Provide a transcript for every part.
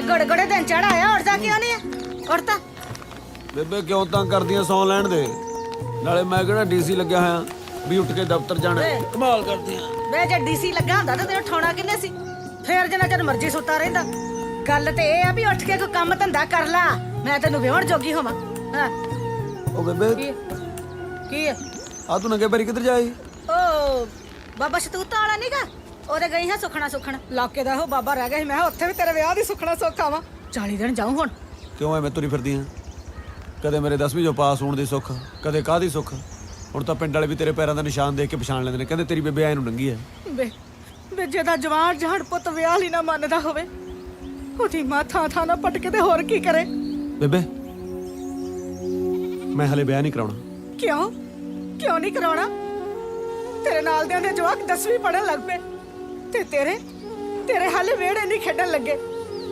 गड़गड़े दिन चढ़ाया उठदा क्यों नहीं है? उठदा ਬੇਬੇ ਕਿਉਂ ਤੰਗ ਕਰਦੀਆਂ ਸੌਂ ਲੈਣ ਦੇ ਨਾਲੇ ਮੈਂ ਕਿਹੜਾ ਡੀਸੀ ਲੱਗਿਆ ਹੋਇਆ ਵੀ ਉੱਠ ਕੇ ਦਫ਼ਤਰ ਜਾਣਾ ਕਮਾਲ ਕਰਦੀਆਂ ਵੇ ਜੇ ਡੀਸੀ ਲੱਗਾ ਹੁੰਦਾ ਤਾਂ ਤੈਨੂੰ ਠਾਉਣਾ ਕਿੰਨੇ ਸੀ ਫੇਰ ਜਿੰਨਾ ਚਿਰ ਮਰਜ਼ੀ ਸੁੱਤਾ ਰਹਿੰਦਾ ਗੱਲ ਤੇ ਇਹ ਆ ਵੀ ਉੱਠ ਕੇ ਕੋਈ ਕੰਮ ਧੰਦਾ ਕਰ ਲਾ ਮੈਂ ਤੈਨੂੰ ਵਿਆਹਣ ਜੋਗੀ ਹੋਵਾਂ ਹਾਂ ਉਹ ਬੇਬੇ ਕੀ ਹੈ ਆ ਤੂੰ ਨੰਗੇ ਪੈਰੀ ਕਿੱਧਰ ਜਾਈ ਓ ਬਾਬਾ ਸ਼ਤੂਤਾ ਵਾਲਾ ਨੀਗਾ ਉਹਦੇ ਗਈ ਹੈ ਸੁਖਣਾ ਸੁਖਣ ਲਾਕੇ ਦਾ ਉਹ ਬਾਬਾ ਰਹਿ ਗਿਆ ਸੀ ਮੈਂ ਕਿਹਾ ਉੱਥੇ ਵੀ ਤੇਰੇ ਵਿਆਹ ਦੀ ਸੁਖਣਾ ਸੁੱਖਾ ਵਾ 40 ਦਿਨ ਜਾਊਂ ਹੁਣ ਕਿਉਂ ਐਵੇਂ ਤੁਰੀ ਫਿਰਦੀ ਆ ਕਦੇ ਮੇਰੇ 10ਵੀਂ ਚੋਂ ਪਾਸ ਹੋਣ ਦੀ ਸੁੱਖ ਕਦੇ ਕਾਹਦੀ ਸੁੱਖ ਹੁਣ ਤਾਂ ਪਿੰਡ ਵਾਲੇ ਵੀ ਤੇਰੇ ਪੈਰਾਂ ਦਾ ਨਿਸ਼ਾਨ ਦੇਖ ਕੇ ਪਛਾਣ ਲੈਂਦੇ ਨੇ ਕਹਿੰਦੇ ਤੇਰੀ ਬੇਬੇ ਐ ਨੂੰ ਨੰਗੀ ਐ ਵੇ ਜਿਹਦਾ ਜਵਾਨ ਝੜ ਪੁੱਤ ਵਿਆਹ ਲਈ ਨਾ ਮੰਨਦਾ ਹੋਵੇ ਉਹਦੀ ਮਾਂ ਥਾਂ ਨਾ ਪਟਕੇ ਤੇ ਹੋਰ ਕੀ ਕਰੇ ਬੇਬੇ ਮੈਂ ਹਲੇ ਵਿਆਹ ਨਹੀਂ ਕਰਾਉਣਾ ਕਿਉਂ ਨਹੀਂ ਕਰਾਉਣਾ ਤੇਰੇ ਨਾਲ ਦੇ ਜਵਾਕ 10ਵੀਂ ਪੜਨ ਲੱਗ ਪਏ ਤੇ ਤੇਰੇ ਹਾਲੇ ਵਿਹੜੇ ਨਹੀਂ ਖੇਡਣ ਲੱਗੇ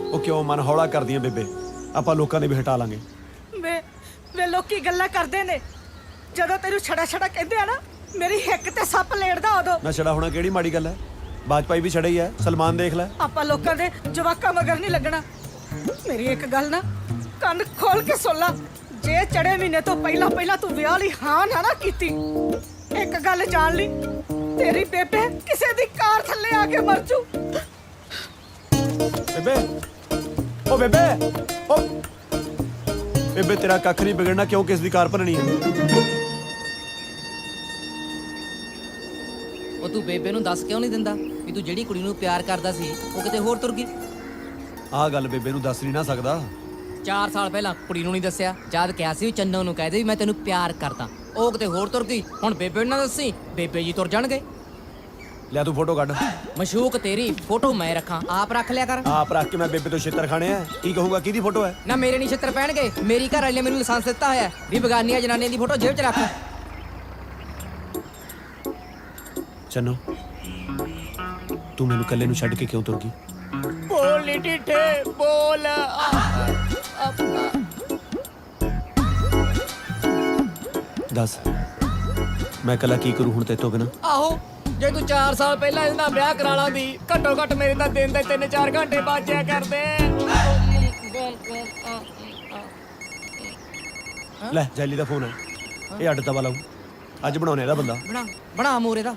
ਉਹ ਕਿਉਂ ਮਨ ਹੌਲਾ ਕਰਦੀਆਂ ਬੇਬੇ ਆਪਾਂ ਲੋਕਾਂ ਦੇ ਵੀ ਹਟਾ ਲਾਂਗੇ ਵੇ ਲੋਕੀ ਗੱਲਾਂ ਕਰਦੇ ਨੇ ਜਦੋਂ ਤੈਨੂੰ ਛੜਾ ਕਹਿੰਦੇ ਆ ਨਾ ਮੇਰੀ ਹਿੱਕ ਤੇ ਸੱਪ ਲੇੜਦਾ ਉਦੋਂ ਨਾ ਛੜਾ ਹੋਣਾ ਕਿਹੜੀ ਮਾੜੀ ਗੱਲ ਐ ਬਾਜਪਾਈ ਵੀ ਛੜਾ ਹੀ ਐ ਸਲਮਾਨ ਦੇਖ ਲੈ ਆਪਾਂ ਲੋਕਾਂ ਦੇ ਜਵਾਕਾਂ ਮਗਰ ਨਹੀਂ ਲੱਗਣਾ ਮੇਰੀ ਇੱਕ ਗੱਲ ਨਾ ਕੰਨ ਖੋਲ ਕੇ ਸੁਣ ਲਾ ਜੇ ਚੜੇ ਮਹੀਨੇ ਤੋਂ ਪਹਿਲਾਂ ਤੂੰ ਵਿਆਹ ਲਈ ਹਾਂ ਨਾ ਕੀਤੀ ਇੱਕ ਗੱਲ ਜਾਣ ਲਈ ਤੇਰੀ ਬੇਬੇ ਕਿਸੇ ਦੀ ਕਾਰ ਥੱਲੇ ਆ ਕੇ ਮਰ ਜੂ ਬੇਬੇ ਓ ਬੇਬੇ ਤੇਰਾ ਕੱਖ ਨਹੀਂ ਵਿਗੜਨਾ ਕਿਉਂ ਕਿਸ ਦੀ ਕਾਰ ਭੰਨਣੀ ਹੈ ਉਹ ਤੂੰ ਬੇਬੇ ਨੂੰ ਦੱਸ ਕਿਉਂ ਨਹੀਂ ਦਿੰਦਾ ਵੀ ਤੂੰ ਜਿਹੜੀ ਕੁੜੀ ਨੂੰ ਪਿਆਰ ਕਰਦਾ ਸੀ ਉਹ ਕਿਤੇ ਹੋਰ ਤੁਰ ਗਈ ਆਹ ਗੱਲ ਬੇਬੇ ਨੂੰ ਦੱਸ ਨਹੀਂ ਨਾ ਸਕਦਾ 4 ਸਾਲ ਪਹਿਲਾਂ ਕੁੜੀ ਨੂੰ ਨਹੀਂ ਦੱਸਿਆ ਜਦ ਕਿਹਾ ਸੀ ਚੰਨੋ ਨੂੰ ਕਹਿ ਦੇ ਵੀ ਮੈਂ ਤੈਨੂੰ ਪਿਆਰ ਕਰਦਾ ਉਹ ਕਿਤੇ ਹੋਰ ਤੁਰ ਗਈ ਹੁਣ ਬੇਬੇ ਨੂੰ ਨਾ ਦੱਸੀ ਬੇਬੇ ਜੀ ਤੁਰ ਜਾਣਗੇ ਲੈ ਤੂੰ ਫੋਟੋ ਕੱਢ ਮਸ਼ੂਕ ਤੇਰੀ ਫੋਟੋ ਮੈਂ ਰੱਖਾਂ ਆਪ ਰੱਖ ਲਿਆ ਕਰ ਆਪ ਰੱਖ ਕੇ ਮੈਂ ਬੇਬੇ ਤੋਂ ਛਿੱਤਰ ਖਾਣੇ ਆ ਕੀ ਕਹੂੰਗਾ ਕਿਹਦੀ ਫੋਟੋ ਹੈ ਨਾ ਮੇਰੇ ਨਹੀਂ ਛਿੱਤਰ ਪੈਣਗੇ ਮੇਰੀ ਘਰ ਵਾਲੀ ਨੇ ਮੈਨੂੰ ਲਾਇਸੈਂਸ ਦਿੱਤਾ ਹੋਇਆ ਵੀ ਬਗਾਨੀਆਂ ਜਨਾਨੀਆਂ ਦੀ ਫੋਟੋ ਜੇਬ 'ਚ ਰੱਖ ਚੰਨੋ ਤੂੰ ਮੈਨੂੰ ਇਕੱਲੇ ਨੂੰ ਛੱਡ ਕੇ ਕਿਉਂ ਤੁਰ ਗਈ ਬੋਲ ਢਿੱਠੇ ਬੋਲ ਦੱਸ ਮੈਂ ਇਕੱਲਾ ਕੀ ਕਰੂੰ ਹੁਣ ਤੇਤੋਂ ਬਿਨਾਂ ਆਹੋ ਜੇ ਤੂੰ 4 ਸਾਲ ਪਹਿਲਾਂ ਇਹਦੇ ਨਾਲ ਵਿਆਹ ਕਰਾ ਲਾਂਦੀ ਘੱਟੋ ਘੱਟ ਮੇਰੇ ਤਾਂ ਦਿਨ ਦੇ 3-4 ਘੰਟੇ ਬਾਜਿਆ ਕਰਦੇ ਲੈ ਜੈਲੀ ਦਾ ਫੋਨ ਹੈ ਇਹ ਅੱਡ ਤਵਾ ਲਾਊ ਅੱਜ ਬਣਾਉਣੇ ਇਹਦਾ ਬੰਦਾ ਬਣਾ ਮੋਰੇ ਦਾ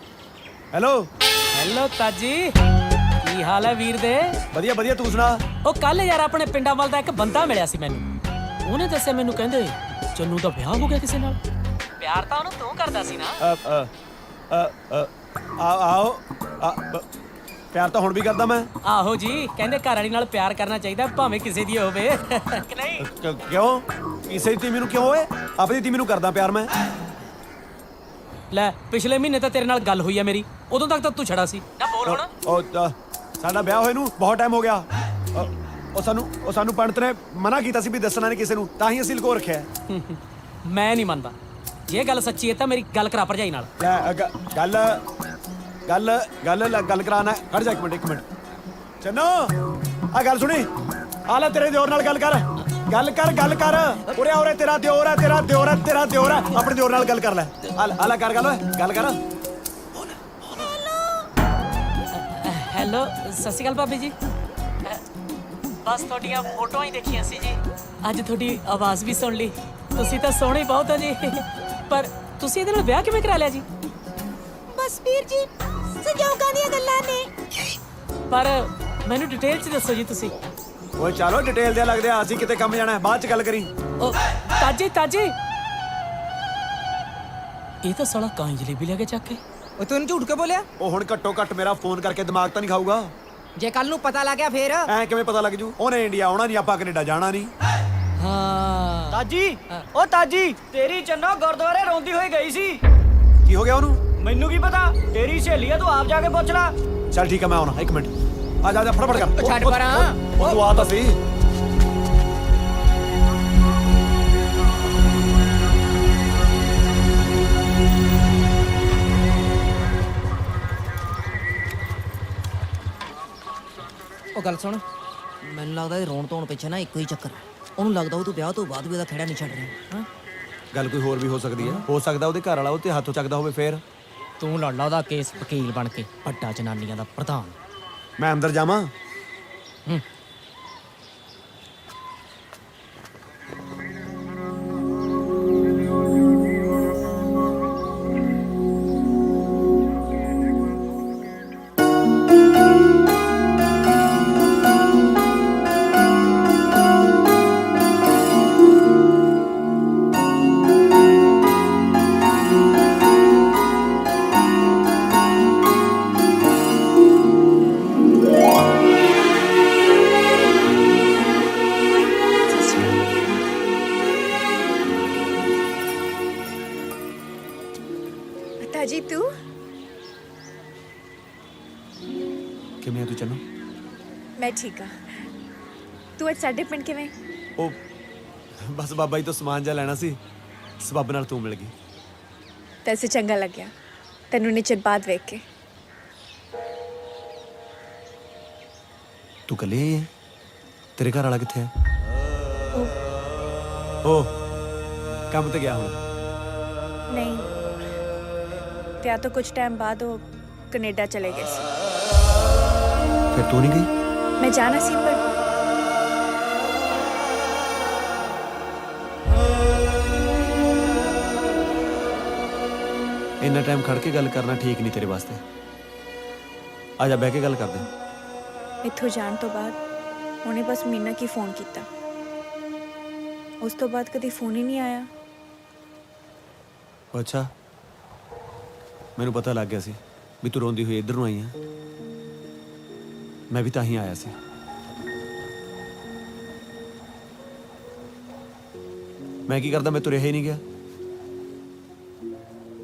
ਹੈਲੋ ਤਾਜੀ ਕੀ ਹਾਲ ਹੈ ਵੀਰ ਦੇ ਵਧੀਆ ਤੂੰ ਸੁਣਾ ਉਹ ਕੱਲ ਯਾਰ ਆਪਣੇ ਪਿੰਡਾਂ ਵੱਲ ਦਾ ਇੱਕ ਬੰਦਾ ਮਿਲਿਆ ਸੀ ਮੈਨੂੰ ਉਹਨੇ ਦੱਸਿਆ ਮੈਨੂੰ ਕਹਿੰਦੇ ਚੰਨੂ ਦਾ ਵਿਆਹ ਹੋ ਗਿਆ ਕਿਸੇ ਨਾਲ ਪਿਆਰ ਤਾਂ ਉਹਨੂੰ ਤੂੰ ਕਰਦਾ ਸੀ ਨਾ ਆਓ ਪਿਆਰ ਤਾਂ ਹੁਣ ਵੀ ਕਰਦਾ ਮੈਂ ਆਹੋ ਜੀ ਕਹਿੰਦੇ ਘਰ ਵਾਲੀ ਨਾਲ ਪਿਆਰ ਕਰਨਾ ਚਾਹੀਦਾ ਭਾਵੇਂ ਕਿਸੇ ਦੀ ਹੋਵੇ ਕਿ ਨਹੀਂ ਕਿਉਂ ਕਿਸੇ ਦੀ ਤੀਮੀ ਨੂੰ ਕਿਉਂ ਓਏ ਆਪਣੀ ਤੀਮੀ ਨੂੰ ਕਰਦਾ ਪਿਆਰ ਮੈਂ ਲੈ ਪਿਛਲੇ ਮਹੀਨੇ ਤਾਂ ਤੇਰੇ ਨਾਲ ਗੱਲ ਹੋਈ ਆ ਮੇਰੀ ਉਦੋਂ ਤੱਕ ਤਾਂ ਤੂੰ ਛੜਾ ਸੀ ਨਾ ਬੋਲ ਹੁਣ ਉਹ ਸਾਡਾ ਵਿਆਹ ਹੋਏ ਨੂੰ ਬਹੁਤ ਟਾਈਮ ਹੋ ਗਿਆ ਉਹ ਸਾਨੂੰ ਪੰਡਤ ਨੇ ਮਨਾ ਕੀਤਾ ਸੀ ਵੀ ਦੱਸਣਾ ਨਹੀਂ ਕਿਸੇ ਨੂੰ ਤਾਂ ਹੀ ਅਸੀਂ ਲੁਕੋ ਰੱਖਿਆ ਮੈਂ ਨਹੀਂ ਮੰਨਦਾ ਜੇ ਗੱਲ ਸੱਚੀ ਹੈ ਤਾਂ ਮੇਰੀ ਗੱਲ ਕਰਾ ਭਰਜਾਈ ਨਾਲ ਗੱਲ ਕਰਾਣਾ ਖੜ ਜਾ ਇੱਕ ਮਿੰਟ ਚੰਨੋ ਆ ਗੱਲ ਸੁਣੀ ਆ ਲੈ ਤੇਰੇ ਦਿਓਰ ਨਾਲ ਗੱਲ ਕਰ ਉਰੇ ਤੇਰਾ ਦਿਓਰ ਹੈ ਆਪਣੇ ਦਿਓਰ ਨਾਲ ਗੱਲ ਕਰ ਲੈ ਆ ਲੈ ਕਰ ਗੱਲ ਕਰ ਹੈਲੋ ਸਤਿ ਸ਼੍ਰੀ ਅਕਾਲ ਭਾਬੀ ਜੀ ਬਸ ਤੁਹਾਡੀਆਂ ਫੋਟੋਆਂ ਹੀ ਦੇਖੀਆਂ ਸੀ ਜੀ ਅੱਜ ਤੁਹਾਡੀ ਆਵਾਜ਼ ਵੀ ਸੁਣ ਲਈ ਤੁਸੀਂ ਤਾਂ ਸੋਹਣੇ ਬਹੁਤ ਹੋ ਜੀ ਪਰ ਤੁਸੀਂ ਇਹਦੇ ਨਾਲ ਵਿਆਹ ਕਿਵੇਂ ਕਰਾ ਲਿਆ ਜੀ ਬਸ ਵੀਰ ਜੀ ਸੰਜੋਗਾਂ ਦੀਆਂ ਗੱਲਾਂ ਨੇ ਪਰ ਮੈਨੂੰ ਡਿਟੇਲ 'ਚ ਦੱਸੋ ਜੀ ਤੁਸੀਂ ਓਏ ਚਲੋ ਡਿਟੇਲ ਦੇ ਲੱਗਦੇ ਆ ਅਸੀਂ ਕਿਤੇ ਕੰਮ ਜਾਣਾ ਬਾਅਦ ਚ ਗੱਲ ਕਰੀ ਉਹ ਤਾਜੀ ਇਹ ਤਾਂ ਸਾਲਾ ਕਾਂ ਜਲੇਬੀ ਲੈ ਕੇ ਚੱਕ ਕੇ ਉਹ ਤੂੰ ਝੂਠ ਕੇ ਬੋਲਿਆ ਉਹ ਹੁਣ ਘੱਟੋ ਘੱਟ ਮੇਰਾ ਫੋਨ ਕਰਕੇ ਦਿਮਾਗ ਤਾਂ ਨਹੀਂ ਖਾਊਗਾ ਜੇ ਕੱਲ ਨੂੰ ਪਤਾ ਲੱਗ ਗਿਆ ਫੇਰ ਐ ਕਿਵੇਂ ਪਤਾ ਲੱਗ ਜੂ ਉਹਨੇ ਇੰਡੀਆ ਆਉਣਾ ਨਹੀਂ ਆਪਾਂ ਕੈਨੇਡਾ ਜਾਣਾ ਨਹੀਂ ਹਾਂ ਤਾਜੀ ਤੇਰੀ ਚੰਨੋ ਗੁਰਦੁਆਰੇ ਰੋਂਦੀ ਹੋਈ ਗਈ ਸੀ ਕੀ ਹੋ ਗਿਆ ਉਹਨੂੰ ਮੈਨੂੰ ਕੀ ਪਤਾ ਤੇਰੀ ਸਹੇਲੀ ਆ ਤੂੰ ਆਪ ਜਾ ਕੇ ਪੁੱਛ ਲੈ ਚੱਲ ਠੀਕ ਹੈ ਮੈਂ ਆਉਣਾ 1 ਮਿੰਟ ਆ ਜਾ ਫਟਾਫਟ ਕਰ ਛੱਡ ਪਰਾਂ ਉਹ ਤੂੰ ਆ ਤਾਂ ਸਹੀ ਗੱਲ ਸੁਣ, ਮੈਨੂੰ ਲੱਗਦਾ ਇਹ ਰੋਣ ਧੋਣ ਪਿੱਛੇ ਨਾ ਇੱਕੋ ਹੀ ਚੱਕਰ ਹੈ। ਉਹਨੂੰ ਲੱਗਦਾ ਉਹ ਤੂੰ ਵਿਆਹ ਤੋਂ ਬਾਅਦ ਵੀ ਉਹਦਾ ਖਹਿੜਾ ਨਹੀਂ ਛੱਡ ਰਿਹਾ। ਹਾਂ, ਗੱਲ ਕੋਈ ਹੋਰ ਵੀ ਹੋ ਸਕਦੀ ਹੈ। ਹੋ ਸਕਦਾ ਉਹਦੇ ਘਰ ਵਾਲਾ ਉਹ ਤੇ ਹੱਥੋਂ ਚੱਕਦਾ ਹੋਵੇ ਫੇਰ। ਤੂੰ ਲੜ ਲਾ ਉਹਦਾ ਕੇਸ ਵਕੀਲ ਬਣ ਕੇ, ਵੱਡਾ ਜਨਾਨੀਆਂ ਦਾ ਪ੍ਰਧਾਨ। ਮੈਂ ਅੰਦਰ ਜਾਵਾਂ? ਹੂੰ। ताजी तू ਕਿਵੇਂ ਆ ਤੂੰ ਚੰਨੋ? मैं ठीक हाँ तू अज साडे पिंड किवें ਉਹ ਬਸ ਬਾਬਾ ਜੀ ਤੋਂ ਸਮਾਨ ਜਾ ਲੈਣਾ ਸੀ, ਸਬੱਬ ਨਾਲ ਤੂੰ ਮਿਲ ਗਈ। तैसे चंगा लग गया तेनू ने चिर बाद वेख के। ਤੂੰ ਕੱਲੀ ਆਈ ਹੈ? ਤੇਰੇ ਘਰ ਵਾਲਾ ਕਿੱਥੇ ਹੈ? ਉਹ ਕੰਮ ਤੇ ਗਿਆ ਹੁਣ। नहीं त्या तो कुछ टाइम बाद वो कनेडा चले गए सी। ਫਿਰ ਤੂੰ ਨਹੀਂ ਗਈ? मैं जाना सी पर ਇੰਨਾ ਟਾਈਮ ਖੜ ਕੇ ਗੱਲ ਕਰਨਾ ਠੀਕ ਨਹੀਂ ਤੇਰੇ ਵਾਸਤੇ। ਆ ਜਾ ਬਹਿ ਕੇ ਗੱਲ ਕਰਦੇ। इत्थों जान तो बाद उन्हें बस मीना की फ़ोन किया, उस तो बाद कभी फ़ोन ही नहीं आया। ਅੱਛਾ, ਮੈਨੂੰ ਪਤਾ ਲੱਗ ਗਿਆ ਸੀ ਵੀ ਤੂੰ ਰੋਂਦੀ ਹੋਈ ਇੱਧਰ ਨੂੰ ਆਈ ਆ। ਮੈਂ ਵੀ ਤਾਂ ਹੀ ਆਇਆ ਸੀ। ਮੈਂ ਕੀ ਕਰਦਾ, ਮੈਂ ਤੁਰਿਆ ਹੀ ਨਹੀਂ ਗਿਆ।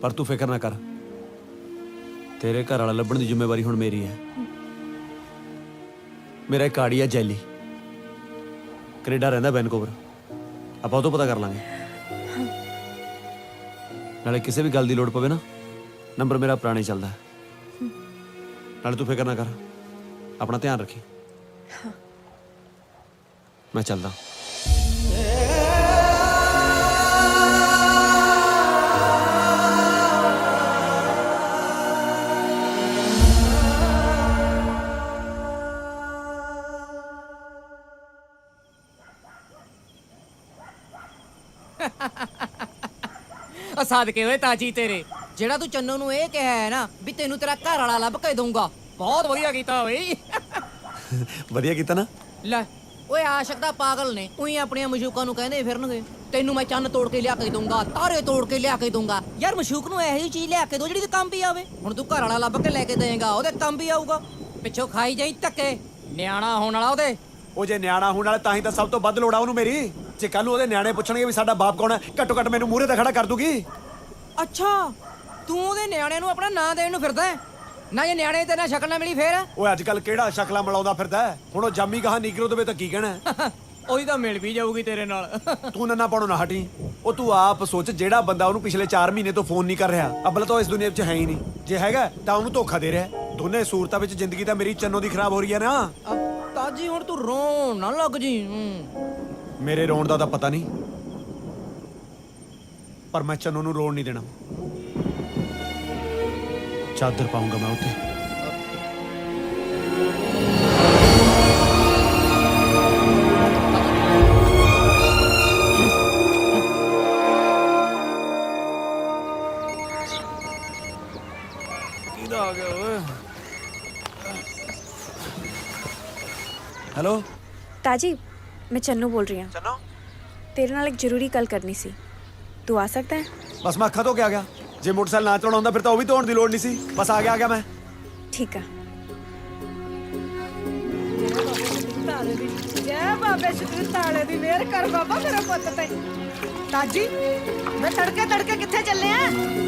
ਪਰ ਤੂੰ ਫਿਕਰ ਨਾ ਕਰ, ਤੇਰੇ ਘਰ ਵਾਲਾ ਲੱਭਣ ਦੀ ਜ਼ਿੰਮੇਵਾਰੀ ਹੁਣ ਮੇਰੀ ਹੈ। ਮੇਰਾ ਇੱਕ ਆੜੀ ਆ ਜੈਲੀ, ਕੈਨੇਡਾ ਰਹਿੰਦਾ ਵੈਨਕੂਵਰ। ਆਪਾਂ ਉਹ ਤੋਂ ਪਤਾ ਕਰ ਲਾਂਗੇ। ਨਾਲੇ ਕਿਸੇ ਵੀ ਗੱਲ ਦੀ ਲੋੜ ਪਵੇ ਨਾ, ਨੰਬਰ ਮੇਰਾ ਪੁਰਾਣਾ ਹੀ ਚੱਲਦਾ। ਨਾਲੇ ਤੂੰ ਫਿਕਰ ਨਾ ਕਰ, ਆਪਣਾ ਧਿਆਨ ਰੱਖੀ। ਮੈਂ ਚੱਲਦਾ। ਸਦਕੇ ਓਏ ਤਾਜੀ ਤੇਰੇ, ਜਿਹੜਾ ਤੂੰ ਚੰਨੋ ਨੂੰ ਇਹ ਕਿਹਾ ਹੈ ਨਾ ਵੀ ਤੈਨੂੰ ਤੇਰਾ ਘਰ ਵਾਲਾ ਲੱਭ ਕੇ ਦਊਂਗਾ, ਬਹੁਤ ਵਧੀਆ ਕੀਤਾ ਓਏ। ਵਧੀਆ ਕੀਤਾ ਨਾ। ਲੈ ਓਏ ਆਸ਼ਕ ਦਾ ਪਾਗਲ ਨੇ, ਉਹੀ ਆਪਣੀਆਂ ਮਸ਼ੂਕਾਂ ਨੂੰ ਕਹਿੰਦੇ ਫਿਰਨਗੇ ਤੈਨੂੰ ਮੈਂ ਚੰਨ ਤੋੜ ਕੇ ਲਿਆ ਕੇ ਦਊਂਗਾ, ਤਾਰੇ ਤੋੜ ਕੇ ਲਿਆ ਕੇ ਦਊਂਗਾ। ਯਾਰ ਮਸ਼ੂਕ ਨੂੰ ਇਹੋ ਜਿਹੀ ਚੀਜ਼ ਲਿਆ ਕੇ ਦੋ ਜਿਹੜੀ ਤੇ ਕੰਮ ਵੀ ਆਵੇ। ਹੁਣ ਤੂੰ ਘਰ ਵਾਲਾ ਲੱਭ ਕੇ ਲੈ ਕੇ ਦੇਏਗਾ, ਉਹਦੇ ਕੰਮ ਵੀ ਆਊਗਾ। ਪਿੱਛੋਂ ਖਾਈ ਜਾਈ ਧੱਕੇ, ਨਿਆਣਾ ਹੋਣ ਵਾਲਾ ਉਹਦੇ। ਉਹ ਜੇ ਨਿਆਣਾ ਹੋਣ ਵਾਲਾ ਤਾਂ ਹੀ ਤਾਂ ਸਭ ਤੋਂ ਵੱਧ ਲੋੜ ਆ ਉਹਨੂੰ ਮੇਰੀ। ਜੇ ਕੱਲ ਨੂੰ ਉਹਦੇ ਨਿਆਣੇ ਪੁੱਛਣਗੇ ਵੀ ਸਾਡਾ ਬਾਪ ਕੌਣ ਹੈ, ਘੱਟੋ ਘੱਟ ਮੈਨੂੰ ਮੂਹਰੇ ਤਾਂ ਖੜਾ ਕਰ ਦੂਗੀ। ਅੱਛਾ, ਤੂੰ ਉਹਦੇ ਨਿਆਣਿਆਂ ਨੂੰ ਆਪਣਾ ਨਾਂ ਦੇਣ ਨੂੰ ਫਿਰਦਾ ਹੈ ਨਾ? ਜੇ ਨਿਆਣੇ ਤੇ ਨਾ ਸ਼ਕਲ ਨਾ ਮਿਲੀ ਫੇਰ? ਓਏ ਅੱਜ ਕੱਲ ਕਿਹੜਾ ਸ਼ਕਲਾਂ ਮਿਲਾਉਂਦਾ ਫਿਰਦਾ ਹੈ? ਹੁਣ ਉਹ ਜਾਮੀ ਗਾਹਾਂ ਨਿਗਰੋ ਦੇਵੇ ਤਾਂ ਕੀ ਕਹਿਣਾ? ਉਹਦੀ ਤਾਂ ਮਿਲ ਵੀ ਜਾਊਗੀ ਤੇਰੇ ਨਾਲ। ਤੂੰ ਨੰਨਾ ਪਾਉਣੋਂ ਨਾ ਹਟੀ। ਉਹ ਤੂੰ ਆਪ ਸੋਚ, ਜਿਹੜਾ ਬੰਦਾ ਉਹਨੂੰ ਪਿਛਲੇ 4 ਮਹੀਨੇ ਤੋਂ ਫੋਨ ਨਹੀਂ ਕਰ ਰਿਹਾ, ਅਬਲ ਤਾਂ ਇਸ ਦੁਨੀਆ ਵਿੱਚ ਹੈ ਹੀ ਨਹੀਂ। ਜੇ ਹੈਗਾ ਤਾਂ ਉਹਨੂੰ ਧੋਖਾ ਦੇ ਰਿਹਾ। ਦੋਨੇ ਸੂਰਤਾਂ ਵਿੱਚ ਜ਼ਿੰਦਗੀ ਤਾਂ ਮੇਰੀ ਚੰਨੋ ਦੀ ਖਰਾਬ ਹੋ ਰਹੀ ਹੈ ਨਾ। ਤਾਜੀ ਹੁਣ ਤੂੰ ਰੋਣ ਨਾ ਲੱਗ ਜੀ। ਮੇਰੇ ਰੋਣ ਦਾ ਤਾਂ ਪਤਾ ਨਹੀਂ, ਪਰ ਮੈਂ ਚੰਨੋ ਨੂੰ ਰੋਣ ਨਹੀਂ ਦੇਣਾ। ਚਾਦਰ ਪਾਉਂਗਾ ਮੈਂ ਉੱਥੇ। ਕਿਹਦਾ ਆ ਗਿਆ ਓਏ? हेलो ताजी मैं चन्नू बोल रही हूँ। चन्नो, तेरे नाल एक जरूरी गल करनी सी, तू आ सकता है? बस मैं अखा धो के आ गया। जे मोटरसाइकिल ना चलाउंदा फिर तो वो भी धोने की लोड़ नहीं सी। बस आ गया मैं। ठीक है। ਜੈ ਬਾਬੇ ਸ਼੍ਰੀ ਤਾਲੇ ਦੀ ਮਿਹਰ ਕਰ ਬਾਬਾ ਮੇਰਾ ਪੁੱਤ ਤੇ। ਤਾਜੀ ਮੈਂ ਤੜਕੇ ਤੜਕੇ ਕਿੱਥੇ ਚੱਲੇ ਆ?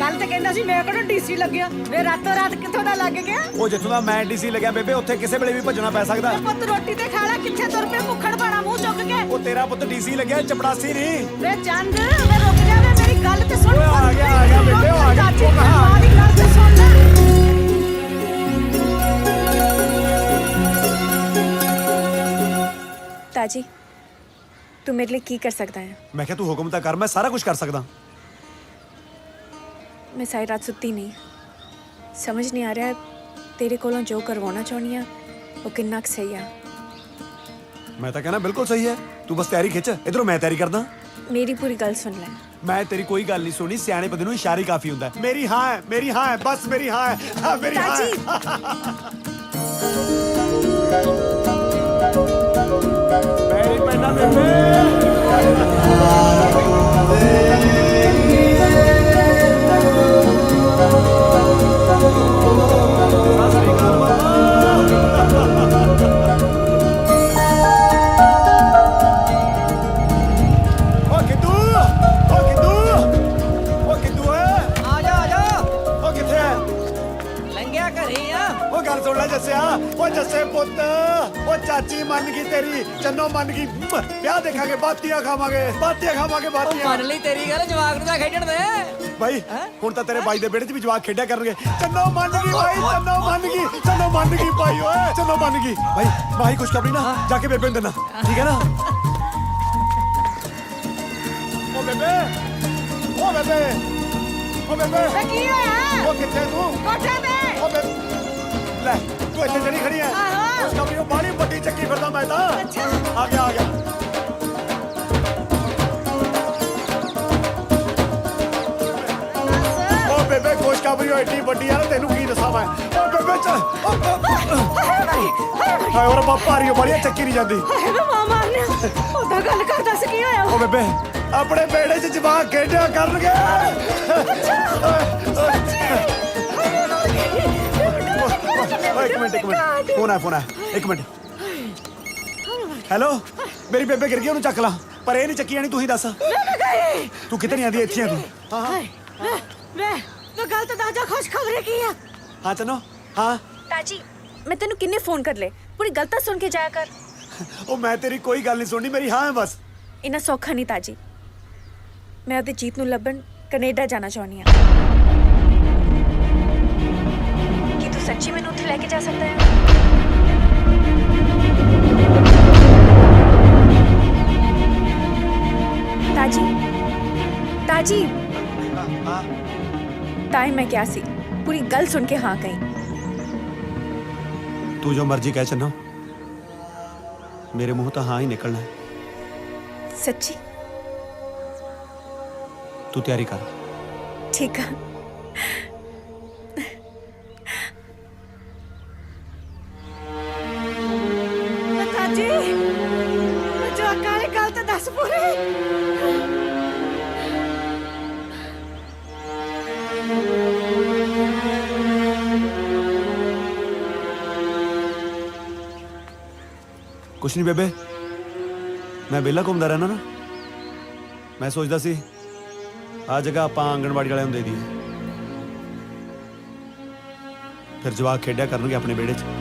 ਕੱਲ ਤੇ ਕਹਿੰਦਾ ਸੀ ਮੈਂ ਕਿਹੜਾ ਡੀਸੀ ਲੱਗਿਆ, ਵੇ ਰਾਤੋਂ ਰਾਤ ਕਿੱਥੋਂ ਦਾ ਲੱਗ ਗਿਆ? ਉਹ ਜਿੱਥੋਂ ਦਾ ਮੈਂ ਡੀਸੀ ਲੱਗਿਆ ਬੇਬੇ, ਉੱਥੇ ਕਿਸੇ ਵੇਲੇ ਵੀ ਭੱਜਣਾ ਪੈ ਸਕਦਾ। ਪੁੱਤ ਰੋਟੀ ਤੇ ਖਾ ਲੈ, ਕਿੱਥੇ ਤੁਰ ਪਏ ਭੁੱਖੜ ਬਾਣਾ ਮੂੰਹ ਚੁੱਕ ਕੇ? ਉਹ ਤੇਰਾ ਪੁੱਤ ਡੀਸੀ ਲੱਗਿਆ, ਚਪੜਾਸੀ ਨਹੀਂ। ਵੇ ਚੰਦ ਵੇ ਰੁਕ ਜਾ, ਵੇ ਮੇਰੀ ਗੱਲ ਤੇ ਸੁਣ। ਓਏ ਆ ਗਿਆ ਬੇਬੇ, ਉਹ ਆ ਗਿਆ। ਚਾਚੀ ਮਾਰੀ ਗੱਲ ਤੇ ਸੁਣ ਲੈ। ताजी तू मेरे लिए की कर सकता है? मैं क्या तू हुक्म ਤਾਂ ਕਰ, ਮੈਂ ਸਾਰਾ ਕੁਝ ਕਰ ਸਕਦਾ। मैं सारी रात सुत्ती नहीं, समझ नहीं आ रहा है तेरे कोलों जो करवाना चाहनी है वो कितना कुछ सही है। मैं तो कहना बिल्कुल सही है, तू बस तैयारी खिंच, इधरों मैं तैयारी करदा। मेरी पूरी गल सुन ले। मैं तेरी कोई गल नहीं सुनी, सियाने बंदे नूं इशारा ही काफी हुंदा है। मेरी हाँ है, मेरी हाँ है, बस मेरी हाँ है, हाँ मेरी हाँ है। मेरी पैदा बेबे जसे पुत ओ चाची मन गई तेरी, चन्नो मन गई, ब्याह देखांगे, बातियां खावांगे, बातियां खावांगे, बातियां। मन ਲਈ ਤੇਰੀ ਗੱਲ ਜਵਾਕ ਨੂੰ ਤਾਂ ਖੇਡਣ ਦੇ भाई ਹੁਣ ਤਾਂ ਤੇਰੇ ਬਾਈ ਦੇ ਬੇੜੇ 'ਚ ਵੀ ਜਵਾਕ ਖੇਡਿਆ ਕਰਨਗੇ। ਚੰਨੋ ਮੰਨ ਗਈ ਭਾਈ, ਚੰਨੋ ਮੰਨ ਗਈ, ਚੰਨੋ ਮੰਨ ਗਈ ਭਾਈ, ਓਏ ਚੰਨੋ ਮੰਨ ਗਈ ਭਾਈ। ਮਾਹੀ ਕੁਛ ਕਬਰੀ ਨਾ ਜਾ ਕੇ ਬੇਬੇ ਨੂੰ ਦੇਣਾ, ਠੀਕ ਹੈ ਨਾ? ਓ ਬੇਬੇ, ਓ ਬੇਬੇ, ਓ ਬੇਬੇ ਕੀ ਹੋਇਆ? ਓ ਕਿੱਥੇ ਤੂੰ? ਕੋਠੇ ਤੇ। ਓ ਬੇਬੇ ਲੈ ਤੂੰ ਇੱਥੇ ਜਿਹੜੀ ਖੜੀ ਹੈ, ਉਸ ਕਬਰੀ ਉਹ ਬਾਹਲੀ ਵੱਡੀ ਚੱਕੀ ਫਿਰਦਾ ਮੈਂ ਤਾਂ। ਆ ਗਿਆ ਆ ਗਿਆ। ਬੇਬੇ ਖੁਸ਼ਖਬਰੀ ਐਡੀ ਵੱਡੀ ਆ, ਤੈਨੂੰ ਕੀ ਦੱਸਾਂ ਮੈਂ। ਓ ਬੇਬੇ ਚ ਹਾਏ ਹੋਰ ਬਾਪਾ ਰਹੀ ਬੜੀ ਚੱਕੀ ਨਹੀਂ ਜਾਂਦੀ। ਹਾਏ ਵੇ ਮਾਂ ਮਾਰਨੇ ਉਹਦਾ ਗੱਲ ਕਰਦਾ ਸੀ ਕੀ ਹੋਇਆ? ਓ ਬੇਬੇ ਆਪਣੇ ਬੇੜੇ 'ਚ ਜਵਾਕ ਖੇਡਿਆ ਕਰਨਗੇ। ਇੱਕ ਮਿੰਟ ਫੋਨ ਆ ਇੱਕ ਮਿੰਟ। ਹੈਲੋ ਮੇਰੀ ਬੇਬੇ ਗਿਰ ਗਈ, ਉਹਨੂੰ ਚੱਕ ਲਾ। ਪਰ ਇਹ ਨਹੀਂ ਚੱਕੀ ਜਾਣੀ, ਤੂੰ ਹੀ ਦੱਸ ਤੂੰ ਕਿੱਥੇ ਨਹੀਂ ਆਂਦੀ? ਇੱਥੇ ਆ ਤੂੰ? ਹਾਂ ਵੇ ਗੱਲ ਤਾਂ ਦਾਦਾ ਖੁਸ਼ਖਬਰੀ ਕੀ ਆ? ਹਾਂ ਚੰਨੋ ਹਾਂ। ताजी मैं तेनू किन्ने फोन कर ले, पूरी गल तो सुन के जाया कर। ਉਹ ਮੈਂ ਤੇਰੀ ਕੋਈ ਗੱਲ ਨਹੀਂ ਸੁਣਨੀ, ਮੇਰੀ ਹਾਂ ਹੈ बस। इन्ना सौखा नहीं ताजी, मैं अपने जीत नू लभन कनेडा जाना चाहनी हाँ। की तू सच्ची मैनू उत्थे लेके जा सकता है? ताजी ताजी टाइम मैं क्या सी, पूरी गल सुन के हाँ कहीं। तू जो मर्जी कह चन्नो, मेरे मुंह तो हाँ ही निकलना है। सच्ची? तू तैयारी कर। ठीक है। ਦਾਦੀ ਜੋ ਕਾਲੇ ਗੱਲ ਤਾਂ ਦੱਸ ਪੂਰੀ। कुछ नहीं बेबे, मैं बेला घूमता रहना ना, मैं सोचता सी आ जगह आप आंगनवाड़ी वाले दे दी, फिर जवाक खेडिया करनगे अपने बेड़े च।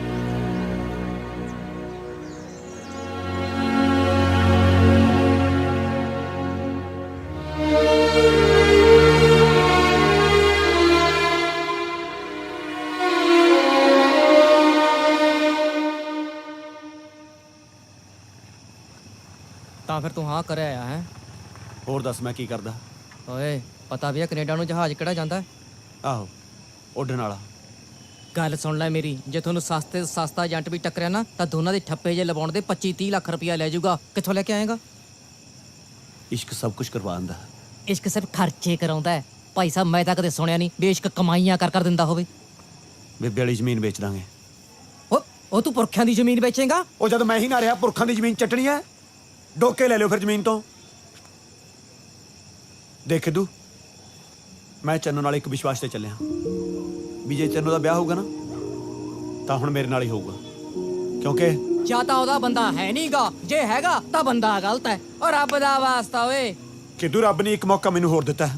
ਤਾਂ ਫਿਰ ਤੂੰ ਹਾਂ ਕਰਿਆ ਆਇਆ ਹੈ? ਹੋਰ ਦੱਸ ਮੈਂ ਕੀ ਕਰਦਾ? ਓਏ ਪਤਾ ਵੀ ਆ ਕੈਨੇਡਾ ਨੂੰ ਜਹਾਜ਼ ਕਿਹੜਾ ਜਾਂਦਾ ਹੈ? ਆਹੋ ਉੱਡਣ ਵਾਲਾ। ਗੱਲ ਸੁਣ ਲੈ ਮੇਰੀ, ਜੇ ਤੁਹਾਨੂੰ ਸਸਤੇ ਤੋਂ ਸਸਤਾ ਏਜੰਟ ਵੀ ਟੱਕਰਿਆ ਨਾ ਤਾਂ ਦੋਨਾਂ ਦੇ ਠੱਪੇ ਜੇ ਲਵਾਉਣ ਦੇ 25-30 ਲੱਖ ਰੁਪਇਆ ਲੈ ਜਾਊਗਾ। ਕਿੱਥੋਂ ਲੈ ਕੇ ਆਏਗਾ? ਇਸ਼ਕ ਸਭ ਕੁਝ ਕਰਵਾਉਂਦਾ। ਇਸ਼ਕ ਸਿਰਫ ਖਰਚੇ ਕਰਾਉਂਦਾ ਹੈ ਭਾਈ ਸਾਹਿਬ, ਮੈਂ ਤਾਂ ਕਦੇ ਸੁਣਿਆ ਨਹੀਂ ਵੀ ਇਸ਼ਕ ਕਮਾਈਆਂ ਕਰ ਦਿੰਦਾ ਹੋਵੇ। ਬੇਬੇ ਵਾਲੀ ਜ਼ਮੀਨ ਵੇਚ ਦਾਂਗੇ। ਉਹ ਤੂੰ ਪੁਰਖਿਆਂ ਦੀ ਜ਼ਮੀਨ ਵੇਚੇਂਗਾ? ਉਹ ਜਦ ਮੈਂ ਹੀ ਨਾ ਰਿਹਾ ਪੁਰਖਾਂ ਦੀ ਜ਼ਮੀਨ ਚੱਟਣੀ ਹੈ, ਡੋਕੇ ਲੈ ਲਿਓ ਫਿਰ ਜ਼ਮੀਨ ਤੋਂ। ਦੇਖ ਦੂ ਮੈਂ ਚੰਨੂ ਨਾਲ ਇੱਕ ਵਿਸ਼ਵਾਸ ਤੇ ਚੱਲਿਆ ਵੀ ਜੇ ਚੰਨੂ ਦਾ ਵਿਆਹ ਹੋਊਗਾ ਨਾ ਤਾਂ ਹੁਣ ਮੇਰੇ ਨਾਲ ਹੀ ਹੋਊਗਾ, ਕਿਉਂਕਿ ਜਾਂ ਤਾਂ ਉਹਦਾ ਬੰਦਾ ਹੈ ਨਹੀਂਗਾ, ਜੇ ਹੈਗਾ ਤਾਂ ਬੰਦਾ ਗਲਤ ਹੈ। ਔਰ ਰੱਬ ਦਾ ਵਾਸਤਾ ਓਏ, ਕਿਦੋਂ ਰੱਬ ਨੇ ਇੱਕ ਮੌਕਾ ਮੈਨੂੰ ਹੋਰ ਦਿੱਤਾ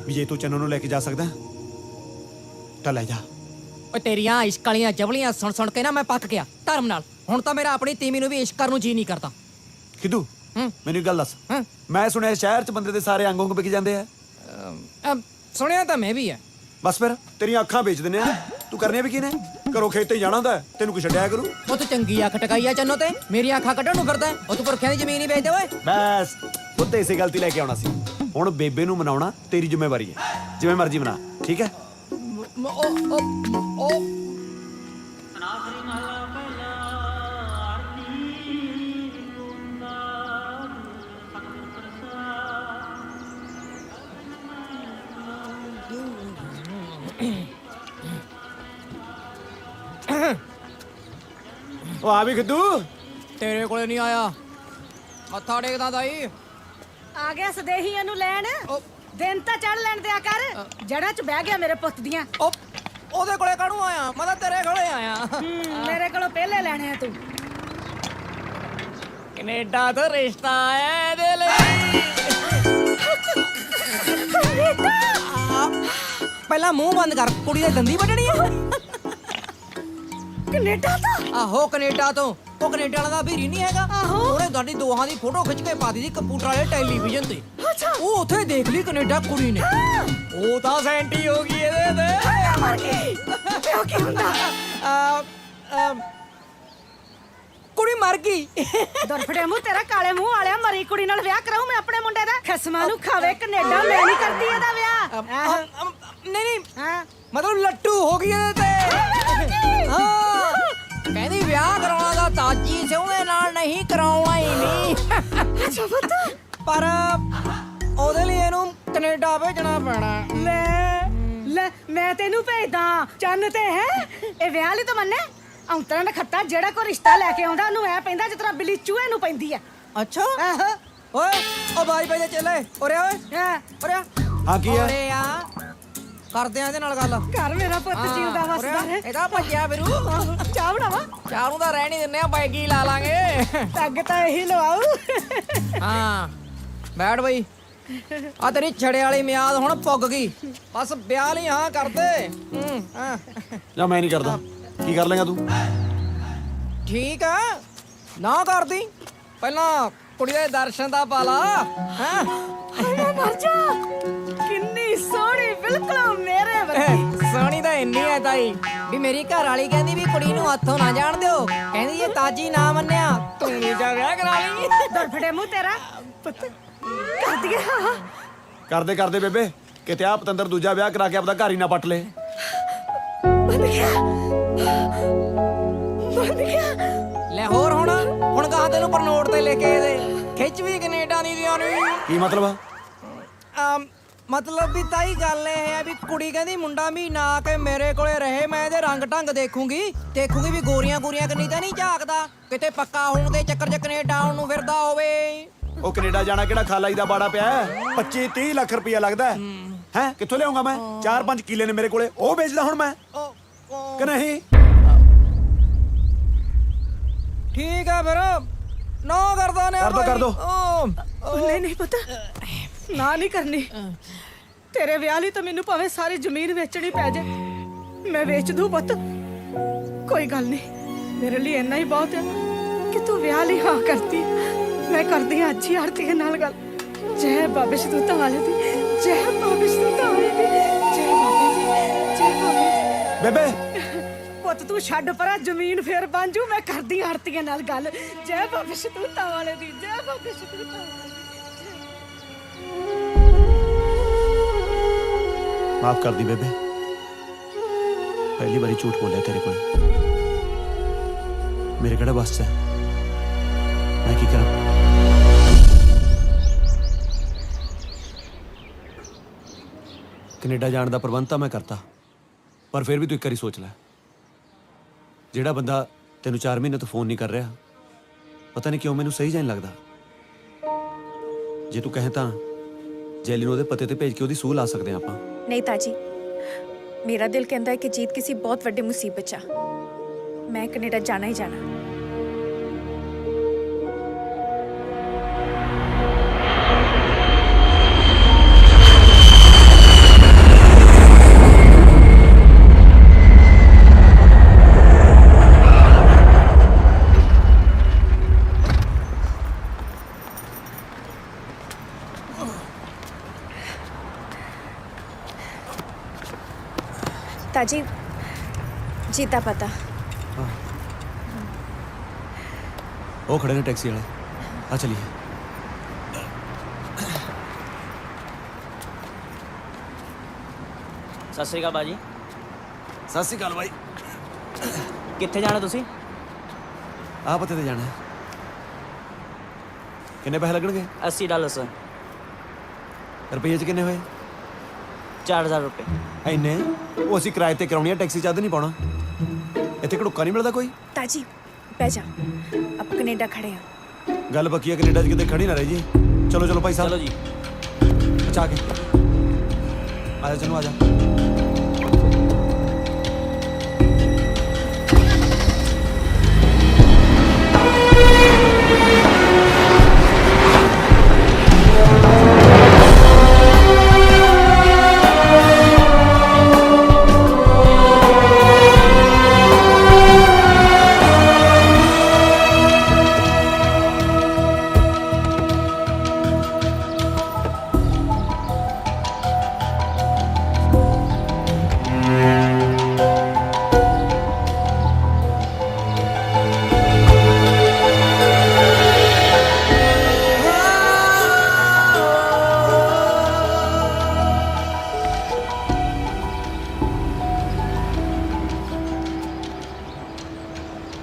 ਵੀ ਜੇ ਤੂੰ ਚੰਨੂ ਨੂੰ ਲੈ ਕੇ ਜਾ ਸਕਦਾ ਤਾਂ ਲੈ ਜਾ। ਓ ਤੇਰੀਆਂ ਇਸ਼ਕ ਵਾਲੀਆਂ ਜਵਲੀਆਂ ਸੁਣ ਸੁਣ ਕੇ ਨਾ ਮੈਂ ਪੱਕ ਗਿਆ ਧਰਮ ਨਾਲ। ਹੁਣ ਤਾਂ ਮੇਰਾ ਆਪਣੀ ਤੀਵੀਂ ਨੂੰ ਵੀ ਇਸ਼ਕ ਕਰਨ ਨੂੰ ਜੀ ਨਹੀਂ ਕਰਦਾ। ਕਿਦੋਂ ਮੈਨੂੰ ਇੱਕ ਗੱਲ ਦੱਸ, ਹਾਂ। ਮੈਂ ਸੁਣਿਆ ਸ਼ਹਿਰ 'ਚ ਬੰਦੇ ਦੇ ਸਾਰੇ ਅੰਗ ਵਿਕ ਜਾਂਦੇ ਆ। ਸੁਣਿਆ ਤਾਂ ਮੈਂ ਵੀ ਹੈ। ਬਸ ਫਿਰ ਤੇਰੀਆਂ ਅੱਖਾਂ ਵੇਚ ਦਿੰਦੇ ਆ, ਤੂੰ ਕਰਨੇ ਵੀ ਕੀ ਨੇ? ਘਰੋਂ ਖੇਤੇ ਜਾਣਾ ਹੁੰਦਾ ਤੈਨੂੰ ਕੋਈ ਛੱਡਿਆ ਕਰੂ। ਉਹ ਤੂੰ ਚੰਗੀ ਅੱਖ ਟਕਾਈ ਆ ਚੰਨੋ ਤੇ ਮੇਰੀ ਅੱਖਾਂ ਕੱਢਣ ਨੂੰ ਫਿਰਦਾ ਉਹ ਤੂੰ ਪੁਰਖਿਆਂ ਦੀ ਜ਼ਮੀਨ ਹੀ ਵੇਚਦੇ ਓਏ। ਬਸ ਪੁੱਤ ਇਸੇ ਗਲਤੀ ਲੈ ਕੇ ਆਉਣਾ ਸੀ। ਹੁਣ ਬੇਬੇ ਨੂੰ ਮਨਾਉਣਾ ਤੇਰੀ ਜ਼ਿੰਮੇਵਾਰੀ ਹੈ, ਜਿਵੇਂ ਮਰਜ਼ੀ ਮਨਾ, ਠੀਕ ਹੈ? ਉਹ ਆ ਵੀ ਖਿੱਦੂ। ਤੇਰੇ ਕੋਲੇ ਨਹੀਂ ਆਇਆ ਮੱਥਾ ਟੇਕਦਾ ਤਾਈ। ਆ ਗਿਆ ਸਦੇਹੀ ਇਹਨੂੰ ਲੈਣ। ਦਿਨ ਤਾਂ ਚੜ ਲੈਣ ਦਿਆ ਕਰ। ਜੜਾਂ 'ਚ ਬਹਿ ਗਿਆ ਮੇਰੇ ਪੁੱਤ ਦੀਆਂ। ਉਹਦੇ ਕੋਲੇ ਕਾਹਨੂੰ ਆਇਆ? ਮੈਂ ਤਾਂ ਤੇਰੇ ਕੋਲੇ ਆਇਆ। ਮੇਰੇ ਕੋਲੋਂ ਪਹਿਲੇ ਲੈਣੇ ਆ ਤੂੰ। ਕੈਨੇਡਾ ਤੋਂ ਰਿਸ਼ਤਾ ਆਇਆ ਇਹਦੇ ਲਈ। ਪਹਿਲਾਂ ਮੂੰਹ ਬੰਦ ਕਰ, ਕੁੜੀ ਦੇ ਦੰਦੀ ਵੱਢਣੀ ਆ। ਕੈਨੇਡਾ ਤੋਂ? ਆਹੋ ਕੈਨੇਡਾ ਤੋਂ। ਉਹ ਕੈਨੇਡਾ ਵਾਲਾ ਦਾ ਵੀਰੀ ਨਹੀਂ ਹੈਗਾ। ਉਹਨੇ ਤੁਹਾਡੀ ਦੋਹਾਂ ਦੀ ਫੋਟੋ ਖਿੱਚ ਕੇ ਪਾ ਦਿੱਤੀ ਕੰਪਿਊਟਰ ਵਾਲੇ ਟੈਲੀਵਿਜ਼ਨ ਤੇ। ਉਹ ਉੱਥੇ ਦੇਖ ਲਈ ਕੈਨੇਡਾ ਕੁੜੀ ਨੇ। ਉਹ ਤਾਂ ਸੈਂਟੀ ਹੋ ਗਈ ਇਹਦੇ ਤੇ। ਮਰ ਗਈ। ਪਿਓ ਕੀ ਹੁੰਦਾ? ਕੁੜੀ ਮਰ ਗਈ। ਦਰਫੜੇ ਮੂੰਹ ਤੇਰਾ ਕਾਲੇ ਮੂੰਹ ਵਾਲਿਆ ਮਰੀ ਕੁੜੀ ਨਾਲ ਵਿਆਹ ਕਰਾਉ ਮੈਂ ਆਪਣੇ ਮੁੰਡੇ ਦਾ। ਖਸਮਾਂ ਨੂੰ ਖਾਵੇ ਕੈਨੇਡਾ, ਮੈਂ ਨਹੀਂ ਕਰਦੀ ਇਹਦਾ ਵਿਆਹ। ਨਹੀਂ ਹਾਂ ਮਤਲਬ ਲੱਟੂ ਹੋ ਗਈ ਇਹਦੇ ਤੇ। ਹਾਂ ਕਹਿੰਦੀ ਵਿਆਹ ਕਰਾਉਣਾ ਦਾ ਤਾਜੀ ਸਿਉਣੇ ਨਾਲ ਨਹੀਂ ਕਰਾਉਣਾ ਹੀ ਨਹੀਂ। ਅੱਛਾ ਪੁੱਤ। ਪਰ ਉਹਦੇ ਲਈ ਇਹਨੂੰ ਕੈਨੇਡਾ ਭੇਜਣਾ ਪੈਣਾ। ਲੈ ਮੈਂ ਤੈਨੂੰ ਭੇਜਦਾ ਚੰਨ ਤੇ ਹੈ। ਇਹ ਵਿਆਹ ਲਈ ਤਾਂ ਮੰਨੇ ਔਂਤਰਾਂ ਦਾ ਖੱਤਾ ਜਿਹੜਾ ਕੋਈ ਰਿਸ਼ਤਾ ਲੈ ਕੇ ਆਉਂਦਾ ਉਹਨੂੰ ਐ ਪੈਂਦਾ ਜਿਸ ਤਰ੍ਹਾਂ ਬਿੱਲੀ ਚੂਹੇ ਨੂੰ ਪੈਂਦੀ ਆ। ਅੱਛਾ ਆਹੋ। ਓਏ ਉਹ ਬਾਈ ਬਾਈ ਚੱਲੇ ਉਰੇ ਓਏ ਹਾਂ ਉਰੇ ਆ। ਹਾਂ ਕੀ ਹੈ? ਉਰੇ ਆ ਕਰਦੇ ਆ ਇਹਦੇ ਨਾਲ ਗੱਲ। ਘਰ ਮੇਰਾ ਪੁੱਤ ਜਿਉਂਦਾ ਵਸਦਾ ਹੈ। ਇਹਦਾ ਭੱਜਿਆ ਫਿਰੂ। ਚਾਹ ਬਣਾਵਾ? ਚਾਹ ਨੂੰ ਤਾਂ ਰਹਿ ਨਹੀਂ ਦਿੰਨੇ ਆ, ਬੈਗੀ ਲਾ ਲਾਂਗੇ। ਟੱਗ ਤਾਂ ਇਹੀ ਲਵਾਉ। ਹਾਂ ਬੈਠ ਬਈ। ਆ ਤੇਰੀ ਛੜੇ ਵਾਲੀ ਮਿਆਦ ਹੁਣ ਪੁੱਗ ਗਈ। ਬਸ ਵਿਆਹ ਲਈ ਹਾਂ ਕਰਦੇ। ਹਾਂ ਜਾਂ ਮੈਂ ਨਹੀਂ ਕਰਦਾ। ਕੀ ਕਰ ਲੇਗਾ ਤੂੰ? ਠੀਕ ਆ ਨਾ ਕਰਦੀ। ਪਹਿਲਾਂ ਕੁੜੀ ਦੇ ਦਰਸ਼ਨ ਦਾ ਪਾਲਾ। ਹਾਂ ਮਰ ਜਾ। ਕਿੰਨੀ ਸੋਹਣੀ ਬਿਲਕੁਲ ਮੇਰੇ ਵਰਗੀ। ਸੋਹਣੀ ਤਾਂ ਇੰਨੀ ਐ ਤਾਈ ਵੀ ਮੇਰੀ ਘਰ ਵਾਲੀ ਕਹਿੰਦੀ ਵੀ ਕੁੜੀ ਨੂੰ ਹੱਥੋਂ ਨਾ ਜਾਣ ਦਿਓ। ਕਹਿੰਦੀ ਜੇ ਤਾਜੀ ਨਾ ਮੰਨਿਆ ਤੂੰ ਨਹੀਂ ਜਾ ਵਿਆਹ ਕਰਾ ਲਈ। ਦਰਫੜੇ ਮੂੰਹ ਤੇਰਾ ਪੁੱਤ ਕਰ ਦਿਆ। ਕਰਦੇ ਕਰਦੇ ਬੇਬੇ ਕਿਤੇ ਆ ਪਤੰਦਰ ਦੂਜਾ ਵਿਆਹ ਕਰਾ ਕੇ ਆਪਦਾ ਘਰ ਹੀ ਨਾ ਪੱਟ ਲੇ। ਬੰਦ ਗਿਆ ਬੰਦ ਗਿਆ। ਲੈ ਹੋਰ ਹੁਣ ਕਹਾਂ ਤੈਨੂੰ ਪਰਨੋਟ ਤੇ ਲੈ ਕੇ ਦੇ ਖਿੱਚ ਵੀ ਕੈਨੇਡਾ ਦੀ ਦਿਆਂ ਨਹੀਂ। ਕੀ ਮਤਲਬ ਆ? ਮਤਲਬ ਵੀ ਤਾਈ ਗੱਲ ਇਹ ਹੈ ਵੀ ਕੁੜੀ ਕਹਿੰਦੀ ਮੁੰਡਾ ਮਹੀਨਾ ਆ ਕੇ ਮੇਰੇ ਕੋਲੇ ਰਹੇ, ਮੈਂ ਇਹਦੇ ਰੰਗ ਢੰਗ ਦੇਖੂੰਗੀ ਵੀ ਗੋਰੀਆਂ ਕਿੰਨੀ ਤਾਂ ਨਹੀਂ ਝਾਕਦਾ। ਕਿਤੇ ਪੱਕਾ ਹੋਣ ਦੇ ਚੱਕਰ 'ਚ ਕੈਨੇਡਾ ਆਉਣ ਨੂੰ ਫਿਰਦਾ ਹੋਵੇ। ਉਹ ਕੈਨੇਡਾ ਜਾਣਾ ਕਿਹੜਾ ਖਾਲਾਈ ਦਾ ਬਾੜਾ ਪਿਆ ਹੈ? 25-30 ਲੱਖ ਰੁਪਇਆ ਲੱਗਦਾ ਹੈ। ਕਿੱਥੋਂ ਲਿਆਉਂਗਾ ਮੈਂ? 4-5 ਕਿੱਲੇ ਨੇ ਮੇਰੇ ਕੋਲੇ, ਉਹ ਵੇਚਦਾ ਹੁਣ ਮੈਂ ਕਿ ਨਹੀਂ? ਠੀਕ ਆ ਫਿਰ ਨਾ ਕਰਦਾ ਨੇ। ਕਰ ਦੋ। ਨਹੀਂ ਪੁੱਤ ਨਾ ਨਹੀਂ ਕਰਨੀ। ਤੇਰੇ ਵਿਆਹ ਲਈ ਤਾਂ ਮੈਨੂੰ ਭਾਵੇਂ ਸਾਰੀ ਜ਼ਮੀਨ ਵੇਚਣੀ ਪੈ ਜਾਏ, ਮੈਂ ਵੇਚ ਦੂੰ ਪੁੱਤ। ਕੋਈ ਗੱਲ ਨਹੀਂ, ਮੇਰੇ ਲਈ ਇੰਨਾ ਹੀ ਬਹੁਤ ਹੈ ਕਿ ਤੂੰ ਵਿਆਹ ਲਈ ਹਾਂ ਕਰਤੀ। ਮੈਂ ਕਰਦੀ ਹਾਂ ਅੱਛੀ ਆਰਤੀ ਨਾਲ ਗੱਲ। ਜੈ ਬਾਬੇ ਸ਼ਤੂਤਾਂ ਵਾਲੇ ਦੀ, ਜੈ ਬਾਬੇ ਸ਼ਤੂਤਾਂ ਵਾਲੇ ਦੀ, ਜੈ ਬਾਬੇ ਦੀ, ਜੈ ਬਾਬੇ ਦੀ। ਬੇਬੇ ਪੁੱਤ ਤੂੰ ਛੱਡ ਪਰਾਂ, ਜ਼ਮੀਨ ਫੇਰ ਬਣ ਜੂ। ਮੈਂ ਕਰਦੀ ਹਾਂ ਆਰਤੀਆਂ ਨਾਲ ਗੱਲ। ਜੈ ਬਾਬੇ ਸ਼ਤੂਤਾਂ ਵਾਲੇ ਦੀ, ਜੈ ਬਾਬੇ ਸ਼ਤੂਤਾਂ ਵਾਲੇ ਦੀ। ਮਾਫ ਕਰ ਦੀ ਬੇਬੇ, ਪਹਿਲੀ ਵਾਰੀ ਝੂਠ ਬੋਲਿਆ ਤੇਰੇ ਕੋਲ। ਮੇਰੇ ਕਿਹੜਾ ਬਸ 'ਚ ਹੈ, ਮੈਂ ਕੀ ਕਰਾਂ? ਕੈਨੇਡਾ ਜਾਣ ਦਾ ਪ੍ਰਬੰਧ ਤਾਂ ਮੈਂ ਕਰਤਾ, ਪਰ ਫਿਰ ਵੀ ਤੂੰ ਇੱਕ ਵਾਰੀ ਸੋਚ ਲੈ। ਜਿਹੜਾ ਬੰਦਾ ਤੈਨੂੰ 4 ਮਹੀਨੇ ਤੋਂ ਫੋਨ ਨਹੀਂ ਕਰ ਰਿਹਾ, ਪਤਾ ਨਹੀਂ ਕਿਉਂ ਮੈਨੂੰ ਸਹੀ ਜਿਹਾ ਨਹੀਂ ਲੱਗਦਾ। ਜੇ ਤੂੰ ਕਹੇ ਤਾਂ ਜੈਲੀ ਨੂੰ ਉਹਦੇ ਪਤੇ ਤੇ ਭੇਜ ਕੇ ਉਹਦੀ ਸੂਹ ਲਾ ਸਕਦੇ ਹਾਂ ਆਪਾਂ। ਨਹੀਂ ਤਾਜੀ, ਮੇਰਾ ਦਿਲ ਕਹਿੰਦਾ ਹੈ ਕਿ ਜੀਤ ਕਿਸੇ ਬਹੁਤ ਵੱਡੀ ਮੁਸੀਬਤ 'ਚ ਆ। ਮੈਂ ਕੈਨੇਡਾ ਜਾਣਾ ਹੀ ਜਾਣਾ। ताजी जीता पता। वो खड़े ने टैक्सी वाले। आ चलिए। ਸਤਿ ਸ਼੍ਰੀ ਅਕਾਲ ਬਾਜੀ। सत श्री अकाल भाई। ਕਿੱਥੇ ਜਾਣਾ ਤੁਸੀਂ? आ पते ते जाना है। किन्ने पैसे लगणगे? $80 रुपये च किन्ने होए? 4000 रुपये। ਇੰਨੇ ਉਹ ਅਸੀਂ ਕਿਰਾਏ ਤੇ ਕਰਾਉਣੀ ਆ ਟੈਕਸੀ ਚੱਦ ਨਹੀਂ ਪਾਉਣਾ ਇੱਥੇ ਘੜੁੱਕਾ ਨਹੀਂ ਮਿਲਦਾ ਕੋਈ ताजी बह जा, अब कनेडा खड़े हैं। ਗੱਲ ਪੱਕੀ ਆ ਕੈਨੇਡਾ 'ਚ ਕਿਤੇ ਖੜੀ ਨਾ ਰਹਿ ਜੀ ਚਲੋ ਚਲੋ ਭਾਈ ਸਾਹਿਬ ਚਲੋ ਜੀ। ਅੱਛਾ ਕੇ ਆ ਜਾ ਚਲੋ ਆ ਜਾ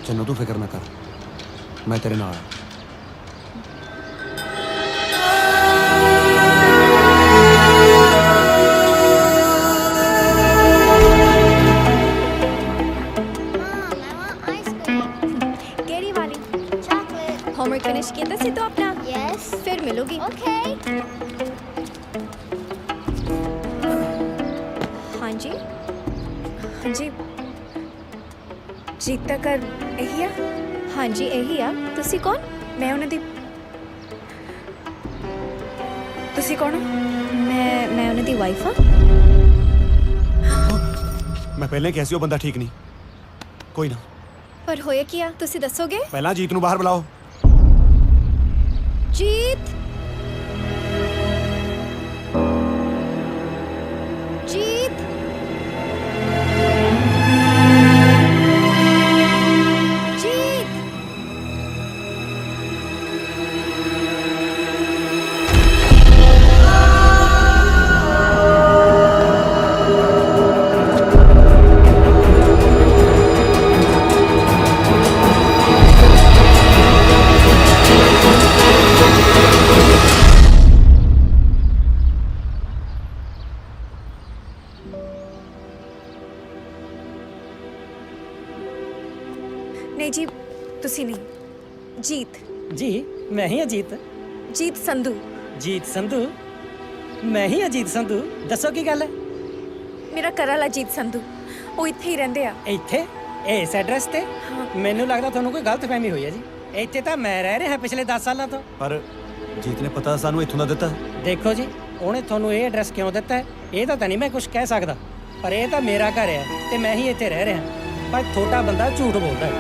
ਚੰਨੂ ਤੂੰ ਫਿਕਰ ਨਾ ਕਰ ਮੈਂ ਤੇਰੇ ਨਾਲ ਆ केरी वाली Chocolate. होमवर्क फिनिश किया था तो अपना Yes. फिर मिलोगी। Okay. हाँ जी, हाँ जी। जीता कर यही आ? हाँ जी यही आ। तुसी कौन? मैं उन्हें दी। तुसी कौन हो? मैं उन्हें दी वाइफ हाँ। ਮੈਂ ਪਹਿਲਾਂ ਕਿਹਾ ਸੀ ਉਹ ਬੰਦਾ ਠੀਕ ਨਹੀਂ ਕੋਈ ਨਾ पर होया किया तुसी दसोगे? ਪਹਿਲਾਂ ਜੀਤ ਨੂੰ ਬਾਹਰ ਬੁਲਾਓ जीत, जीत। जीत। नहीं जी, तुसी नहीं। जीत, ਜੀ ਮੈਂ ਹੀ ਅਜੀਤ। जीत संधू। ਜੀਤ ਸੰਧੂ ਮੈਂ ਹੀ ਅਜੀਤ ਸੰਧੂ ਦੱਸੋ ਕੀ ਗੱਲ ਹੈ मेरा घर वाला जीत संधू, वो इत्थे ही रहंदे आ। ਇੱਥੇ ਇਸ ਐਡਰੈਸ ਤੇ ਮੈਨੂੰ ਲੱਗਦਾ ਤੁਹਾਨੂੰ ਕੋਈ ਗਲਤਫਹਿਮੀ ਹੋਈ ਹੈ ਜੀ ਇੱਥੇ ਤਾਂ ਮੈਂ ਰਹਿ ਰਿਹਾ ਪਿਛਲੇ 10 ਸਾਲਾਂ ਤੋਂ ਪਰ ਜੀਤ ਨੇ ਪਤਾ ਸਾਨੂੰ ਇੱਥੋਂ ਦਾ ਦਿੱਤਾ ਦੇਖੋ ਜੀ ਉਹਨੇ ਤੁਹਾਨੂੰ ਇਹ ਐਡਰੈਸ ਕਿਉਂ ਦਿੱਤਾ ਹੈ ਇਹ ਤਾਂ ਨਹੀਂ ਮੈਂ ਕੁਝ ਕਹਿ ਸਕਦਾ ਪਰ ਇਹ ਤਾਂ ਮੇਰਾ ਘਰ ਹੈ ਤੇ ਮੈਂ ਹੀ ਇੱਥੇ ਰਹਿ ਰਿਹਾ ਪਰ ਤੁਹਾਡਾ ਬੰਦਾ ਝੂਠ ਬੋਲਦਾ ਹੈ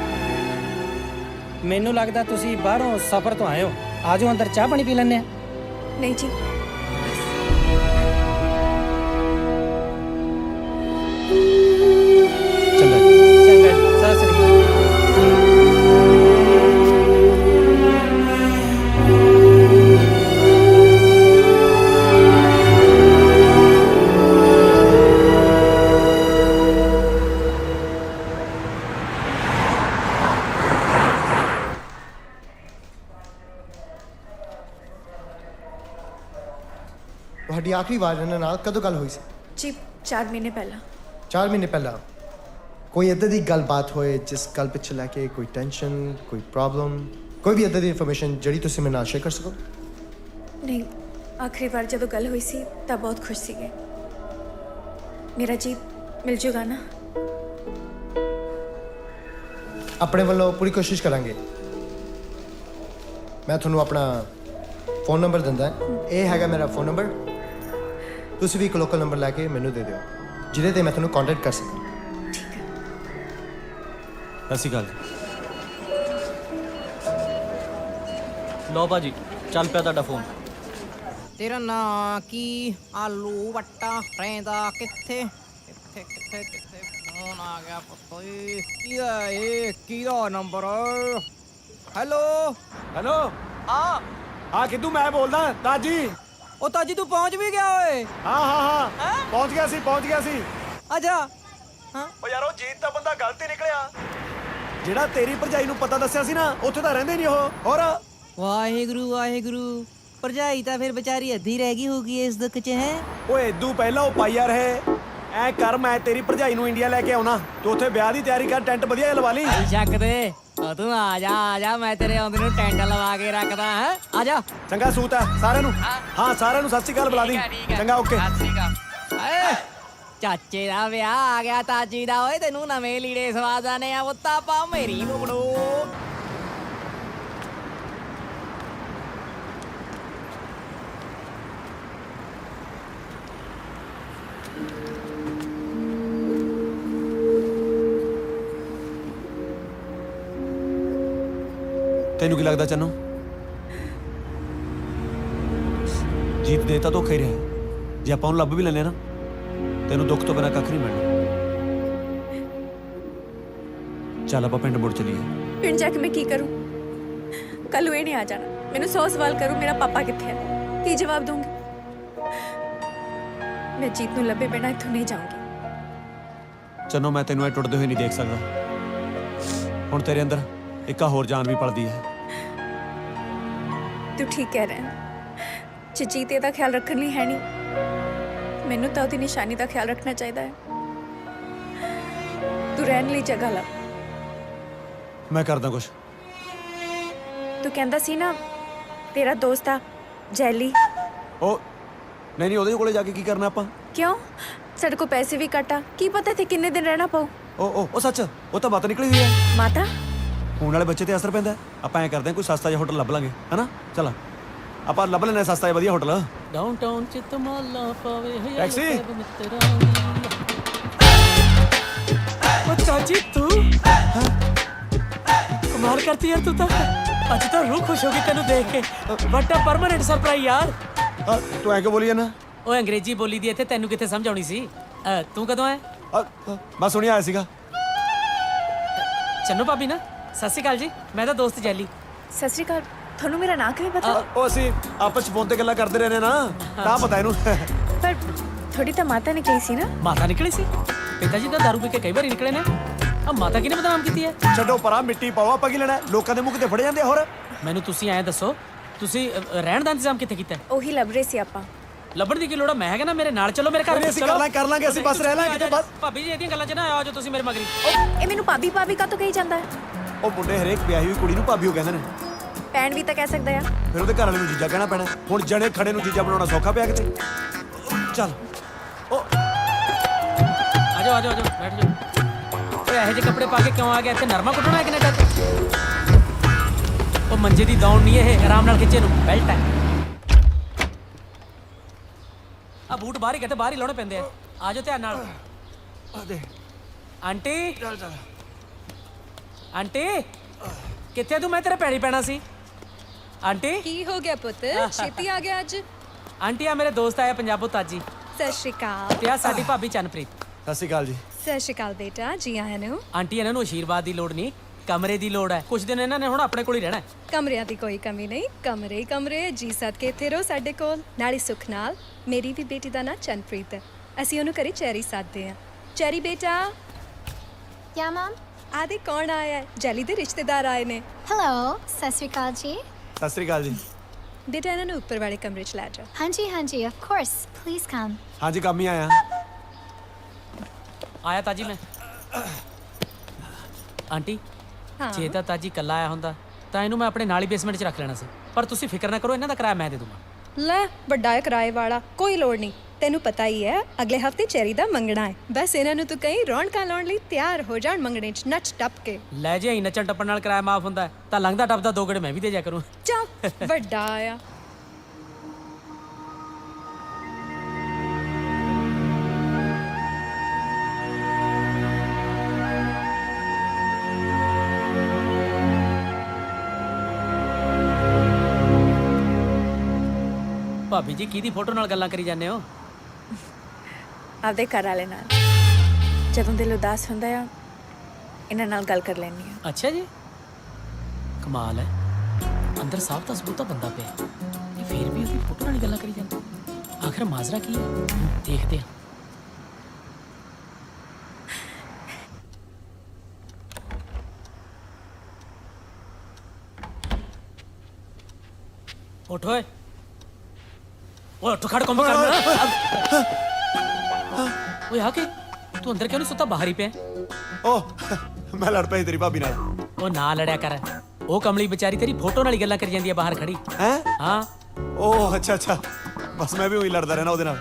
ਮੈਨੂੰ ਲੱਗਦਾ ਤੁਸੀਂ ਬਾਹਰੋਂ ਸਫ਼ਰ ਤੋਂ ਆਏ ਹੋ ਆਜੋ ਅੰਦਰ ਚਾਹ ਪਾਣੀ ਪੀ ਲੈਂਦੇ ਆ नहीं जी, ਚੰਗਾ ਚੰਗਾ ਜੀ ਸਤਿ ਸ੍ਰੀ ਅਕਾਲ ਤੁਹਾਡੀ ਆਖਰੀ ਵਾਰ ਇਹਨਾਂ ਨਾਲ ਕਦੋਂ ਗੱਲ ਹੋਈ ਸੀ? जी 4 महीने पहला। 4 ਮਹੀਨੇ ਪਹਿਲਾਂ। ਕੋਈ ਇੱਦਾਂ ਦੀ ਗੱਲਬਾਤ ਹੋਏ ਜਿਸ ਗੱਲ ਪਿੱਛੇ ਲੈ ਕੇ ਕੋਈ ਟੈਨਸ਼ਨ ਕੋਈ ਪ੍ਰੋਬਲਮ ਕੋਈ ਵੀ ਇੱਦਾਂ ਦੀ ਇਨਫੋਰਮੇਸ਼ਨ ਜਿਹੜੀ ਤੁਸੀਂ ਮੇਰੇ ਨਾਲ ਸ਼ੇਅਰ ਕਰ ਸਕੋ? नहीं, आखिरी बार जब गल हुई सी तब बहुत खुश सी गए। मेरा जीत मिल जूगा ना? ਆਪਣੇ ਵੱਲੋਂ ਪੂਰੀ ਕੋਸ਼ਿਸ਼ ਕਰਾਂਗੇ। ਮੈਂ ਤੁਹਾਨੂੰ ਆਪਣਾ ਫੋਨ ਨੰਬਰ ਦਿੰਦਾ ਇਹ ਹੈਗਾ ਮੇਰਾ ਫੋਨ ਨੰਬਰ ਤੁਸੀਂ ਵੀ ਇੱਕ ਲੋਕਲ ਨੰਬਰ ਲੈ ਕੇ ਮੈਨੂੰ ਦੇ ਦਿਓ ਜਿਹਦੇ ਤੇ ਮੈਂ ਤੁਹਾਨੂੰ ਕੰਟੈਕਟ ਕਰ ਸਕਾਂ। ठीक है। ਸਤਿ ਸ਼੍ਰੀ ਅਕਾਲ ਲਓ ਭਾਜੀ ਚੱਲ ਪਿਆ ਤੁਹਾਡਾ ਫੋਨ। ਤੇਰਾ ਨਾਂ ਕੀ? ਆਲੂ ਵੱਟਾ ਰਹਿੰਦਾ ਕਿੱਥੇ ਕਿੱਥੇ ਕਿੱਥੇ ਕਿੱਥੇ ਫੋਨ ਆ ਗਿਆ ਪੁੱਤ ਓਏ ਕਿਹਦਾ ਇਹ ਕਿਹਦਾ ਨੰਬਰ ਹੈਲੋ ਹੈਲੋ ਹਾਂ ਕਿੱਦੂ ਮੈਂ ਬੋਲਦਾ ਤਾਜੀ ਉਹ ਤਾਜੀ ਤੂੰ ਪਹੁੰਚ ਵੀ ਗਿਆ ਓਏ ਹਾਂ ਪਹੁੰਚ ਗਿਆ ਸੀ ਅੱਛਾ ਹਾਂ ਓ ਯਾਰ ਉਹ ਜੀਤ ਦਾ ਬੰਦਾ ਗਲਤ ਹੀ ਨਿਕਲਿਆ ਜਿਹੜਾ ਤੇਰੀ ਭਰਜਾਈ ਨੂੰ ਪਤਾ ਦੱਸਿਆ ਸੀ ਨਾ ਉੱਥੇ ਤਾਂ ਰਹਿੰਦੇ ਨਹੀਂ ਉਹ ਹੋਰ ਵਾਹਿਗੁਰੂ ਭਰਜਾਈ ਤਾਂ ਫਿਰ ਵਿਚਾਰੀ ਅੱਧੀ ਰਹਿ ਗਈ ਹੋਗੀ ਇਸ ਦੁੱਖ 'ਚ ਹੈ ਓਏ ਇਦੂ ਪਹਿਲਾਂ ਉਹ ਪਾਈਆ ਰਹੇ ਐ ਕਰ ਮੈਂ ਤੇਰੀ ਭਰਜਾਈ ਨੂੰ ਇੰਡੀਆ ਲੈ ਕੇ ਆਉਣਾ ਤੂੰ ਉੱਥੇ ਵਿਆਹ ਦੀ ਤਿਆਰੀ ਕਰ ਟੈਂਟ ਵਧੀਆ ਲਵਾ ਲਈ ਸ਼ੱਕ ਦੇ ਤੂੰ ਆ ਜਾ ਮੈਂ ਤੇਰੇ ਆਉਂਦੇ ਨੂੰ ਟੈਂਟ ਲਵਾ ਕੇ ਰੱਖਦਾ ਹੈ ਆ ਜਾ ਚੰਗਾ ਸੂਤ ਹੈ ਸਾਰਿਆਂ ਨੂੰ ਹਾਂ ਸਾਰਿਆਂ ਨੂੰ ਸਤਿ ਸ਼੍ਰੀ ਅਕਾਲ ਬੁਲਾ ਦੀ ਚੰਗਾ ਓਕੇ ਚਾਚੇ ਦਾ ਵਿਆਹ ਆ ਗਿਆ ਤਾਜੀ ਦਾ ਓਏ ਤੈਨੂੰ ਨਵੇਂ ਲੀੜੇ ਸਵਾਦ ਆਨੇ ਆ ਉੱਤਾ ਪਾ ਮੇਰੀ ਮੁਗੜੋ ਤੈਨੂੰ ਕੀ ਲੱਗਦਾ ਚੰਨੂ ਜੀਤ ਦੇ ਤਾਂ ਧੋਖਾ ਹੀ ਰਿਹਾ ਜੇ ਆਪਾਂ ਉਹਨੂੰ ਲੱਭ ਵੀ ਲੈਨੇ ਨਾ ਤੈਨੂੰ ਦੁੱਖ ਤੋਂ ਬਿਨਾਂ ਕੱਖ ਨਹੀਂ ਮਿਲਣਾ ਚੱਲ ਆਪਾਂ ਪਿੰਡ ਮੁੜ ਚਲੀਏ ਪਿੰਡ ਜਾ ਕੇ ਮੈਂ ਕੀ ਕਰੂੰ ਕੱਲ ਨੂੰ ਇਹ ਨਹੀਂ ਆ ਜਾਣਾ ਮੈਨੂੰ 100 ਸਵਾਲ ਕਰੂ ਮੇਰਾ ਪਾਪਾ ਕਿੱਥੇ ਹੈ ਕੀ ਜਵਾਬ ਦੂੰਗੀ ਮੈਂ ਜੀਤ ਨੂੰ ਲੱਭੇ ਬਿਨਾਂ ਇੱਥੋਂ ਨਹੀਂ ਜਾਊਂਗੀ ਚੰਨੋ ਮੈਂ ਤੈਨੂੰ ਇਹ ਟੁੱਟਦੇ ਹੋਏ ਨਹੀਂ ਦੇਖ ਸਕਦਾ ਹੁਣ ਤੇਰੇ ਅੰਦਰ ਇੱਕ ਹੋਰ ਜਾਨ ਵੀ ਪਲਦੀ ਹੈ ਤੂੰ ਠੀਕ ਕਹਿ ਰਿਹਾ ਹੈ ਜੇ ਜੀਤ ਇਹਦਾ ਖਿਆਲ ਰੱਖਣ ਲਈ ਹੈ ਨਹੀਂ ਮੈਨੂੰ ਤਾਂ ਉਹਦੀ ਨਿਸ਼ਾਨੀ ਦਾ ਖਿਆਲ ਰੱਖਣਾ ਚਾਹੀਦਾ ਹੈ ਤੂੰ ਰਹਿਣ ਲਈ ਜਗ੍ਹਾ ਲੱਭ ਮੈਂ ਕਰਦਾ ਕੁਛ ਤੂੰ ਕਹਿੰਦਾ ਸੀ ਨਾ ਤੇਰਾ ਦੋਸਤ ਆ ਜੈਲੀ ਉਹ ਨਹੀਂ ਉਹਦੇ ਕੋਲੇ ਜਾ ਕੇ ਕੀ ਕਰਨਾ ਆਪਾਂ ਕਿਉਂ ਸਾਡੇ ਕੋਲ ਪੈਸੇ ਵੀ ਘਟਾ ਕੀ ਪਤਾ ਤੇ ਕਿੰਨੇ ਦਿਨ ਰਹਿਣਾ ਪਊ ਉਹ ਸੱਚ ਉਹ ਤਾਂ ਬਾਤ ਨਿਕਲੀ ਹੋਈ ਹੈ ਮਾਤਾ ਹੁਣ ਵਾਲੇ ਬੱਚੇ ਤੇ ਅਸਰ ਪੈਂਦਾ ਆਪਾਂ ਐ ਕਰਦੇ ਹਾਂ ਕੋਈ ਸਸਤਾ ਜਿਹਾ ਹੋਟਲ ਲੱਭ ਲਾਂਗੇ ਹਨਾ ਚਲ ਆਪਾਂ ਲੱਭ ਲੈਣਾ ਸਸਤਾ ਜਿਹਾ ਵਧੀਆ ਹੋਟਲ ਡਾਊਨਟਾਊਨ ਚ ਧਮਾਲਾ ਪਾਵੇ ਹਯਾਲ ਟੈਕਸੀ? ਸਭ ਮਿੱਤਰਾਂ ਉਹ ਚਾਚੀ ਤੂੰ ਕਮਾਲ ਕਰਤੀ ਯਾਰ ਤੂੰ ਤਾਂ ਅੱਜ ਤਾਂ ਰੂਹ ਖੁਸ਼ ਹੋ ਗਈ ਤੈਨੂੰ ਦੇਖ ਕੇ ਵੱਡਾ ਪਰਮਾਨੈਂਟ ਸਰਪ੍ਰਾਈਜ਼ ਯਾਰ ਤੂੰ ਐ ਕਿ ਬੋਲੀ ਨਾ ਉਹ ਅੰਗਰੇਜ਼ੀ ਬੋਲੀ ਦੀ ਇੱਥੇ ਤੈਨੂੰ ਕਿੱਥੇ ਸਮਝ ਆਉਣੀ ਸੀ ਤੂੰ ਕਦੋਂ ਆਇਆ ਮੈਂ ਸੁਣਿਆ ਆਇਆ ਸੀਗਾ ਚੰਨੂ ਭਾਬੀ ਨਾ ਸਤਿ ਸ਼੍ਰੀ ਅਕਾਲ ਜੀ ਮੈਂ ਤਾਂ ਦੋਸਤ ਜੈਲੀ ਸਤਿ ਸ਼੍ਰੀ ਅਕਾਲ ਤੁਹਾਨੂੰ ਮੇਰਾ ਨਾਂ ਕਿਵੇਂ ਪਤਾ ਉਹ ਅਸੀਂ ਆਪਸ ਚ ਫੋਨ ਤੇ ਗੱਲਾਂ ਕਰਦੇ ਰਹਿੰਦੇ ਨਾ ਤਾਂ ਪਤਾ ਇਹਨੂੰ ਪਰ ਥੋੜੀ ਤਾਂ ਮਾਤਾ ਨੇ ਕਹੀ ਸੀ ਨਾ ਮਾਤਾ ਨਿਕਲੀ ਸੀ ਪਿਤਾ ਜੀ ਤਾਂ ਦਾਰੂ ਪੀ ਕੇ ਕਈ ਵਾਰੀ ਨਿਕਲੇ ਨੇ ਆ ਮਾਤਾ ਕਿਹਨੇ ਬਦਨਾਮ ਕੀਤੀ ਹੈ ਛੱਡੋ ਪਰਾਂ ਮਿੱਟੀ ਪਾਓ ਆਪਾਂ ਕੀ ਲੈਣਾ ਲੋਕਾਂ ਦੇ ਮੁੱਖ ਤੇ ਫੜੇ ਜਾਂਦੇ ਹੋਰ ਮੈਨੂੰ ਤੁਸੀਂ ਐਂ ਦੱਸੋ ਤੁਸੀਂ ਰਹਿਣ ਦਾ ਇੰਤਜ਼ਾਮ ਕਿੱਥੇ ਕੀਤਾ ਉਹੀ ਲੱਭ ਰਹੇ ਸੀ ਆਪਾਂ ਲੱਭਣ ਦੀ ਕੀ ਲੋੜ ਆ ਮੈਂ ਹੈਗਾ ਨਾ ਮੇਰੇ ਨਾਲ ਚਲੋ ਮੇਰੇ ਘਰ ਅਸੀਂ ਕਰ ਲਾਂਗੇ ਅਸੀਂ ਬਸ ਰਹਿ ਲਾਂਗੇ ਕਿਤੇ ਬਸ ਭਾਬੀ ਜੀ ਇਹਦੀਆਂ ਗੱਲਾਂ 'ਚ ਨਾ ਆਓ ਜੋ ਤੁਸੀਂ ਮੇਰੇ ਮਗਰੀ ਇਹ ਮੈਨੂੰ ਭਾਬੀ ਕਾਤੋਂ ਕਹੀ ਜਾਂਦਾ ਹੈ ਉਹ ਮੁੰਡੇ ਹਰੇਕ ਵਿਆਹੀ ਹੋਈ ਕੁੜੀ ਨੂੰ ਭਾਬੀਓ ਕਹਿੰਦੇ ਨੇ ਭੈਣ ਵੀ ਤਾਂ ਕਹਿ ਸਕਦਾ ਆ ਫਿਰ ਉਹਦੇ ਘਰ ਵਾਲੇ ਨੂੰ ਜੀਜਾ ਕਹਿਣਾ ਪੈਣਾ ਹੁਣ ਜਣੇ ਖੜੇ ਨੂੰ ਜੀਜਾ ਬਣਾਉਣਾ ਸੌਖਾ ਪਿਆ ਕਿਤੇ ਚੱਲ ਉਹ ਆ ਜਾਓ ਬੈਠ ਜਾਓ ਓਏ ਇਹੋ ਜਿਹੇ ਕੱਪੜੇ ਪਾ ਕੇ ਕਿਉਂ ਆ ਗਿਆ ਇੱਥੇ ਨਰਮਾ ਕੁੱਟਣਾ ਹੈ ਕੈਨੇਡਾ 'ਚ ਉਹ ਮੰਜੇ ਦੀ ਦੌੜ ਨਹੀਂ ਇਹ ਆਰਾਮ ਨਾਲ ਖਿੱਚੇ ਨੂੰ ਬੈਲਟ ਹੈ ਆ ਬੂਟ ਬਾਹਰ ਹੀ ਕਿਤੇ ਬਾਹਰ ਹੀ ਲਾਉਣੇ ਪੈਂਦੇ ਆ ਜਾਓ ਧਿਆਨ ਨਾਲ ਆ ਦੇ ਆਂਟੀ ਚੱਲ ਆਂਟੀ ਕਿੱਥੇ ਤੂੰ ਮੈਂ ਤੇਰੇ ਪੈਰੀ ਪੈਣਾ ਸੀ ਆਂਟੀ ਕੀ ਹੋ ਗਿਆ ਪੁੱਤ ਛੇਤੀ ਆ ਗਿਆ ਅੱਜ ਆਂਟੀ ਆ ਮੇਰੇ ਦੋਸਤ ਆਇਆ ਪੰਜਾਬੋਂ ਤਾਜੀ ਸਤਿ ਸ਼੍ਰੀ ਅਕਾਲ ਤੇ ਆ ਸਾਡੀ ਭਾਬੀ ਚੰਨਪ੍ਰੀਤ ਸਤਿ ਸ਼੍ਰੀ ਅਕਾਲ ਜੀ ਸਤਿ ਸ਼੍ਰੀ ਅਕਾਲ ਬੇਟਾ ਜੀ ਆਇਆਂ ਨੂੰ ਆਂਟੀ ਇਹਨਾਂ ਨੂੰ ਆਸ਼ੀਰਵਾਦ ਦੀ ਲੋੜ ਨਹੀਂ ਕਮਰੇ ਦੀ ਲੋੜ ਹੈ ਕੁਝ ਦਿਨ ਇਹਨਾਂ ਨੇ ਹੁਣ ਆਪਣੇ ਕੋਲ ਹੀ ਰਹਿਣਾ ਹੈ ਕਮਰਿਆਂ ਦੀ ਕੋਈ ਕਮੀ ਨਹੀਂ ਕਮਰੇ ਹੀ ਕਮਰੇ ਜੀ ਸਦਕੇ ਇੱਥੇ ਰਹੋ ਸਾਡੇ ਕੋਲ ਨਾਲੇ ਸੁਖ ਨਾਲ ਮੇਰੀ ਵੀ ਬੇਟੀ ਦਾ ਨਾਂ ਚੰਨਪ੍ਰੀਤ ਹੈ ਅਸੀਂ ਉਹਨੂੰ ਘਰੇ ਚੈਰੀ ਸਾਧਦੇ ਆ ਚੈਰੀ ਬੇਟਾ Yeah, Mom? ਆਦੇ ਕੌਣ ਆਇਆ ਹੈ? ਜੈਲੀ ਦੇ ਰਿਸ਼ਤੇਦਾਰ ਆਏ ਨੇ Hello, ਸਤਿ ਸ਼੍ਰੀ ਅਕਾਲ ਜੀ ਸਤਿ ਸ਼੍ਰੀ ਅਕਾਲ ਜੀ ਬੇਟਾ ਇਹਨਾਂ ਨੂੰ ਉੱਪਰ ਵਾਲੇ ਕਮਰੇ 'ਚ ਲੈ ਜਾਓ ਹਾਂਜੀ ਹਾਂਜੀ of course please come ਹਾਂਜੀ ਕੰਮ ਹੀ ਆਇਆ ਆਇਆ ਤਾਜੀ ਮੈਂ ਆਂਟੀ ਹਾਂ ਜੇ ਤਾਂ ਤਾਜੀ ਕੱਲਾ ਆਇਆ ਹੁੰਦਾ ਤਾਂ ਇਹਨੂੰ ਮੈਂ ਆਪਣੇ ਨਾਲ ਹੀ ਬੇਸਮੈਂਟ 'ਚ ਰੱਖ ਲੈਣਾ ਸੀ ਪਰ ਤੁਸੀਂ ਫਿਕਰ ਨਾ ਕਰੋ ਇਹਨਾਂ ਦਾ ਕਿਰਾਇਆ ਮੈਂ ਦੇ ਦੂੰਗਾ ਲੈ ਵੱਡਾ ਹੈ ਕਿਰਾਏ ਵਾਲਾ ਕੋਈ ਲੋੜ ਨਹੀਂ ਤੈਨੂੰ ਪਤਾ ਹੀ ਹੈ ਅਗਲੇ ਹਫਤੇ ਚੈਰੀ ਦਾ ਮੰਗਣਾ ਹੈ ਬਸ ਇਹਨਾਂ ਨੂੰ ਤੂੰ ਕਹੀਂ ਰੌਣਕਾਂ ਲਾਉਣ ਲਈ ਤਿਆਰ ਹੋ ਜਾਣ ਮੰਗਣੇ 'ਚ ਨੱਚ ਟੱਪ ਕੇ ਲੈ ਜੇ ਹੀ ਨੱਚਣ ਟੱਪਣ ਨਾਲ ਕਿਰਾਇਆ ਮਾਫ ਹੁੰਦਾ ਹੈ, ਤਾਂ ਲੰਘਦਾ ਟੱਪਦਾ ਦੋ ਗੇੜੇ ਮੈਂ ਵੀ ਦੇ ਜਾ ਕਰੂੰ ਚੱਲ ਵੱਡਾ ਆ ਭਾਬੀ ਜੀ ਕਿਹਦੀ ਫੋਟੋ ਨਾਲ ਗੱਲਾਂ ਕਰੀ ਜਾਂਦੇ ਹੋ ਆਪਦੇ ਘਰ ਵਾਲੇ ਨਾਲ ਜਦੋਂ ਦਿਲ ਉਦਾਸ ਹੁੰਦਾ ਆ ਇਹਨਾਂ ਨਾਲ ਗੱਲ ਕਰ ਲੈਂਦੀ ਆ। ਅੱਛਾ ਜੀ, ਕਮਾਲ ਹੈ। ਅੰਦਰ ਸਾਫ ਤਾਂ ਸਬੂਤਾ ਬੰਦਾ ਪਿਆ, ਇਹ ਫੇਰ ਵੀ ਉਹਦੀ ਫੋਟੋ ਨਾਲ ਹੀ ਗੱਲਾਂ ਕਰੀ ਜਾਂਦਾ। ਆਖਰ ਮਾਜ਼ਰਾ ਕੀ ਹੈ, ਦੇਖਦੇ ਹਾਂ। ਉੱਠ ਓਏ, ਉੱਠ ਖੜ ਕੰਮ ਕਰਨਾ। ਓਏ ਆ ਕੇ ਤੂੰ ਅੰਦਰ ਕਿਉਂ ਨਹੀਂ ਸੁੱਤਾ, ਬਾਹਰ ਹੀ ਪਿਆ? ਓ ਮੈਂ ਲੜ ਪਈ ਤੇਰੀ ਭਾਬੀ ਨਾਲ। ਉਹ ਨਾ ਲੜਿਆ ਕਰ, ਉਹ ਕਮਲੀ ਵਿਚਾਰੀ ਤੇਰੀ ਫੋਟੋ ਨਾਲ ਹੀ ਗੱਲਾਂ ਕਰੀ ਜਾਂਦੀ ਹੈ ਬਾਹਰ ਖੜੀ। ਹੈ? ਹਾਂ। ਓ ਅੱਛਾ ਅੱਛਾ, ਬਸ ਮੈਂ ਵੀ ਉਹੀ ਲੜਦਾ ਰਹਿਣਾ ਉਹਦੇ ਨਾਲ।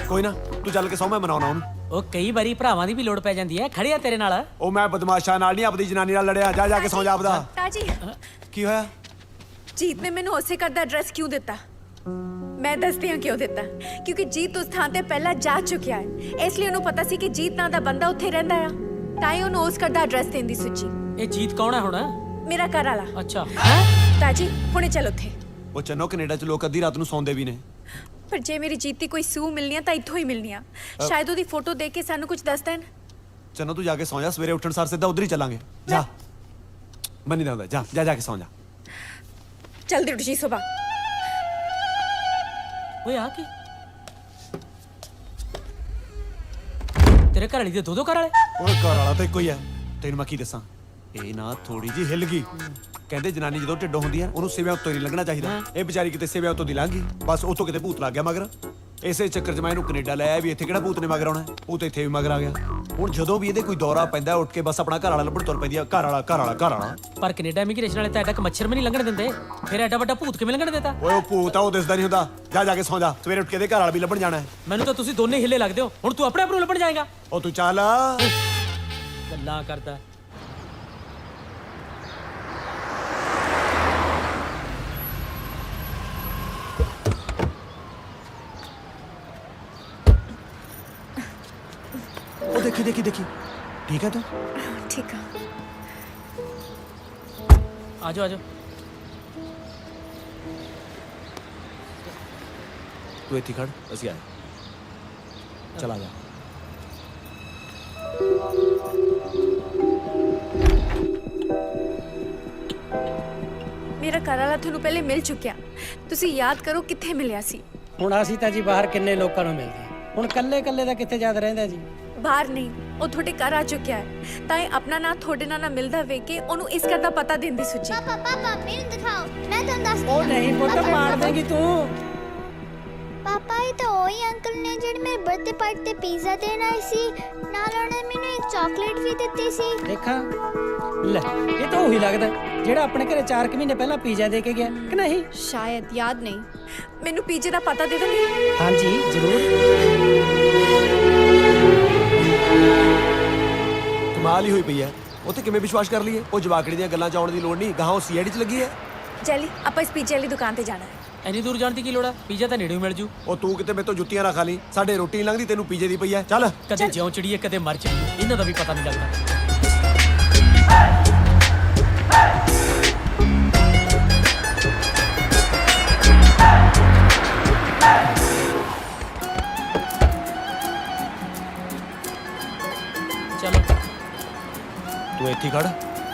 ਕੋਈ ਨਾ, ਤੂੰ ਚੱਲ ਕੇ ਸੌਂ, ਮੈਂ ਮਨਾਉਣਾ ਉਹਨੂੰ। ਉਹ ਕਈ ਵਾਰੀ ਭਰਾਵਾਂ ਦੀ ਵੀ ਲੋੜ ਪੈ ਜਾਂਦੀ ਹੈ, ਖੜਿਆ ਤੇਰੇ ਨਾਲ। ਉਹ ਮੈਂ ਬਦਮਾਸ਼ਾਂ ਨਾਲ ਨਹੀਂ, ਆਪਣੀ ਜਨਾਨੀ ਨਾਲ ਲੜਿਆ। ਜਾ ਜਾ ਕੇ ਸੌਂ ਜਾ ਆਪਦਾ। ਤਾਜੀ ਕੀ ਹੋਇਆ? ਜੀਤ ਨੇ ਮੈਨੂੰ ਉਸੇ ਘਰ ਦਾ ਐਡਰੈਸ ਕਿਉਂ ਦਿੱਤਾ? ਮੈਂ ਦੱਸਦੀ ਹਾਂ ਕਿਉਂ ਦਿੱਤਾ। ਕਿਉਂਕਿ ਜੀਤ ਉਸ ਥਾਂ ਤੇ ਪਹਿਲਾਂ ਜਾ ਚੁੱਕਿਆ ਹੈ, ਇਸ ਲਈ ਉਹਨੂੰ ਪਤਾ ਸੀ ਕਿ ਜੀਤ ਨਾਂ ਦਾ ਬੰਦਾ ਉੱਥੇ ਰਹਿੰਦਾ ਆ, ਤਾਂ ਹੀ ਉਹਨੂੰ ਉਸ ਘਰ ਦਾ ਐਡਰੈਸ ਦੇਣ ਦੀ ਸੋਚੀ। ਇਹ ਜੀਤ ਕੌਣ ਹੈ ਹੁਣ? ਮੇਰਾ ਘਰ ਵਾਲਾ। ਅੱਛਾ। ਤਾਜੀ ਹੁਣੇ ਚੱਲ ਉੱਥੇ। ਉਹ ਚੰਨੋ, ਕੈਨੇਡਾ 'ਚ ਲੋਕ ਅੱਧੀ ਰਾਤ ਨੂੰ ਸੌਂਦੇ ਵੀ ਨੇ। ਪਰ ਜੇ ਮੇਰੀ ਜੀਤੀ ਕੋਈ ਸੂ ਮਿਲਣੀ ਆ ਤਾਂ ਇੱਥੋਂ ਹੀ ਮਿਲਣੀ ਆ। ਸ਼ਾਇਦ ਉਹਦੀ ਫੋਟੋ ਦੇਖ ਕੇ ਸਾਨੂੰ ਕੁਝ ਦੱਸ ਦੇਣ। ਚੰਨੋ ਤੂੰ ਜਾ ਕੇ ਸੌਂ ਜਾ, ਸਵੇਰੇ ਉੱਠਣ ਸਾਰ ਸਿੱਧਾ ਉਧਰ ਹੀ ਚੱਲਾਂਗੇ। ਜਾ, ਮੰਨੀ ਦਾ ਹੁੰਦਾ। ਜਾ ਜਾ ਜਾ ਕੇ ਸੌਂ ਜਾ। ਜਲਦੀ ਉੱਠ ਜੀ ਸੁਬਾ। ਓਏ ਆ ਕੀ, ਤੇਰੇ ਘਰ ਵਾਲੀ ਦੇ ਦੋ ਘਰ ਵਾਲੇ? ਉਹ ਘਰ ਵਾਲਾ ਤਾਂ ਇੱਕੋ ਹੀ ਆ। ਤੈਨੂੰ ਮੈਂ ਕੀ ਦੱਸਾਂ, ਇਹ ਨਾ ਥੋੜੀ ਜੀ ਹਿੱਲ ਗਈ। ਕਹਿੰਦੇ ਜਨਾਨੀ ਜਦੋਂ ਢਿੱਡੋਂ ਹੁੰਦੀ ਆ ਉਹਨੂੰ ਸਿਵਿਆਂ ਉੱਤੋਂ ਨਹੀਂ ਲੰਘਣਾ ਚਾਹੀਦਾ। ਇਹ ਵਿਚਾਰੀ ਕਿਤੇ ਸਿਵਿਆਂ ਉੱਤੋਂ ਦੀ ਲੰਘ ਗਈ, ਬਸ ਉੱਥੋਂ ਕਿਤੇ ਭੂਤ ਲੱਗ ਗਿਆ ਮਗਰ। ਇਸੇ ਚੱਕਰ 'ਚ ਮੈਂ ਇਹਨੂੰ ਕੈਨੇਡਾ ਲੈ ਆਇਆ ਵੀ ਇੱਥੇ ਕਿਹੜਾ ਭੂਤ ਨੇ ਮਗਰ ਆਉਣਾ। ਉਹ ਤਾਂ ਇੱਥੇ ਵੀ ਮਗਰ ਆ ਗਿਆ। ਹੁਣ ਜਦੋਂ ਵੀ ਇਹਦੇ ਕੋਈ ਦੌਰਾ ਪੈਂਦਾ, ਉੱਠ ਕੇ ਬਸ ਆਪਣਾ ਘਰ ਵਾਲਾ ਲੱਭਣ ਤੁਰ ਪੈਂਦੀ ਆ। ਘਰ ਵਾਲਾ, ਘਰ ਵਾਲਾ, ਘਰ ਵਾਲਾ। ਪਰ ਕੈਨੇਡਾ ਇਮੀਗ੍ਰੇਸ਼ਨ ਵਾਲੇ ਤਾਂ ਐਡਾ ਕ ਮੱਛਰ ਵੀ ਨਹੀਂ ਲੰਘਣ ਦਿੰਦੇ, ਫਿਰ ਐਡਾ ਵੱਡਾ ਭੂਤ ਕਿਵੇਂ ਲੰਘਣ ਦੇਤਾ? ਓਏ ਉਹ ਭੂਤ ਆ, ਉਹ ਦਿਸਦਾ ਨਹੀਂ ਹੁੰਦਾ। ਜਾ ਜਾ ਕੇ ਸੌਂ ਜਾ, ਸਵੇਰੇ ਉੱਠ ਕੇ ਇਹਦੇ ਘਰ ਵਾਲਾ ਵੀ ਲੱਭਣ ਜਾਣਾ ਹੈ। ਮੈਨੂੰ ਤਾਂ ਤੁਸੀਂ ਦੋਨੇ ਹਿੱਲੇ ਲੱਗਦੇ ਹੋ। ਹੁਣ ਤੂੰ ਆਪਣੇ ਆਪ ਨੂੰ ਲੱਭਣ ਜਾਏਗਾ? ਉਹ ਤੂੰ ਚੱਲ। ਗੱਲਾਂ ਕਰਦਾ। ਉਹ ਦੇਖੀ ਦੇਖੀ ਦੇਖੀ, ਠੀਕ ਹੈ ਤੂੰ? ਠੀਕ ਆ। ਆਜੋ ਆਜੋ। ਤੂੰ ਇੱਥੇ ਖੜ, ਅਸੀਂ ਆਏ। ਚਲਾ ਜਾ। ਮੇਰਾ ਘਰ ਵਾਲਾ ਤੁਹਾਨੂੰ ਪਹਿਲੇ ਮਿਲ ਚੁੱਕਿਆ। ਤੁਸੀਂ ਯਾਦ ਕਰੋ ਕਿੱਥੇ ਮਿਲਿਆ ਸੀ। ਹੁਣ ਅਸੀਂ ਤਾਂ ਜੀ ਬਾਹਰ ਕਿੰਨੇ ਲੋਕਾਂ ਨੂੰ ਮਿਲਦੇ ਹਾਂ। ਹੁਣ ਕੱਲੇ ਦਾ ਕਿੱਥੇ ਯਾਦ ਰਹਿੰਦਾ ਜੀ? ਬਾਹਰ ਨਹੀਂ, ਉਹ ਤੁਹਾਡੇ ਘਰ ਆ ਚੁੱਕਿਆ ਹੈ, ਤਾਂ ਇਹ ਆਪਣਾ ਨਾਂ ਤੁਹਾਡੇ ਨਾਲ ਨਾ ਮਿਲਦਾ ਵੇਖ ਕੇ ਉਹਨੂੰ ਇਸ ਘਰ ਦਾ ਪਤਾ ਦੇਣ ਦੀ ਸੋਚੀ। ਪਾਪਾ ਪਾਪਾ ਮੈਨੂੰ ਦਿਖਾਓ, ਮੈਂ ਤੁਹਾਨੂੰ ਦੱਸਦੀ ਉਹ ਨਹੀਂ ਪੁੱਤ, ਮਾਰ ਦੇਂਗੀ ਤੂੰ। ਪਾਪਾ ਇਹ ਤਾਂ ਉਹੀ ਅੰਕਲ ਨੇ ਜਿਹੜੇ ਮੇਰੇ ਬਰਥਡੇ ਪਾਰਟੀ ਤੇ ਪੀਜ਼ਾ ਦੇਣ ਆਏ ਸੀ, ਨਾਲ ਉਹਨੇ ਮੈਨੂੰ ਇੱਕ ਚਾਕਲੇਟ ਵੀ ਦਿੱਤੀ ਸੀ। ਦੇਖਾਂ ਲੈ, ਇਹ ਤਾਂ ਉਹੀ ਲੱਗਦਾ ਜਿਹੜਾ ਆਪਣੇ ਘਰੇ 4 ਮਹੀਨੇ ਪਹਿਲਾਂ ਪੀਜ਼ਾ ਦੇ ਕੇ ਗਿਆ ਕਿ ਨਹੀਂ? ਸ਼ਾਇਦ ਯਾਦ ਨਹੀਂ। ਮੈਨੂੰ ਪੀਜ਼ੇ ਦਾ ਪਤਾ ਦੇ ਦੋਗੇ? ਹਾਂਜੀ ਜ਼ਰੂਰ। ਕਮਾਲ ਹੀ ਹੋਈ ਪਈ ਹੈ। ਉੱਥੇ ਕਿਵੇਂ ਵਿਸ਼ਵਾਸ ਕਰ ਲਈਏ? ਉਹ ਜਵਾਕੜੀ ਦੀਆਂ ਗੱਲਾਂ 'ਚ ਆਉਣ ਦੀ ਲੋੜ ਨਹੀਂ। ਗਾਹਾਂ ਉਹ ਸੀਆਈਡੀ 'ਚ ਲੱਗੀ ਹੈ। ਜੈਲੀ, ਆਪਾਂ ਇਸ ਪੀਜ਼ੇ ਵਾਲੀ ਦੁਕਾਨ ਤੇ ਜਾਣਾ ਹੈ। ਇੰਨੀ ਦੂਰ ਜਾਣ ਦੀ ਕੀ ਲੋੜ ਆ? ਪੀਜ਼ਾ ਤਾਂ ਨੇੜੇ ਹੀ ਮਿਲ ਜੂ। ਉਹ ਤੂੰ ਕਿਤੇ ਮੇਰੇ ਤੋਂ ਜੁੱਤੀਆਂ ਨਾ ਖਾ ਲਈ। ਸਾਡੇ ਰੋਟੀ ਨਹੀਂ ਲੰਘਦੀ, ਤੈਨੂੰ ਪੀਜੇ ਦੀ ਪਈ ਹੈ। ਚੱਲ। ਕਦੇ ਜਿਉਂ ਚੜੀਏ, ਕਦੇ ਮਰ ਚੜੀਏ, ਇਹਨਾਂ ਦਾ ਵੀ ਪਤਾ ਨਹੀਂ ਲੱਗਦਾ। ਚਲੋ ਤੂੰ ਇੱਥੇ ਖੜ,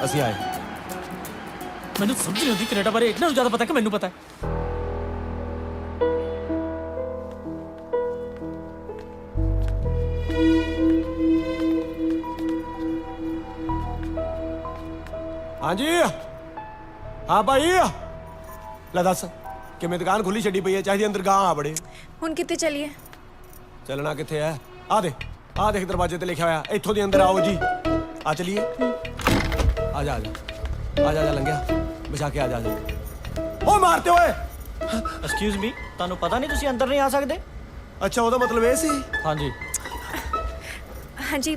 ਅਸੀਂ ਆਏ। ਮੈਨੂੰ ਸਮਝ ਨਹੀਂ ਆਉਂਦੀ ਕੈਨੇਡਾ ਬਾਰੇ ਇਹਨਾਂ ਨੂੰ ਜ਼ਿਆਦਾ ਪਤਾ ਕਿ ਮੈਨੂੰ ਪਤਾ ਹੈ। ਹਾਂਜੀ ਹਾਂ ਭਾਈ, ਲੈ ਦੱਸ ਕਿਵੇਂ ਦੁਕਾਨ ਖੁੱਲੀ ਛੱਡੀ ਪਈ ਹੈ? ਚਾਹੀਦੀ ਅੰਦਰ ਗਾਂ ਆ ਬੜੇ। ਹੁਣ ਕਿੱਥੇ ਚੱਲੀਏ? ਚੱਲਣਾ ਕਿੱਥੇ ਹੈ? ਆ ਦੇਖ ਦਰਵਾਜ਼ੇ ਤੇ ਲਿਖਿਆ ਹੋਇਆ, ਇੱਥੋਂ ਦੀ ਅੰਦਰ ਆਓ ਜੀ। ਆ ਚਲੀਏ। ਆ ਜਾ ਆ ਜਾ ਲੰਘਿਆ ਬਚਾ ਕੇ। ਆ ਜਾ ਉਹ ਮਾਰਤੇ ਓਏ। ਐਕਸਕਿਊਜ਼ ਮੀ, ਤੁਹਾਨੂੰ ਪਤਾ ਨਹੀਂ ਤੁਸੀਂ ਅੰਦਰ ਨਹੀਂ ਆ ਸਕਦੇ? ਅੱਛਾ, ਉਹਦਾ ਮਤਲਬ ਇਹ ਸੀ। ਹਾਂਜੀ ਹਾਂਜੀ,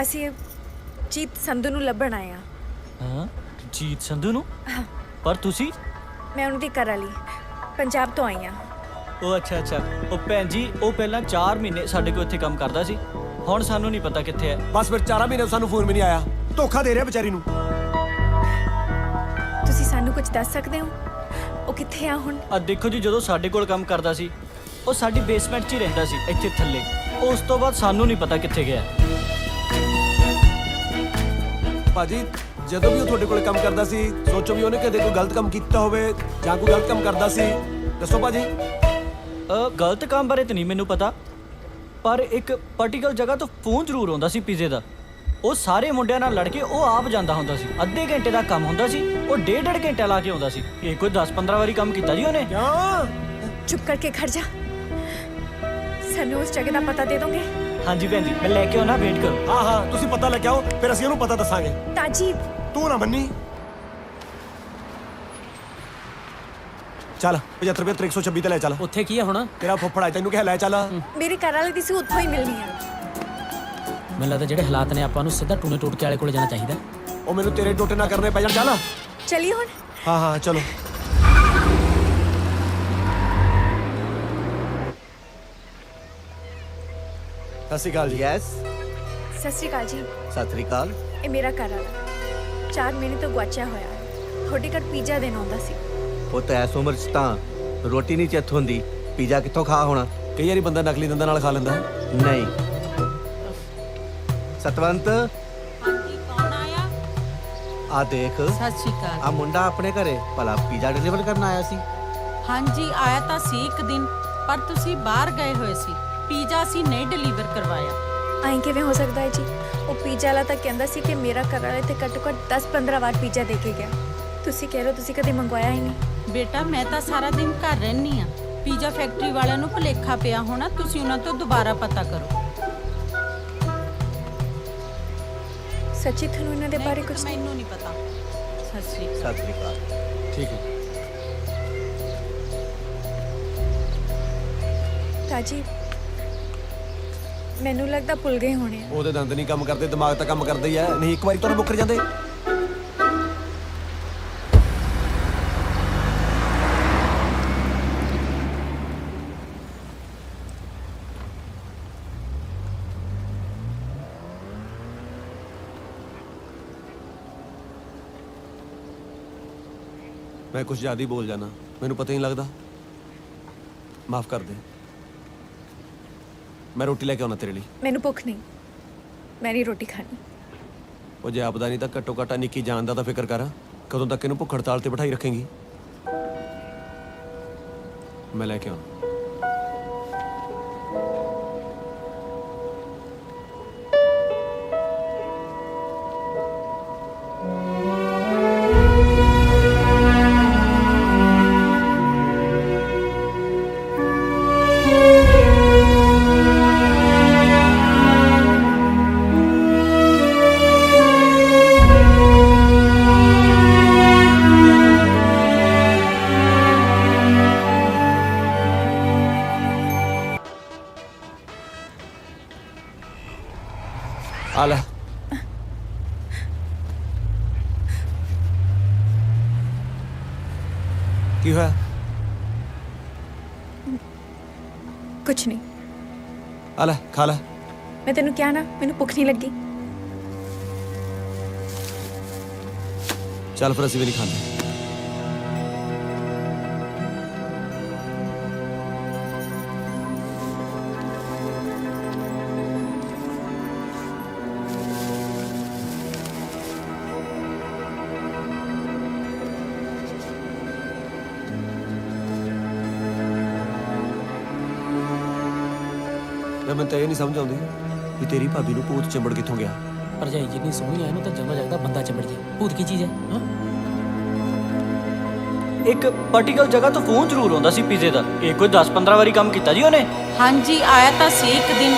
ਅਸੀਂ ਜੀਤ ਸੰਧੂ ਨੂੰ ਲੱਭਣ ਆਏ ਆ। ਹਾਂ, ਜੀਤ ਸੰਧੂ ਨੂੰ? ਪਰ ਤੁਸੀਂ? ਮੈਂ ਉਹਨਾਂ ਦੀ ਘਰ ਵਾਲੀ ਪੰਜਾਬ ਤੋਂ ਆਈ ਆ। ਉਹ ਅੱਛਾ ਉਹ ਭੈਣ ਜੀ, ਉਹ ਪਹਿਲਾਂ 4 ਮਹੀਨੇ ਸਾਡੇ ਕੋਲ ਇੱਥੇ ਕੰਮ ਕਰਦਾ ਸੀ। ਹੁਣ ਸਾਨੂੰ ਨਹੀਂ ਪਤਾ ਕਿੱਥੇ ਹੈ। ਬਸ ਫਿਰ 4 ਮਹੀਨੇ ਸਾਨੂੰ ਫੋਨ ਵੀ ਨਹੀਂ ਆਇਆ। ਧੋਖਾ ਦੇ ਰਿਹਾ ਵਿਚਾਰੀ ਨੂੰ। ਤੁਸੀਂ ਸਾਨੂੰ ਕੁਝ ਦੱਸ ਸਕਦੇ ਹੋ ਉਹ ਕਿੱਥੇ ਆ ਹੁਣ? ਆ ਦੇਖੋ ਜੀ, ਜਦੋਂ ਸਾਡੇ ਕੋਲ ਕੰਮ ਕਰਦਾ ਸੀ ਉਹ ਸਾਡੀ ਬੇਸਮੈਂਟ 'ਚ ਹੀ ਰਹਿੰਦਾ ਸੀ, ਇੱਥੇ ਥੱਲੇ। ਉਸ ਤੋਂ ਬਾਅਦ ਸਾਨੂੰ ਨਹੀਂ ਪਤਾ ਕਿੱਥੇ ਗਿਆ। ਭਾਜੀ ਜਦੋਂ ਵੀ ਉਹ ਤੁਹਾਡੇ ਕੋਲੇ ਕੰਮ ਕਰਦਾ ਸੀ ਸੋਚੋ ਵੀ ਉਹਨੇ ਕਦੇ ਕੋਈ ਗਲਤ ਕੰਮ ਕੀਤਾ ਹੋਵੇ ਜਾਂ ਕੋਈ ਗਲਤ ਕੰਮ ਕਰਦਾ ਸੀ ਦੱਸੋ ਭਾਜੀ। ਗਲਤ ਕੰਮ ਬਾਰੇ ਤਾਂ ਨਹੀਂ ਮੈਨੂੰ ਪਤਾ, ਪਰ ਇੱਕ ਪਾਰਟੀਕਲ ਜਗ੍ਹਾ ਤੋਂ ਫੋਨ ਜ਼ਰੂਰ ਆਉਂਦਾ ਸੀ ਪੀਜ਼ੇ ਦਾ। ਉਹ ਸਾਰੇ ਮੁੰਡਿਆਂ ਨਾਲ ਲੜ ਕੇ ਉਹ ਆਪ ਜਾਂਦਾ ਹੁੰਦਾ ਸੀ। ਅੱਧੇ ਘੰਟੇ ਦਾ ਕੰਮ ਹੁੰਦਾ ਸੀ, ਉਹ ਡੇਢ ਘੰਟਾ ਲਾ ਕੇ ਆਉਂਦਾ ਸੀ। ਇਹ ਕੋਈ 10-15 ਵਾਰੀ ਕੰਮ ਕੀਤਾ ਜੀ ਉਹਨੇ। ਚੁੱਪ ਕਰਕੇ ਖੜ ਜਾ। ਸਾਨੂੰ ਉਸ ਜਗ੍ਹਾ ਦਾ ਪਤਾ ਦੇ ਦੋਗੇ? ਹਾਂਜੀ ਭੈਣ ਜੀ, ਮੈਂ ਲੈ ਕੇ ਆਉਣਾ, ਵੇਟ ਕਰੋ। ਹਾਂ ਹਾਂ ਤੁਸੀਂ ਪਤਾ ਲੈ ਕੇ ਆਓ, ਫਿਰ ਅਸੀਂ ਉਹਨੂੰ ਪਤਾ ਦੱਸਾਂਗੇ। ਤਾਜੀ ਤੂੰ ਨਾ ਮੰਨੀ। ਚੱਲ 75 126 ਤੇ ਲੈ ਚੱਲ। ਉੱਥੇ ਕੀ ਹੈ ਹੁਣ? ਤੇਰਾ ਫੁੱਫੜ ਆ ਤੈਨੂੰ ਕਿਹਾ ਲੈ ਚੱਲ। ਮੇਰੇ ਘਰ ਵਾਲੇ ਦੀ ਸੀ ਉੱਥੋਂ ਹੀ ਮਿਲਣੀ ਆ। ਮੈਨੂੰ ਲੱਗਦਾ ਜਿਹੜੇ ਹਾਲਾਤ ਨੇ ਆਪਾਂ ਨੂੰ ਸਿੱਧਾ ਟੂਣੇ ਟੋਟਕੇ ਵਾਲੇ ਕੋਲੇ ਜਾਣਾ ਚਾਹੀਦਾ। ਉਹ ਮੈਨੂੰ ਤੇਰੇ ਟੋਟੇ ਨਾ ਕਰਨੇ ਪੈ ਜਾਣ। ਚੱਲ ਚਲੀ ਹੁਣ। ਹਾਂ ਹਾਂ ਚਲੋ। ਸਤਿ ਸ਼੍ਰੀ ਅਕਾਲ ਜੀ। ਯੈਸ ਸਤਿ ਸ਼੍ਰੀ ਅਕਾਲ ਜੀ। ਸਤਿ ਸ੍ਰੀ ਅਕਾਲ। ਇਹ ਮੇਰਾ ਘਰ ਵਾਲਾ 4 ਮਹੀਨੇ ਤੋਂ ਗੁਆਚਿਆ ਹੋਇਆ ਹੈ। ਤੁਹਾਡੇ ਘਰ ਪੀਜ਼ਾ ਦੇਣ ਆਉਂਦਾ ਸੀ। ਉਹ ਤਾਂ ਐਸ ਉਮਰ 'ਚ ਤਾਂ ਰੋਟੀ ਨਹੀਂ ਚਿੱਤ ਹੁੰਦੀ, ਪੀਜ਼ਾ ਕਿੱਥੋਂ ਖਾ ਹੋਣਾ। ਕਈ ਵਾਰੀ ਬੰਦਾ ਨਕਲੀ ਦੰਦਾਂ ਨਾਲ ਖਾ ਲੈਂਦਾ। ਨਹੀਂ ਸਤਵੰਤ ਹਾਂਜੀ ਕੌਣ ਆਇਆ? ਆ ਦੇਖ, ਸਤਿ ਸ਼੍ਰੀ ਅਕਾਲ। ਆ ਮੁੰਡਾ ਆਪਣੇ ਘਰੇ ਭਲਾ ਪੀਜ਼ਾ ਡਿਲੀਵਰ ਕਰਨ ਆਇਆ ਸੀ। ਹਾਂਜੀ ਆਇਆ ਤਾਂ ਸੀ ਇੱਕ ਦਿਨ, ਪਰ ਤੁਸੀਂ ਬਾਹਰ ਗਏ ਹੋਏ ਸੀ। ਪੀਜ਼ਾ ਅਸੀਂ ਨਹੀਂ ਡਿਲੀਵਰ ਕਰਵਾਇਆ। ਐਂ ਕਿਵੇਂ ਹੋ ਸਕਦਾ ਹੈ ਜੀ? ਉਹ ਪੀਜ਼ਾ ਵਾਲਾ ਤਾਂ ਕਹਿੰਦਾ ਸੀ ਕਿ ਮੇਰਾ ਘਰ ਵਾਲਾ ਇੱਥੇ ਘੱਟੋ ਘੱਟ 10-15 ਵਾਰ ਪੀਜ਼ਾ ਦੇ ਕੇ ਗਿਆ। ਤੁਸੀਂ ਕਹਿ ਰਹੇ ਹੋ ਤੁਸੀਂ ਕਦੇ ਮੰਗਵਾਇਆ ਹੀ ਨਹੀਂ। ਬੇਟਾ ਮੈਂ ਤਾਂ ਸਾਰਾ ਦਿਨ ਘਰ ਰਹਿੰਦੀ ਆ। ਪੀਜ਼ਾ ਫੈਕਟਰੀ ਵਾਲਿਆਂ ਨੂੰ ਭੁਲੇਖਾ ਪਿਆ ਹੋਣਾ, ਤੁਸੀਂ ਉਹਨਾਂ ਤੋਂ ਦੁਬਾਰਾ ਪਤਾ ਕਰੋ। ਸੱਚੀ ਤੁਹਾਨੂੰ ਇਹਨਾਂ ਦੇ ਬਾਰੇ ਕੁਝ ਮੈਨੂੰ ਨਹੀਂ ਪਤਾ। ਸਤਿ ਸ਼੍ਰੀ ਅਕਾਲ। ਸਤਿ ਸ੍ਰੀ ਅਕਾਲ। ਠੀਕ ਹੈ ਤਾਜੀ ਮੈਨੂੰ ਲੱਗਦਾ ਭੁੱਲ ਗਏ ਹੋਣੇ ਆ। ਉਹਦੇ ਦੰਦ ਨਹੀਂ ਕੰਮ ਕਰਦੇ, ਦਿਮਾਗ ਤਾਂ ਕੰਮ ਕਰਦਾ ਹੀ ਹੈ। ਨਹੀਂ ਇੱਕ ਵਾਰੀ ਤੁਹਾਨੂੰ ਮੁੱਕਰ ਜਾਂਦੇ। ਮੈਂ ਕੁਝ ਜ਼ਿਆਦਾ ਹੀ ਬੋਲ ਜਾਣਾ, ਮੈਨੂੰ ਪਤਾ ਹੀ ਨਹੀਂ ਲੱਗਦਾ। ਮਾਫ ਕਰ ਦੇ। ਮੈਂ ਰੋਟੀ ਲੈ ਕੇ ਆਉਣਾ ਤੇਰੇ ਲਈ। ਮੈਨੂੰ ਭੁੱਖ ਨਹੀਂ, ਮੈਂ ਨਹੀਂ ਰੋਟੀ ਖਾਣੀ। ਉਹ ਜੇ ਆਪਦਾ ਨਹੀਂ ਤਾਂ ਘੱਟੋ ਘੱਟ ਨਿੱਕੀ ਜਾਨ ਦਾ ਤਾਂ ਫਿਕਰ ਕਰ। ਕਦੋਂ ਤੱਕ ਇਹਨੂੰ ਭੁੱਖ ਹੜਤਾਲ ਤੇ ਬਿਠਾਈ ਰੱਖੇਂਗੀ? ਮੈਂ ਲੈ ਕੇ ਆਉਣਾ। ਆ ਲੈ। ਕੀ ਹੋਇਆ? ਕੁਝ ਨਹੀਂ। ਆ ਲੈ ਖਾ ਲੈ। ਮੈਂ ਤੈਨੂੰ ਕਿਹਾ ਨਾ ਮੈਨੂੰ ਭੁੱਖ ਨਹੀਂ ਲੱਗੀ। ਚੱਲ ਫਿਰ ਅਸੀਂ ਵੀ ਨਹੀਂ ਖਾਂਦੇ। ਮੈਨੂੰ ਤਾਂ ਇਹ ਨਹੀਂ ਸਮਝ ਆਉਂਦੀ ਵੀ ਤੇਰੀ ਭਾਬੀ ਨੂੰ ਭੂਤ ਚਿੰਬੜ ਕਿੱਥੋਂ ਗਿਆ। ਭਰਜਾਈ ਜਿੰਨੀ ਸੋਹਣੀ ਆ ਇਹਨੂੰ ਤਾਂ ਜਮਾ ਲੱਗਦਾ ਬੰਦਾ ਚਿੰਬੜ ਜੇ। ਭੂਤ ਕੀ ਚੀਜ਼ ਹੈ? ਹਾਂ ਇੱਕ ਪਾਰਟੀਕਲ ਜਗ੍ਹਾ ਤੋਂ ਫੋਨ ਜ਼ਰੂਰ ਆਉਂਦਾ ਸੀ ਪੀਜ਼ੇ ਦਾ। ਇਹ ਕੋਈ 10-15 ਵਾਰੀ ਕੰਮ ਕੀਤਾ ਜੀ ਉਹਨੇ। ਹਾਂਜੀ ਆਇਆ ਤਾਂ ਸੀ ਇੱਕ ਦਿਨ।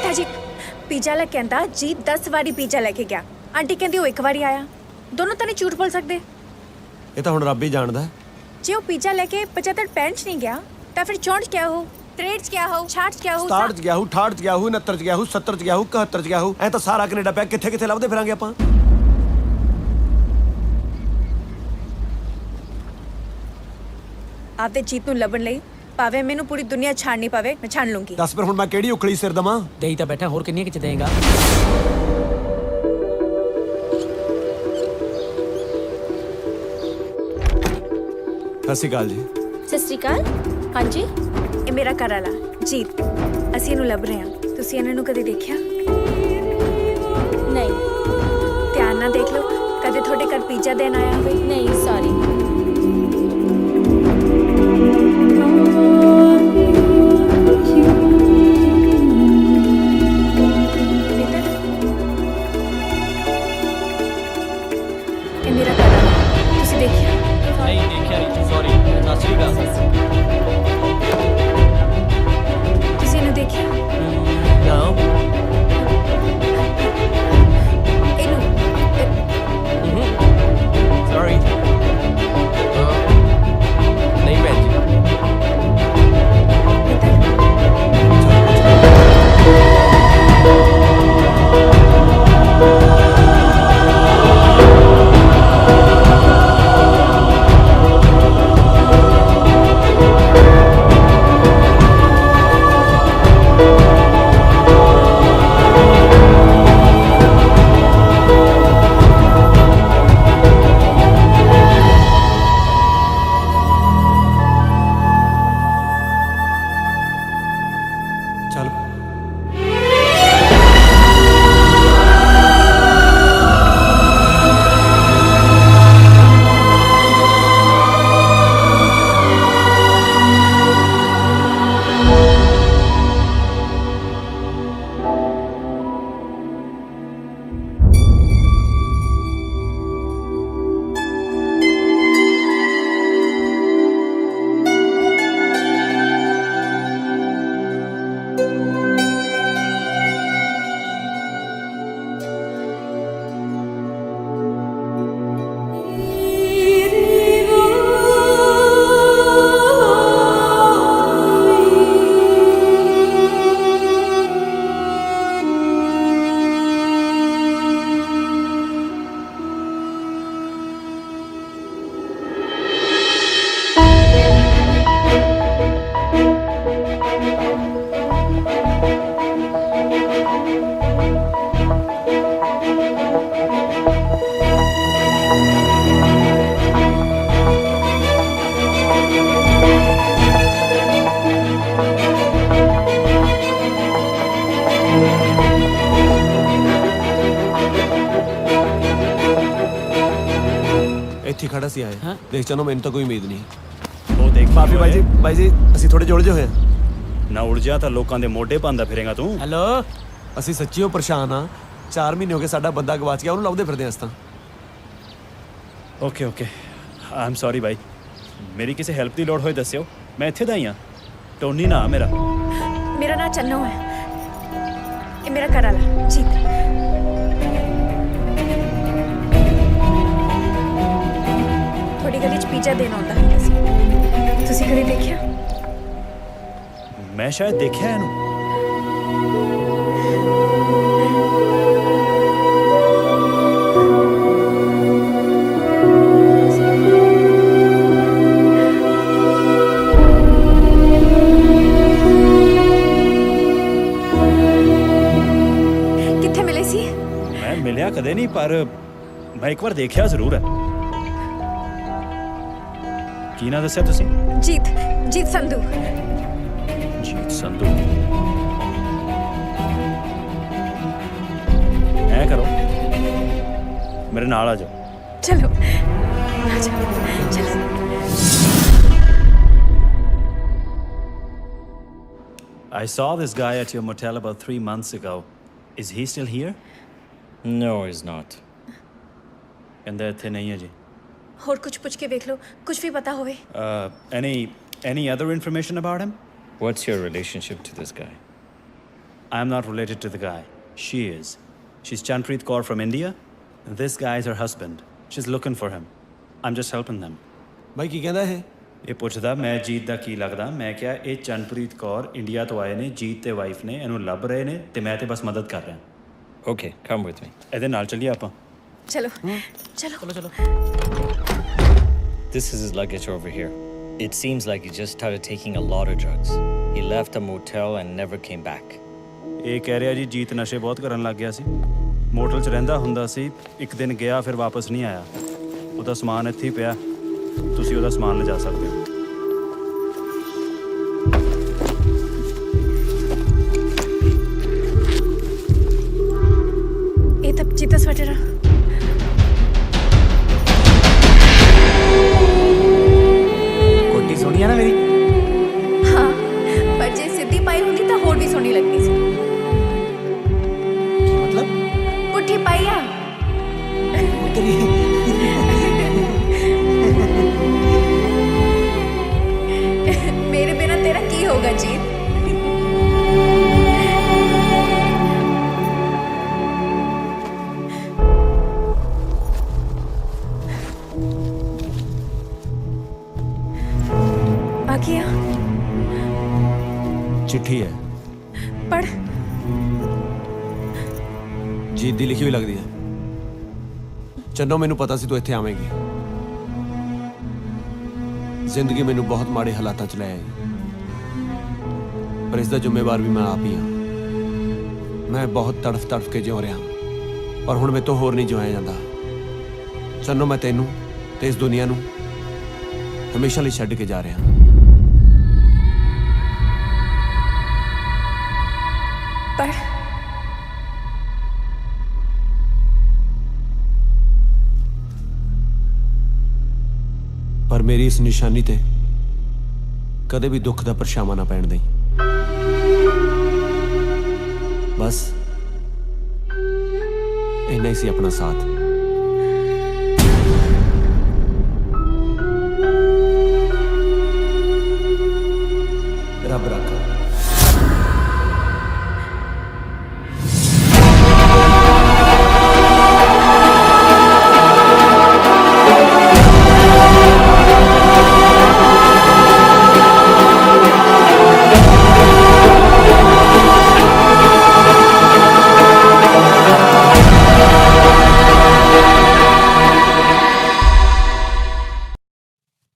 ਤਾਜੀ ਪੀਜ਼ਾ ਵਾਲਾ ਕਹਿੰਦਾ ਜੀ 10 ਵਾਰੀ ਪੀਜ਼ਾ ਲੈ ਕੇ ਗਿਆ। ਆਂਟੀ ਕਹਿੰਦੀ ਉਹ ਇੱਕ ਵਾਰੀ ਆਇਆ। ਦੋਨੋਂ ਤਾਂ ਨਹੀਂ ਝੂਠ ਬੋਲ ਸਕਦੇ। ਇਹ ਤਾਂ ਹੁਣ ਰੱਬ ਹੀ ਜਾਣਦਾ। ਜੇ ਉਹ ਪੀਜ਼ਾ ਲੈ ਕੇ 75 65 ਚ ਨਹੀਂ ਗਿਆ ਤਾਂ ਫਿਰ 64 ਚ ਕਿਆ ਹੋ, 63 ਚ ਕਿਆ ਹੋ, 66 ਚ ਕਿਆ ਹੋ, 67 ਚ ਗਿਆ ਹੂੰ, 68 ਚ ਗਿਆ ਹੂੰ, 69 ਚ ਗਿਆ ਹੂੰ, 70 ਚ ਗਿਆ ਹੂੰ, 71 ਚ ਗਿਆ ਹੂੰ। ਐ ਤਾਂ ਸਾਰਾ ਕੈਨੇਡਾ ਪਿਆ, ਕਿੱਥੇ ਕਿੱਥੇ ਲੱਭਦੇ ਫਿਰਾਂਗੇ ਆਪਾਂ। ਆਪਦੇ ਜੀਤ ਨੂੰ ਲੱਭਣ ਲਈ ਭਾਵੇਂ ਮੈਨੂੰ ਪੂਰੀ ਦੁਨੀਆ ਛਾੜਨੀ ਪਵੇ, ਮੈਂ ਛਾਣ ਲੂੰਗੀ। ਦੱਸ ਫਿਰ ਹੁਣ ਮੈਂ ਕਿਹੜੀ ਉਖਲੀ ਸਿਰ ਦਵਾਂ? ਦੇਈ ਤਾਂ ਬੈਠਾ, ਹੋਰ ਕਿੰਨੀਆਂ ਕਿਚ ਦੇਂਗਾ? ਸਤਿ ਸ਼੍ਰੀ ਅਕਾਲ ਜੀ। ਸਤਿ ਸ਼੍ਰੀ ਅਕਾਲ। ਹਾਂਜੀ ਇਹ ਮੇਰਾ ਘਰ ਵਾਲਾ ਜੀਤ। ਅਸੀਂ ਇਹਨੂੰ ਲੱਭ ਰਹੇ ਹਾਂ। ਤੁਸੀਂ ਇਹਨਾਂ ਨੂੰ ਕਦੇ ਦੇਖਿਆ? ਨਹੀਂ। ਪੀਜ਼ਾ ਦੇਣ ਆਇਆ ਹੋਵੇ। ਨਹੀਂ ਸੌਰੀ। ਇਹ ਮੇਰਾ ਘਰ ਆ, ਤੁਸੀਂ ਦੇਖਿਆ? ਨਹੀਂ ਦੇਖਿਆ ਨਹੀਂ, ਸੌਰੀ। ਸਤਿ ਸ਼੍ਰੀ ਅਕਾਲ। ਤੁਸੀਂ ਇਹਨੂੰ ਦੇਖਿਆ? No. ਸੌਰੀ ਨਹੀਂ ਭੈਣ ਜੀ। ਚਲ ਇੱਥੇ ਖੜਾ ਸੀ ਆਏ ਦੇਖ ਚਲੋ ਮੈਨੂੰ ਤਾਂ ਕੋਈ ਉਮੀਦ ਨਹੀਂ। ਉਹ ਦੇਖ ਮਾਫੀ ਬਾਈ ਜੀ ਅਸੀਂ ਥੋੜੇ ਜੁਲਝੇ ਹੋਏ ਹਾਂ। ਨਾ ਉਲਝਿਆ ਤਾਂ ਲੋਕਾਂ ਦੇ ਮੋਢੇ ਪਾਉਂਦਾ ਫਿਰੇਗਾ ਤੂੰ। ਹੈਲੋ। ਅਸੀਂ ਸੱਚੀਓ ਪਰੇਸ਼ਾਨ ਆ। 4 ਮਹੀਨੇ ਹੋ ਗਏ ਸਾਡਾ ਬੰਦਾ ਗਵਾਚ ਗਿਆ, ਉਹਨੂੰ ਲੱਭਦੇ ਫਿਰਦੇ ਹਾਂ ਅਸੀਂ ਤਾਂ। Okay okay I am sorry ਬਾਈ। ਮੇਰੀ ਕਿਸੇ ਹੈਲਪ ਦੀ ਲੋੜ ਹੋਏ ਦੱਸਿਓ, ਮੈਂ ਇੱਥੇ ਦਾ ਹੀ ਹਾਂ। ਟੋਨੀ ਨਾ ਮੇਰਾ। ਮੇਰਾ ਨਾਂ ਚੰਨੂ ਹੈ। ਇਹ ਮੇਰਾ ਘਰ ਵਾਲਾ ਜੀਤ। ਥੋੜੀ ਗਲੀ 'ਚ ਪੀਜ਼ਾ ਦੇਣ ਆਉਂਦਾ ਹੁੰਦਾ ਸੀ। ਤੁਸੀਂ ਕਦੇ ਦੇਖਿਆ? ਮੈਂ ਸ਼ਾਇਦ ਦੇਖਿਆ ਇਹਨੂੰ। ਕਿੱਥੇ ਮਿਲੇ ਸੀ? ਮੈਂ ਮਿਲਿਆ ਕਦੇ ਨਹੀਂ, ਪਰ ਮੈਂ ਇੱਕ ਵਾਰ ਦੇਖਿਆ ਜ਼ਰੂਰ ਹੈ। ਕੀ ਨਾਂ ਦੱਸਿਆ ਤੁਸੀਂ? ਜੀਤ ਸੰਧੂ। ਜੀਤ ਸੰਧੂ। ਐ ਕਰੋ ਮੇਰੇ ਨਾਲ ਆ ਜਾਓ। ਚਲੋ ਆ ਜਾਓ, ਚਲੋ। I saw this guy at your motel about 3 months ago. Is he still here? No, he's not. ਕਹਿੰਦਾ ਇੱਥੇ ਨਹੀਂ ਹੈ ਜੀ। ਹੋਰ ਕੁਝ ਪੁੱਛ ਕੇ ਵੇਖ ਲਓ, ਕੁਝ ਵੀ ਪਤਾ ਹੋਵੇ। Any other information about him? What's your relationship to this guy? I am not related to the guy. She is. She's Chanpreet Kaur from India. This guy is her husband. She's looking for him. I'm just helping them. ਬਾਈ ਕੀ ਕਹਿੰਦਾ ਇਹ? ਇਹ ਪੁੱਛਦਾ ਮੈਂ ਜੀਤ ਦਾ ਕੀ ਲੱਗਦਾ। ਮੈਂ ਕਿਹਾ ਇਹ Chanpreet Kaur India ਤੋਂ ਆਏ ਨੇ, ਜੀਤ ਤੇ ਵਾਈਫ ਨੇ, ਇਹਨੂੰ ਲੱਭ ਰਹੇ ਨੇ ਤੇ ਮੈਂ ਤੇ ਬਸ ਮਦਦ ਕਰ ਰਿਹਾ। Okay, come with me. ਇਹਦੇ ਨਾਲ ਚੱਲੀਏ ਆਪਾਂ। ਚਲੋ ਚਲੋ ਚਲੋ। This is his luggage over here. It seems like he just started taking a lot of drugs. He left a motel and never came back. ਇਹ ਕਹਿ ਰਿਹਾ ਜੀ ਜੀਤ ਨਸ਼ੇ ਬਹੁਤ ਕਰਨ ਲੱਗ ਗਿਆ ਸੀ। ਮੋਟਲ 'ਚ ਰਹਿੰਦਾ ਹੁੰਦਾ ਸੀ, ਇੱਕ ਦਿਨ ਗਿਆ ਫਿਰ ਵਾਪਸ ਨਹੀਂ ਆਇਆ। ਉਹਦਾ ਸਮਾਨ ਇੱਥੇ ਹੀ ਪਿਆ, ਤੁਸੀਂ ਉਹਦਾ ਸਮਾਨ ਲਿਜਾ ਸਕਦੇ ਹੋ। ਇਹ ਤਾਂ ਜੀਤਾ ਸਵੈਟਰ ਆ। ਹੋਰ ਵੀ ਸੋਹਣੀ ਲੱਗਦੀ ਸੀ। ਕੀ ਮਤਲਬ? ਪੁੱਠੀ ਪਾਈ ਆ। ਮੇਰੇ ਬਿਨਾ ਤੇਰਾ ਕੀ ਹੋਗਾ ਜੀਤ? आ गया। चिट्ठी है, पढ़। जीत दी लिखी हुई लगती है। चन्नो, मैनू पता सी तू इत्थे आवेंगी। जिंदगी मैनू बहुत माड़े हालातां च लै आई, पर इसका जिम्मेवार भी मैं आप ही हाँ। मैं बहुत तड़फ तड़फ के जिउ रहा, पर हुण मेरे तो होर नहीं जिउया जांदा। चन्नो, मैं तैनू ते इस दुनिया नू हमेशा लई छड्ड के जा रहा। पढ़। पर मेरी इस निशानी ते कदे भी दुख दा परछावां ना पैण देई। बस इन्ना ही सी अपना साथ। रब रखा।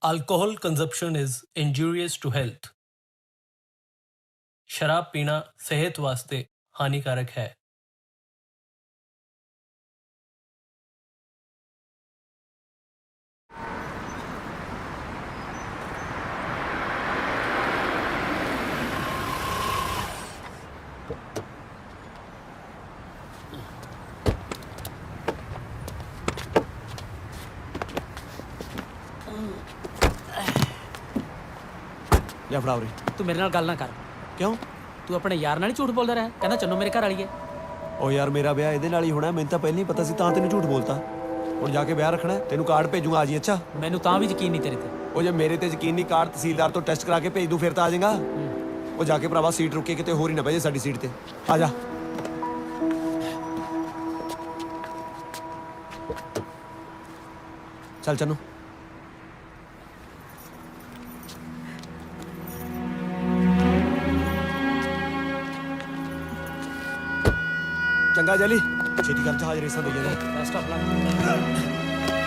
Alcohol consumption is injurious to health. शराब पीना सेहत वास्ते हानिकारक है। ਲੈ ਫੜਾ ਉਰੇ। ਤੂੰ ਮੇਰੇ ਨਾਲ ਗੱਲ ਨਾ ਕਰ। ਕਿਉਂ? ਤੂੰ ਆਪਣੇ ਯਾਰ ਨਾਲ ਹੀ ਝੂਠ ਬੋਲਦਾ ਰਿਹਾ, ਕਹਿੰਦਾ ਚੰਨੋ ਮੇਰੇ ਘਰ ਵਾਲੀ ਹੈ। ਉਹ ਯਾਰ, ਮੇਰਾ ਵਿਆਹ ਇਹਦੇ ਨਾਲ ਹੀ ਹੋਣਾ, ਮੈਨੂੰ ਤਾਂ ਪਹਿਲਾਂ ਹੀ ਪਤਾ ਸੀ, ਤਾਂ ਤੈਨੂੰ ਝੂਠ ਬੋਲਤਾ। ਹੁਣ ਜਾ ਕੇ ਵਿਆਹ ਰੱਖਣਾ, ਤੈਨੂੰ ਕਾਰਡ ਭੇਜੂਗਾ, ਆ ਜੀ। ਅੱਛਾ, ਮੈਨੂੰ ਤਾਂ ਵੀ ਯਕੀਨ ਨਹੀਂ ਤੇਰੇ ਤੇ। ਉਹ ਜੇ ਮੇਰੇ ਤੇ ਯਕੀਨ ਨਹੀਂ, ਕਾਰਡ ਤਹਿਸੀਲਦਾਰ ਤੋਂ ਟੈਸਟ ਕਰਾ ਕੇ ਭੇਜ ਦੂੰ, ਫਿਰ ਤਾਂ ਆ ਜਾਏਗਾ। ਉਹ ਜਾ ਕੇ ਭਰਾਵਾ ਸੀਟ ਰੁਕੇ, ਕਿਤੇ ਹੋਰ ਹੀ ਨਾ ਬਹਿ ਜੇ ਸਾਡੀ ਸੀਟ ਤੇ। ਆ ਜਾ। ਚੱਲ ਚੰਨੂ। ਚੰਗਾ ਜਲੀ, ਛੇਤੀ ਕਰ, ਜਹਾਜ਼ ਰੇਸਾਂ ਦੇ ਜਾਣਾ। Best of luck.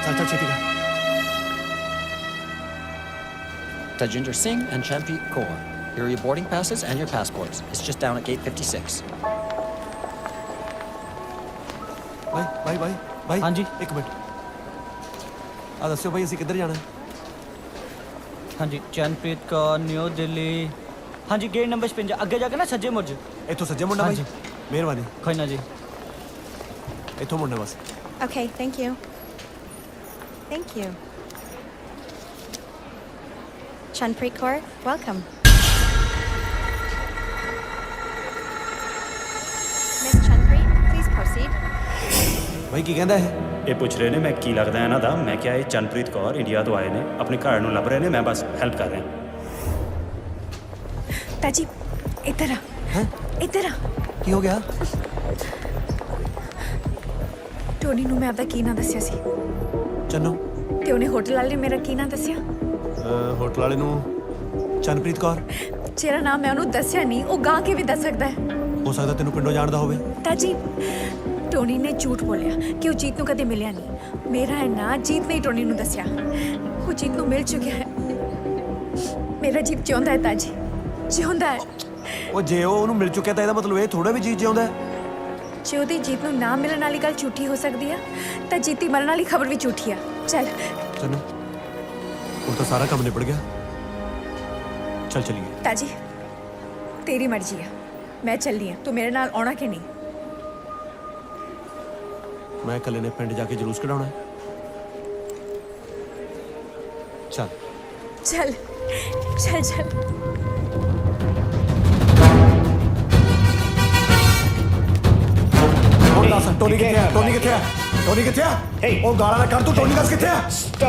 ਚੱਲ ਚੱਲ ਛੇਤੀ ਕਰ। Tajinder Singh and Chanpreet Kaur. Here are your boarding passes and your passports. It's just down at gate 56. ਬਾਈ ਹਾਂਜੀ। ਇੱਕ ਮਿੰਟ, ਆ ਦੱਸਿਓ ਬਾਈ, ਅਸੀਂ ਕਿੱਧਰ ਜਾਣਾ? ਹਾਂਜੀ, ਚੰਨਪ੍ਰੀਤ ਕੌਰ, ਨਿਊ ਦਿੱਲੀ। ਹਾਂਜੀ, ਗੇਟ ਨੰਬਰ 56, ਅੱਗੇ ਜਾ ਕੇ ਨਾ ਸੱਜੇ ਮੁੜ। ਇੱਥੋਂ ਸੱਜੇ ਮੁੰਡਾ ਬਾਈ? ਮਿਹਰਬਾਨੀ। ਕੋਈ ਨਾ ਜੀ, ਇੱਥੋਂ ਮੁੜਨਾ ਬਸ। Okay, thank you. Thank you. Chanpreet Kaur, welcome. Miss Chanpreet, please proceed. ਬਾਈ ਕੀ ਕਹਿੰਦਾ ਇਹ? ਇਹ ਪੁੱਛ ਰਹੇ ਨੇ ਮੈਂ ਕੀ ਲੱਗਦਾ ਇਹਨਾਂ ਦਾ। ਮੈਂ ਕਿਹਾ ਇਹ ਚੰਨਪ੍ਰੀਤ ਕੌਰ ਇੰਡੀਆ ਤੋਂ ਆਏ ਨੇ, ਆਪਣੇ ਘਰ ਨੂੰ ਲੱਭ ਰਹੇ ਨੇ, ਮੈਂ ਬਸ ਹੈਲਪ ਕਰ ਰਿਹਾ। ताजी, इधर आ। हैं? इधर आ। ਕੀ ਹੋ ਗਿਆ? ਟੋਨੀ ਨੂੰ ਮੈਂ ਆਪਦਾ ਕੀ ਨਾਂ ਦੱਸਿਆ ਸੀ, ਚੰਨੂ? ਤੇ ਉਹਨੇ ਹੋਟਲ ਵਾਲੇ ਨੇ ਮੇਰਾ ਕੀ ਨਾਂ ਦੱਸਿਆ। ਹੋਟਲ ਵਾਲੇ ਨੂੰ ਚੰਨਪ੍ਰੀਤ ਕੌਰ। ਜਿਹੜਾ ਨਾਮ ਮੈਂ ਉਹਨੂੰ ਦੱਸਿਆ ਨਹੀਂ, ਉਹ ਗਾਂ ਕਿਵੇਂ ਦੱਸ ਸਕਦਾ ਹੈ? ਹੋ ਸਕਦਾ ਤੈਨੂੰ ਪਿੰਡੋਂ ਜਾਣਦਾ ਹੋਵੇ। ਤਾਜੀ, ਟੋਨੀ ਨੇ ਝੂਠ ਬੋਲਿਆ ਕਿ ਉਹ ਜੀਤ ਨੂੰ ਕਦੇ ਮਿਲਿਆ ਨਹੀਂ। ਮੇਰਾ ਇਹ ਨਾਂ ਜੀਤ ਨੇ ਟੋਨੀ ਨੂੰ ਦੱਸਿਆ। ਉਹ ਜੀਤ ਨੂੰ ਮਿਲ ਚੁੱਕਿਆ ਹੈ। ਮੇਰਾ ਜੀਤ ਜਿਉਂਦਾ ਹੈ ਤਾਜੀ, ਜਿਉਂਦਾ ਹੈ। ਉਹ ਜੇ ਉਹ ਉਹਨੂੰ ਮਿਲ ਚੁੱਕਿਆ ਤਾਂ ਇਹਦਾ ਮਤਲਬ ਇਹ ਥੋੜਾ ਵੀ ਜੀਤ ਜਿਉਂਦਾ ਹੈ। ਜੇ ਉਹਦੀ ਜੀਤ ਨੂੰ ਨਾ ਮਿਲਣ ਵਾਲੀ ਗੱਲ ਝੂਠੀ ਹੋ ਸਕਦੀ ਆ, ਤਾਂ ਜੀਤੀ ਮਰਨ ਵਾਲੀ ਖਬਰ ਵੀ ਝੂਠੀ ਆ। ਚੱਲ ਚੰਨੂ, ਹੁਣ ਤਾਂ ਸਾਰਾ ਕੰਮ ਨਿਬੜ ਗਿਆ, ਚੱਲ ਚਲੀਏ। ਤਾਜੀ, ਤੇਰੀ ਮਰਜ਼ੀ ਆ, ਮੈਂ ਚੱਲਦੀ ਆ। ਤੂੰ ਮੇਰੇ ਨਾਲ ਆਉਣਾ ਕਿ ਨਹੀਂ? ਮੈਂ ਇਕੱਲੇ ਨੇ ਪਿੰਡ ਜਾ ਕੇ ਜਲੂਸ ਕਢਾਉਣਾ। ਚੱਲ ਚੱਲ ਚੱਲ ਚੱਲ। ਦੱਸ ਟੋਨੀ ਕਿੱਥੇ ਆ? ਟੋਨੀ ਕਿੱਥੇ ਆ? ਟੋਨੀ ਕਿੱਥੇ ਆ? ਉਹ ਗਾਲਾਂ ਨਾ ਕੱਢ ਤੂੰ। ਟੋਨੀ ਦੱਸ ਕਿੱਥੇ ਆ?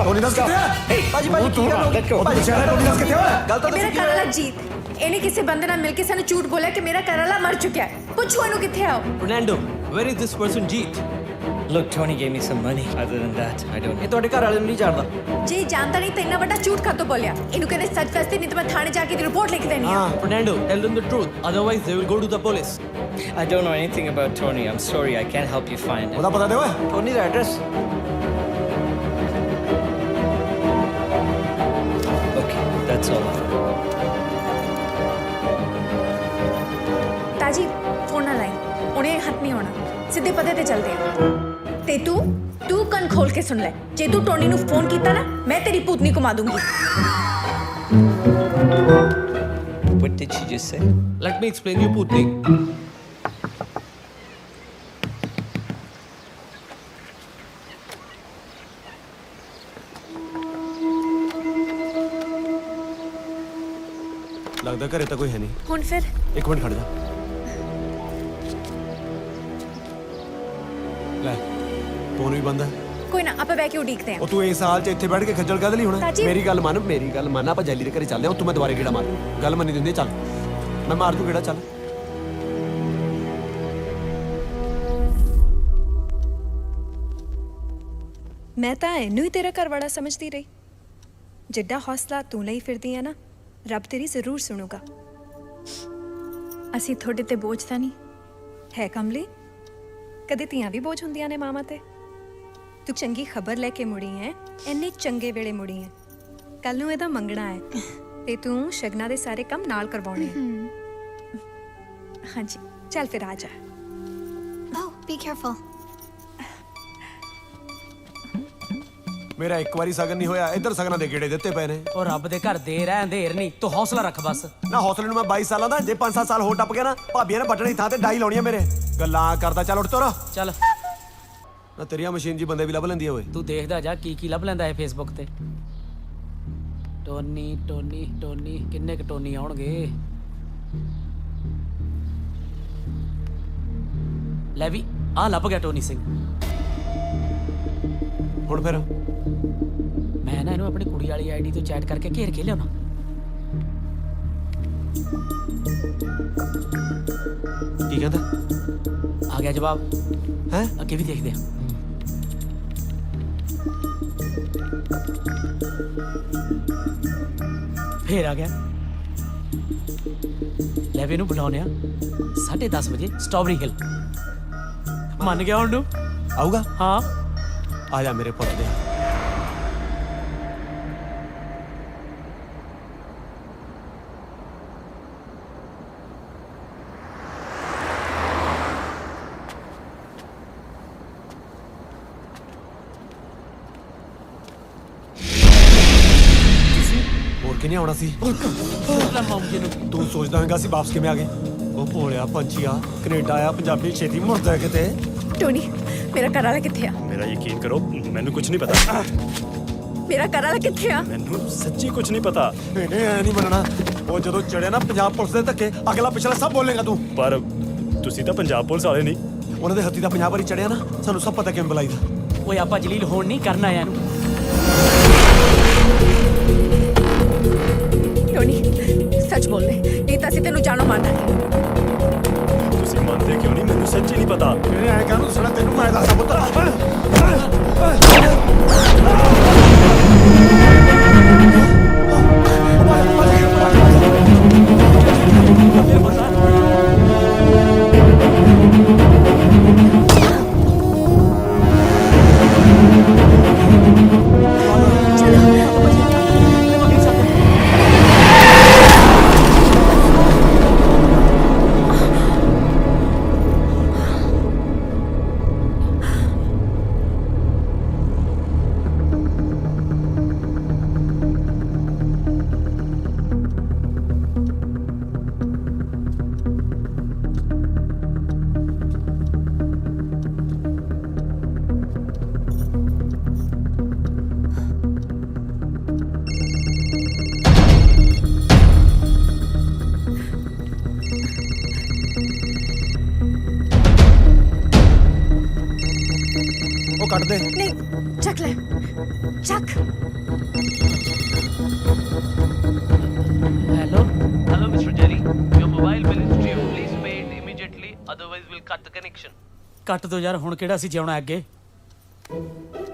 ਟੋਨੀ ਦੱਸ ਕਿੱਥੇ ਆ? ਭਾਜੀ ਭਾਜੀ ਕੀ ਗੱਲ ਹੋ ਗਈ? ਭਾਜੀ ਸ਼ਹਿਰ ਟੋਨੀ ਦੱਸ ਕਿੱਥੇ ਆ? ਗੱਲ ਤਾਂ ਮੇਰਾ ਘਰ ਵਾਲਾ ਜੀਤ ਇਹਨੇ ਕਿਸੇ ਬੰਦੇ ਨਾਲ ਮਿਲ ਕੇ ਸਾਨੂੰ ਝੂਠ ਬੋਲਿਆ ਕਿ ਮੇਰਾ ਘਰ ਵਾਲਾ ਮਰ ਚੁੱਕਿਆ ਹੈ। ਪੁੱਛੋ ਇਹਨੂੰ ਕਿੱਥੇ ਆ ਉਹ। Fernando, where is this person Jeet? Look, Tony gave me some money. Other than that, I don't know. ਇਹ ਤੁਹਾਡੇ ਘਰ ਵਾਲੇ ਨੂੰ ਨਹੀਂ ਜਾਣਦਾ। ਜੇ ਜਾਣਦਾ ਨਹੀਂ ਤਾਂ ਇੰਨਾ ਵੱਡਾ ਝੂਠ ਕਾਤੋਂ ਬੋਲਿਆ? ਇਹਨੂੰ ਕਹਿੰਦੇ ਸੱਚ ਦੱਸਦੇ ਨਹੀਂ ਤਾਂ ਮੈਂ ਥਾਣੇ ਜਾ ਕੇ ਦੀ ਰਿਪੋਰਟ ਲਿਖ ਦੇਣੀ ਆ। Fernando, tell them the truth. Otherwise, they will go to the police. I don't know anything about Tony. I'm sorry, I can't help you find him. ਉਹਦਾ ਪਤਾ ਦੇ ਓਏ। Tony the address? Okay, that's all. ਤਾਜੀ phone ਨਾ ਲਾਈ, ਉਹਨੇ ਹੱਥ ਨਹੀਂ ਹੋਣਾ। ਸਿੱਧੇ ਪਤੇ ਤੇ ਚੱਲਦੇ ਆ। ਤੇ ਤੂੰ ਕੰਨ ਖੋਲ ਕੇ ਸੁਣ ਲੈ। ਜੇ ਤੂੰ ਟੋਨੀ ਨੂੰ ਫੋਨ ਕੀਤਾ ਨਾ, ਮੈਂ ਤੇਰੀ ਭੂਤਨੀ ਘੁਮਾ ਦੂੰਗੀ। What did she just say? Let me explain you, Putni. ਲੱਗਦਾ ਘਰੇ ਤਾਂ ਕੋਈ ਹੈ ਨਹੀਂ। ਹੁਣ ਫਿਰ ਇੱਕ ਮਿੰਟ ਖੜ ਜਾ। ਲੈ ਫੋਨ ਵੀ ਬੰਦ ਹੈ। ਕੋਈ ਨਾ, ਆਪਾਂ ਬਹਿ ਕੇ ਉਡੀਕਦੇ ਆ। ਉਹ ਤੂੰ ਇਸ ਹਾਲ 'ਚ ਇੱਥੇ ਬੈਠ ਕੇ ਖੱਜਲ ਕਾਹਦੇ ਲਈ ਹੋਣਾ? ਤਾਜੀ- ਮੇਰੀ ਗੱਲ ਮੰਨ ਆਪਾਂ ਜੈਲੀ ਦੇ ਘਰੇ ਚੱਲਦੇ ਹਾਂ। ਤੂੰ ਮੈਂ ਦੁਬਾਰੇ ਗੇੜਾ ਮਾਰ। ਗੱਲ ਮੰਨੀ ਦਿੰਦੇ ਚੱਲ। ਮੈਂ ਮਾਰ ਦੂੰ ਗੇੜਾ ਚੱਲ। ਮੈਂ ਤਾਂ ਇਹਨੂੰ ਹੀ ਤੇਰਾ ਘਰਵਾਲਾ ਸਮਝਦੀ ਰਹੀ। ਜਿੱਡਾ ਹੌਸਲਾ ਤੂੰ ਲਈ ਫਿਰਦੀ ਆ ਨਾ, ਰੱਬ ਤੇਰੀ ਜ਼ਰੂਰ ਸੁਣੂਗਾ। ਅਸੀਂ ਤੁਹਾਡੇ ਤੇ ਬੋਝ ਤਾਂ ਨਹੀਂ ਹੈ ਕਮਲੀ? ਕਦੇ ਧੀਆਂ ਵੀ ਬੋਝ ਹੁੰਦੀਆਂ ਨੇ ਮਾਵਾਂ ਤੇ। ਤੂੰ ਚੰਗੀ ਖਬਰ ਲੈ ਕੇ ਮੁੜੀ ਹੈ, ਇੰਨੇ ਚੰਗੇ ਵੇਲੇ ਮੁੜੀ ਹੈ। ਕੱਲ ਨੂੰ ਇਹਦਾ ਮੰਗਣਾ ਹੈ ਤੇ ਤੂੰ ਸ਼ਗਨਾਂ ਦੇ ਸਾਰੇ ਕੰਮ ਨਾਲ ਕਰਵਾਉਣੇ ਹੈ। ਹਾਂਜੀ, ਚੱਲ ਫਿਰ ਆ ਜਾ। Oh, be careful. ਮੇਰਾ ਇੱਕ ਵਾਰੀ ਸਗਨ ਨਹੀਂ ਹੋਇਆ, ਇੱਧਰ ਸਗਨਾਂ ਦੇ ਗੇੜੇ ਦਿੱਤੇ ਪਏ ਨੇ। ਉਹ ਰੱਬ ਦੇ ਘਰ ਦੇਰ ਹੈ ਅੰਧੇਰ ਨਹੀਂ, ਤੂੰ ਹੌਸਲਾ ਰੱਖ ਬਸ। ਨਾ ਹੌਸਲੇ ਨੂੰ ਮੈਂ 22 ਸਾਲਾਂ ਦਾ, ਜੇ 5-7 ਸਾਲ ਹੋਰ ਟੱਪ ਗਿਆ ਨਾ, ਭਾਬੀਆਂ ਨੇ ਬਟਣੀ ਥਾਂ ਤੇ ਡਾਈ ਲਾਉਣੀ ਆ ਮੇਰੇ। ਗੱਲਾਂ ਕਰਦਾ ਚੱਲ ਉੱਠ ਤੋਰਾ। ਚੱਲ ਨਾ ਤੇਰੀਆਂ ਮਸ਼ੀਨ ਜੀ ਬੰਦੇ ਵੀ ਲੱਭ ਲੈਂਦੀ ਆ ਓਏ। ਤੂੰ ਦੇਖਦਾ ਜਾ ਕੀ ਲੱਭ ਲੈਂਦਾ ਹੈ ਫੇਸਬੁੱਕ ਤੇ। ਟੋਨੀ ਟੋਨੀ ਟੋਨੀ, ਕਿੰਨੇ ਕ ਟੋਨੀ ਆਉਣਗੇ? ਲੈ ਵੀ ਆ ਲੱਭ ਗਿਆ ਟੋਨੀ ਸਿੰਘ। ਹੁਣ ਫਿਰ ਮੈਂ ਨਾ ਇਹਨੂੰ ਆਪਣੀ ਕੁੜੀ ਵਾਲੀ ਆਈਡੀ ਤੋਂ ਚੈਟ ਕਰਕੇ ਘੇਰ ਕੇ ਲਿਆਉਣਾ। ਕੀ ਕਹਿੰਦਾ? ਆ ਗਿਆ ਜਵਾਬ। ਹੈ ਅੱਗੇ ਵੀ ਦੇਖਦੇ ਆ। ਫੇਰ ਆ ਗਿਆ। ਲੈ ਵੀ ਇਹਨੂੰ ਬੁਲਾਉਂਦੇ ਆ 10:30 ਵਜੇ ਸਟ੍ਰਾਬੇਰੀ ਹਿੱਲ। ਮੰਨ ਗਿਆ ਹੁਣ ਨੂੰ? ਆਊਗਾ? ਹਾਂ ਆ ਜਾ ਮੇਰੇ ਪੁੱਤ ਦੇ। ਹੋਰ ਕਿਨੇ ਆਉਣਾ ਸੀ? ਤੂੰ ਸੋਚਦਾ ਹੋਵੇਂਗਾ ਅਸੀਂ ਵਾਪਸ ਕਿਵੇਂ ਆ ਗਏ? ਉਹ ਭੋਲਿਆ ਪੰਛੀਆ, ਕੈਨੇਡਾ ਆਇਆ ਪੰਜਾਬੀ ਛੇਤੀ ਮੁੜਦਾ ਕਿਤੇ। ਟੋਨੀ, ਮੇਰਾ ਘਰ ਵਾਲਾ ਕਿੱਥੇ ਆ? ਮੇਰਾ ਯਕੀਨ ਕਰੋ, ਮੈਨੂੰ ਕੁਝ ਨਹੀਂ ਪਤਾ। ਮੇਰਾ ਘਰ ਵਾਲਾ ਕਿੱਥੇ ਆ? ਮੈਨੂੰ ਸੱਚੀ ਕੁਝ ਨਹੀਂ ਪਤਾ। ਇਹਨੇ ਐ ਨਹੀਂ ਮੰਨਣਾ। ਉਹ ਜਦੋਂ ਚੜਿਆ ਨਾ ਪੰਜਾਬ ਪੁਲਿਸ ਦੇ ਧੱਕੇ, ਅਗਲਾ ਪਿਛਲਾ ਸਭ ਬੋਲੇਗਾ ਤੂੰ। ਪਰ ਤੁਸੀਂ ਤਾਂ ਪੰਜਾਬ ਪੁਲਿਸ ਵਾਲੇ ਨਹੀਂ। ਉਹਨਾਂ ਦੇ ਹੱਥੀ ਦਾ 50 ਵਾਰੀ ਚੜਿਆ ਨਾ, ਸਾਨੂੰ ਸਭ ਪਤਾ ਕਿਵੇਂ ਬੁਲਾਈਦਾ। ਓਏ ਆਪਾਂ ਜਲੀਲ ਹੋਣ ਨਹੀਂ ਕਰਨਾ ਆਇਆ ਨੂੰ। ਟੋਨੀ, ਸੱਚ ਬੋਲ ਲੈ, ਨਹੀਂ ਤਾਂ ਅਸੀਂ ਤੈਨੂੰ ਜਾਨੋਂ ਮਾਰਨਾ ਹੈ। ਤੁਸੀਂ ਮੰਨਦੇ ਕਿਉਂ ਨਹੀਂ? ਮੈਨੂੰ ਸੱਚੀ ਨਹੀਂ ਪਤਾ। ਇਹਨੇ ਐ ਕਾਹਨੂੰ ਸੜਾ? ਤੈਨੂੰ ਮੈਂ ਦੱਸਾਂ ਪੁੱਤਰ। ਕੱਟ ਦੇ ਨਹੀਂ ਚੱਕ ਲੈ ਚੱਕ। Hello Hello, Mr. Jerry. Your mobile bill is due. Please pay it immediately, otherwise we'll cut the connection. ਕੱਟ ਦੋ ਯਾਰ, ਹੁਣ ਕਿਹੜਾ ਸੀ ਜਿਉਣਾ ਅੱਗੇ।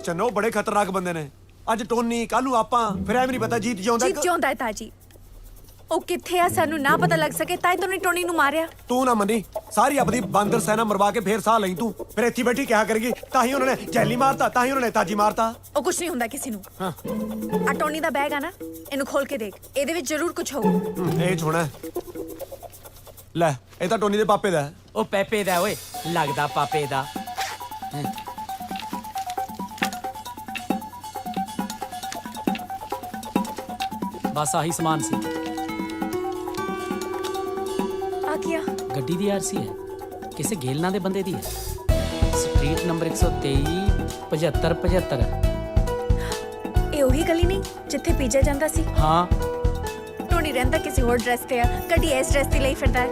ਚੰਨੋ ਬੜੇ ਖਤਰਨਾਕ ਬੰਦੇ ਨੇ। ਅੱਜ ਟੋਨੀ, ਕੱਲ ਨੂੰ ਆਪਾਂ, ਫਿਰ ਐਵੇਂ ਨਹੀਂ ਪਤਾ ਜੀਤ ਜਿਉਂਦਾ ਜੀਤ ਜਿਉਂਦਾ ਹੈ ਤਾਜੀ। ਉਹ ਕਿੱਥੇ ਆ ਸਾਨੂੰ ਨਾ ਪਤਾ ਲੱਗ ਸਕੇ ਤਾਂ ਹੀ ਤੂੰ ਟੋਨੀ ਨੂੰ ਮਾਰਿਆ। ਤੂੰ ਨਾ ਮੰਨੀ, ਸਾਰੀ ਆਪਣੀ ਬਾਂਦਰ ਸੈਨਾ ਮਰਵਾ ਕੇ ਫੇਰ ਸਾਹ ਲਈ ਤੂੰ। ਫਿਰ ਇੱਥੇ ਬੈਠੀ ਕਿਹਾ ਕਰੇਗੀ ਤਾਂ ਹੀ ਉਹਨਾਂ ਨੇ ਜੈਲੀ ਮਾਰਤਾ, ਤਾਂ ਹੀ ਉਹਨਾਂ ਨੇ ਤਾਜੀ ਮਾਰਤਾ। ਉਹ ਕੁਝ ਨਹੀਂ ਹੁੰਦਾ ਕਿਸੇ ਨੂੰ। ਹਾਂ ਆ ਟੋਨੀ ਦਾ ਬੈਗ ਆ ਨਾ, ਇਹਨੂੰ ਖੋਲ ਕੇ ਦੇਖ, ਇਹਦੇ ਵਿੱਚ ਜ਼ਰੂਰ ਕੁਝ ਹੋਊ। ਇਹ ਛੋਣਾ ਲੈ, ਇਹ ਤਾਂ ਟੋਨੀ ਦੇ ਪਾਪੇ ਦਾ ਹੈ। ਉਹ ਪੈਪੇ ਦਾ ਓਏ, ਲੱਗਦਾ ਪਾਪੇ ਦਾ। ਬਸ ਆਹੀ ਸਮਾਨ ਸੀ। ਆ ਗਿਆ ਗੱਡੀ ਦੀ ਆਰਸੀ ਹੈ, ਕਿਸੇ ਗੇਲਨਾ ਦੇ ਬੰਦੇ ਦੀ ਹੈ। Street number 123 75 75। ਇਹ ਉਹੀ ਗਲੀ ਨਹੀਂ ਜਿੱਥੇ ਪੀਜਾ ਜਾਂਦਾ ਸੀ? ਹਾਂ। ਟੋਨੀ ਰਹਿੰਦਾ ਕਿਸੇ ਹੋਰ ਡਰੈਸ ਤੇ ਆ, ਗੱਡੀ ਇਸ ਡਰੈਸ ਤੇ ਲਈ ਫਿਰਦਾ ਹੈ।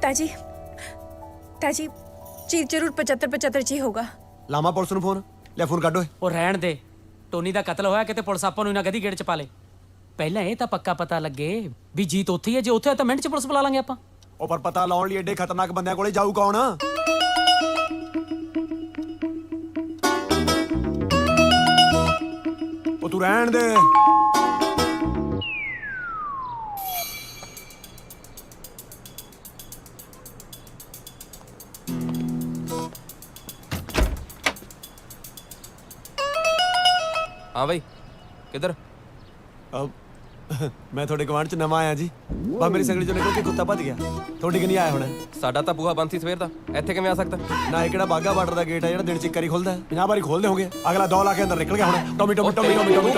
ਤਾਜੀ ਤਾਜੀ ਚੀਜ਼ ਜ਼ਰੂਰ 75 75 ਚ ਹੀ ਹੋਗਾ। ਲਾਮਾ ਪੁਲਿਸ ਨੂੰ ਫੋਨ, ਲੈ ਫੋਨ ਕੱਢ ਓਏ। ਉਹ ਰਹਿਣ ਦੇ, ਟੋਨੀ ਦਾ ਕਤਲ ਹੋਇਆ ਕਿਤੇ ਪੁਲਿਸ ਆਪਾਂ ਨੂੰ ਨਾ ਗਦੀ ਗੇੜ ਚ ਪਾ ਲੇ। ਪਹਿਲਾਂ ਇਹ ਤਾਂ ਪੱਕਾ ਪਤਾ ਲੱਗੇ ਵੀ ਜੀਤ ਉੱਥੇ ਹੀ ਹੈ। ਜੇ ਉੱਥੇ ਹੈ ਤਾਂ ਮਿੰਟ ਚ ਪੁਲਿਸ ਬੁਲਾ ਲਾਂਗੇ ਆਪਾਂ। ਉਹ ਪਰ ਪਤਾ ਲਾਉਣ ਲਈ ਐਡੇ ਖਤਰਨਾਕ ਬੰਦਿਆਂ ਕੋਲੇ ਜਾਊ ਕੌਣ? ਉਹ ਤੂੰ ਰਹਿਣ ਦੇ। हाँ भाई किधर? ਮੈਂ ਤੁਹਾਡੇ ਗਵਾਂਢ ਚ ਨਵਾਂ ਆਇਆ ਜੀ। ਬਾ ਮੇਰੀ ਸੰਗਲੀ ਚੋਂ ਨਿਕਲ ਕੇ ਕੁੱਤਾ ਭੱਜ ਗਿਆ। ਤੁਹਾਡੇ ਕਿ ਨਹੀਂ ਆਇਆ ਹੁਣ? ਸਾਡਾ ਤਾਂ ਬੂਹਾ ਬੰਦ ਸੀ ਸਵੇਰ ਦਾ, ਇੱਥੇ ਕਿਵੇਂ ਆ ਸਕਦਾ? ਨਾ ਇਹ ਕਿਹੜਾ ਬਾਗਾ ਬਾਰਡਰ ਦਾ ਗੇਟ ਆ ਜਿਹੜਾ ਦਿਨ ਚ ਇੱਕ ਵਾਰੀ ਖੁੱਲਦਾ ਹੈ? 50 ਵਾਰੀ ਖੋਲਦੇ ਹੋਗੇ। ਅਗਲਾ 2 ਲਾ ਕੇ ਅੰਦਰ ਨਿਕਲ ਗਿਆ ਹੁਣ। Tommy Tommy Tommy Tommy Tommy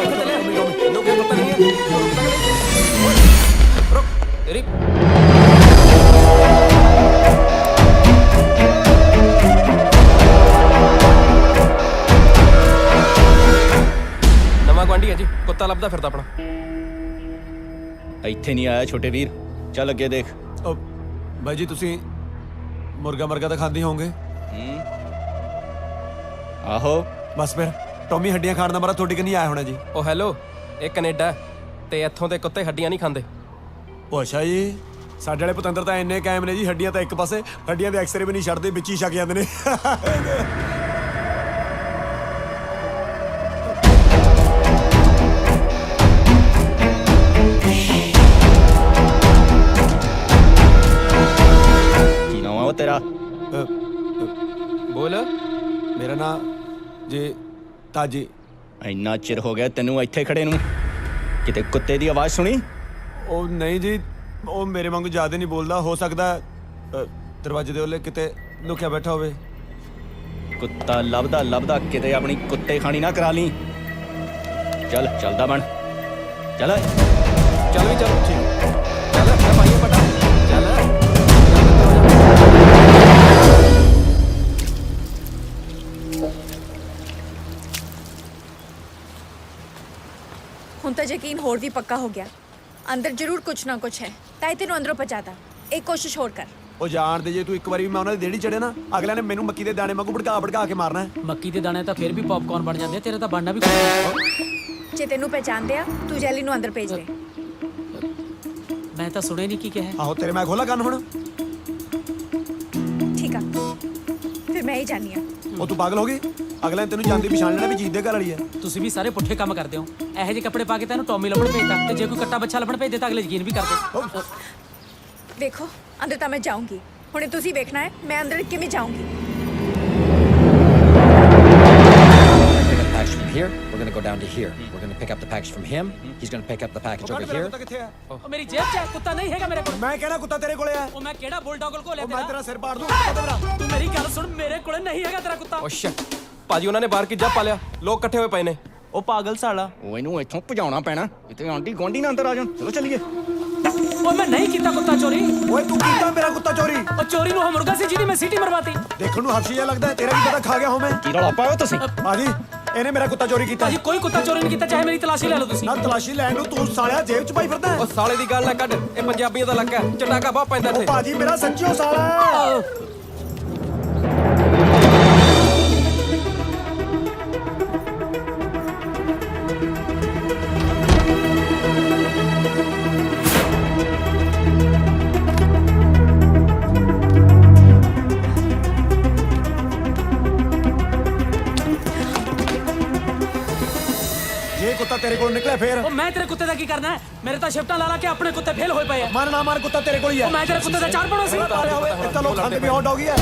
तेरी ਨਵਾਂ ਗੁਆਂਢੀ ਹੈ ਜੀ, ਕੁੱਤਾ ਲੱਭਦਾ ਫਿਰਦਾ ਆਪਣਾ। ਇੱਥੇ ਨਹੀਂ ਆਇਆ ਛੋਟੇ ਵੀਰ, ਚੱਲ ਅੱਗੇ ਦੇਖ। ਬਾਈ ਜੀ ਤੁਸੀਂ ਮੁਰਗਾ ਤਾਂ ਖਾਂਦੇ ਹੋਵੋਗੇ? ਆਹੋ। ਬਸ ਫਿਰ ਟੋਮੀ ਹੱਡੀਆਂ ਖਾਣ ਦਾ ਮਾਰਾ ਤੁਹਾਡੇ ਕਿ ਨਹੀਂ ਆਇਆ ਹੋਣਾ ਜੀ। ਉਹ ਹੈਲੋ, ਇਹ ਕੈਨੇਡਾ ਤੇ ਇੱਥੋਂ ਦੇ ਕੁੱਤੇ ਹੱਡੀਆਂ ਨਹੀਂ ਖਾਂਦੇ। ਉਹ ਅੱਛਾ ਜੀ, ਸਾਡੇ ਵਾਲੇ ਪਤੰਦਰ ਤਾਂ ਇੰਨੇ ਕਾਇਮ ਨੇ ਜੀ, ਹੱਡੀਆਂ ਤਾਂ ਇੱਕ ਪਾਸੇ, ਹੱਡੀਆਂ ਦੇ ਐਕਸਰੇ ਵੀ ਨਹੀਂ ਛੱਡਦੇ, ਵਿੱਚ ਹੀ ਛਕ ਜਾਂਦੇ ਨੇ। ਕੀ ਨਾਮ ਆ ਉਹ ਤੇਰਾ? ਬੋਲ। ਮੇਰਾ ਨਾਂ ਜੀ ਤਾਜੀ। ਇੰਨਾ ਚਿਰ ਹੋ ਗਿਆ ਤੈਨੂੰ ਇੱਥੇ ਖੜੇ ਨੂੰ, ਕਿਤੇ ਕੁੱਤੇ ਦੀ ਆਵਾਜ਼ ਸੁਣੀ? ਉਹ ਨਹੀਂ ਜੀ, ਉਹ ਮੇਰੇ ਵਾਂਗੂ ਜ਼ਿਆਦਾ ਨਹੀਂ ਬੋਲਦਾ। ਹੋ ਸਕਦਾ ਦਰਵਾਜ਼ੇ ਦੇ ਉੱਲੇ ਕਿਤੇ ਲੁਕਿਆ ਬੈਠਾ ਹੋਵੇ। ਕੁੱਤਾ ਲੱਭਦਾ ਲੱਭਦਾ ਕਿਤੇ ਆਪਣੀ ਕੁੱਤੇ ਖਾਣੀ ਨਾ ਕਰਾ ਲਈ। ਚੱਲ ਚੱਲਦਾ ਬਣ, ਚੱਲ ਚੱਲ ਵੀ ਚੱਲ। ਚੱਲ ਮੈਂ ਭਾਈਏ ਪਟਾ ਚੱਲ। ਹੁਣ ਤਾਂ ਯਕੀਨ ਹੋਰ ਵੀ ਪੱਕਾ ਹੋ ਗਿਆ, ਅੰਦਰ ਜ਼ਰੂਰ ਕੁਝ ਨਾ ਕੁਝ ਹੈ, ਤਾਂ ਇਹ ਤੈਨੂੰ ਅੰਦਰੋਂ ਪਹੁੰਚਾਤਾ। ਇੱਕ ਕੋਸ਼ਿਸ਼ ਹੋਰ ਕਰ। ਉਹ ਜਾਣਦੇ ਜੇ ਤੂੰ ਇੱਕ ਵਾਰੀ ਵੀ ਮੈਂ ਉਹਨਾਂ ਦੀ ਦੇੜੀ ਚੜੇ ਨਾ, ਅਗਲਿਆਂ ਨੇ ਮੈਨੂੰ ਮੱਕੀ ਦੇ ਦਾਣੇ ਵਾਂਗੂ ਭੜਕਾ ਕੇ ਮਾਰਨਾ ਹੈ। ਮੱਕੀ ਦੇ ਦਾਣੇ ਤਾਂ ਫਿਰ ਵੀ ਪੌਪਕਾਰਨ ਬਣ ਜਾਂਦੇ, ਤੇਰੇ ਤਾਂ ਬਣਨਾ ਵੀ ਕੋਈ। ਜੇ ਤੈਨੂੰ ਪਹਿਚਾਨਦੇ ਆ, ਤੂੰ ਜੈਲੀ ਨੂੰ ਅੰਦਰ ਭੇਜ ਦੇ। ਮੈਂ ਤਾਂ ਸੁਣਿਆ ਨਹੀਂ ਕੀ ਕਿਹਾ। ਆਹੋ ਤੇਰੇ ਮੈਂ ਖੋਲਾ ਕੰਨ ਹੁਣ। ਠੀਕ ਆ, ਫਿਰ ਮੈਂ ਹੀ ਜਾਣੀ ਆ। ਉਹ ਤੂੰ ਪਾਗਲ ਹੋ ਗਈ? ਅਗਲੇ ਨੇ ਤੈਨੂੰ ਜਾਂਦੀ ਪਛਾਣ ਲੈਣਾ ਵੀ ਜੀਤ ਦੇ ਘਰ ਵਾਲੀ ਹੈ। ਤੁਸੀਂ ਵੀ ਸਾਰੇ ਪੁੱਠੇ ਕੰਮ ਕਰਦੇ ਹੋ। ਇਹੋ ਜਿਹੇ ਕੱਪੜੇ ਪਾ ਕੇ ਤੈਨੂੰ ਟੌਮੀ ਲੱਭਣ ਭੇਜਦਾ, ਤੇ ਜੇ ਕੋਈ ਕੱਟਾ ਬੱਚਾ ਲੱਭਣ ਭੇਜਦੇ ਤਾਂ ਅਗਲੇ ਯਕੀਨ ਵੀ ਕਰਦੇ। ਵੇਖੋ ਅੰਦਰ ਤਾਂ ਮੈਂ ਜਾਊਂਗੀ, ਹੁਣੇ ਤੁਸੀਂ ਵੇਖਣਾ ਹੈ ਮੈਂ ਅੰਦਰ ਕਿਵੇਂ ਜਾਊਂਗੀ। package from here. We're gonna go down to here. We're gonna pick up the package from him. He's gonna pick up the package over here. ਕੁੱਤਾ ਕਿੱਥੇ ਹੈ? ਉਹ ਮੇਰੀ ਜੇਬ 'ਚ ਹੈ, ਕੁੱਤਾ ਨਹੀਂ ਹੈਗਾ ਮੇਰੇ ਕੋਲ। ਮੈਂ ਕਹਿਣਾ ਕੁੱਤਾ ਤੇਰੇ ਕੋਲੇ ਹੈ। ਉਹ ਮੈਂ ਕਿਹੜਾ ਬੁਲਡੌਗ ਕੋਲ ਮੈਂ ਤੇਰਾ ਸਿਰ ਪਾੜ ਦੂੰ। ਕੁੱਤਾ ਤੇਰਾ। ਤੂੰ ਮੇਰੀ ਗੱਲ ਸੁਣ, ਮੇਰੇ ਕੋਲੇ ਨਹੀਂ ਹੈਗਾ ਤੇਰਾ ਕੁੱਤਾ। ਓ ਸ਼ਿਟ, ਭਾਜੀ ਉਹਨਾਂ ਨੇ ਬਾਹਰ ਕੀ ਜਾ ਪਾ ਲਿਆ, ਲੋਕ ਇਕੱਠੇ ਹੋਏ ਪਏ ਨੇ। ਉਹ ਪਾਗਲ ਸਾਲਾ, ਉਹ ਇਹਨੂੰ ਇੱਥੋਂ ਭਜਾਉਣਾ ਪੈਣਾ, ਕਿਤੇ ਆਂਟੀ ਗੋਂਡੀ ਨਾ ਅੰਦਰ ਆ ਜਾਣ। ਚਲੋ ਚੱਲੀਏ। ਉਹ ਮੈਂ ਨਹੀਂ ਕੀਤਾ ਕੁੱਤਾ ਚੋਰੀ। ਓਏ ਤੂੰ ਕੀਤਾ ਮੇਰਾ ਕੁੱਤਾ ਚੋਰੀ? ਉਹ ਚੋਰੀ ਨੂੰ ਉਹ ਮੁਰਗਾ ਸੀ ਜਿਹਦੀ ਮੈਂ ਸੀਟੀ ਮਰਵਾਤੀ। ਦੇਖਣ ਨੂੰ ਹਰਸ਼ੀ ਜਿਹਾ ਲੱਗਦਾ, ਤੇਰਾ ਕੀ ਪਤਾ ਖਾ ਗਿਆ ਹੋਵੇਂ। ਕੀ ਰੌਲਾ ਪਾਇਆ ਤੁਸੀਂ? ਭਾਜੀ ਇਹਨੇ ਮੇਰਾ ਕੁੱਤਾ ਚੋਰੀ ਕੀਤਾ। ਭਾਜੀ ਕੋਈ ਕੁੱਤਾ ਚੋਰੀ ਨਹੀਂ ਕੀਤਾ, ਚਾਹੇ ਮੇਰੀ ਤਲਾਸ਼ੀ ਲੈ ਲਓ ਤੁਸੀਂ। ਨਾ ਤਲਾਸ਼ੀ ਲੈਣ ਨੂੰ ਤੂੰ ਸਾਲਿਆ ਜੇਬ 'ਚ ਪਾਈ ਫਿਰਦਾ। ਉਹ ਸਾਲੇ ਦੀ ਗੱਲ ਨਾ ਕੱਢ, ਇਹ ਪੰਜਾਬੀਆਂ ਦਾ ਇਲਾਕਾ ਹੈ, ਚਟਾਕਾ ਬਹੁਤ ਪੈਂਦਾ ਇੱਥੇ। ਭਾਜੀ ਮੇਰਾ ਸੱਚਿਓ ਸਾਲਾ। ਫੇਰ ਉਹ ਮੈਂ ਤੇਰੇ ਕੁੱਤੇ ਦਾ ਕੀ ਕਰਨਾ ਹੈ? ਮੇਰੇ ਤਾਂ ਸ਼ਿਫਟਾਂ ਲਾ ਲਾ ਕੇ ਆਪਣੇ ਕੁੱਤੇ ਫੇਲ ਹੋਏ ਪਏ ਆ। ਮਨ ਨਾ ਮਨ ਕੁੱਤਾ ਤੇਰੇ ਕੋਲ ਹੀ ਹੈ। ਉਹ ਮੈਂ ਤੇਰੇ ਕੁੱਤੇ ਦਾ ਚਾਰ ਪਾਉਣਾ ਸੀ। ਇੱਕ ਤਾਂ ਲੋਕ ਖਾਂਦੇ ਵੀ ਹੌਟ ਡੌਗ ਹੀ ਹੈ।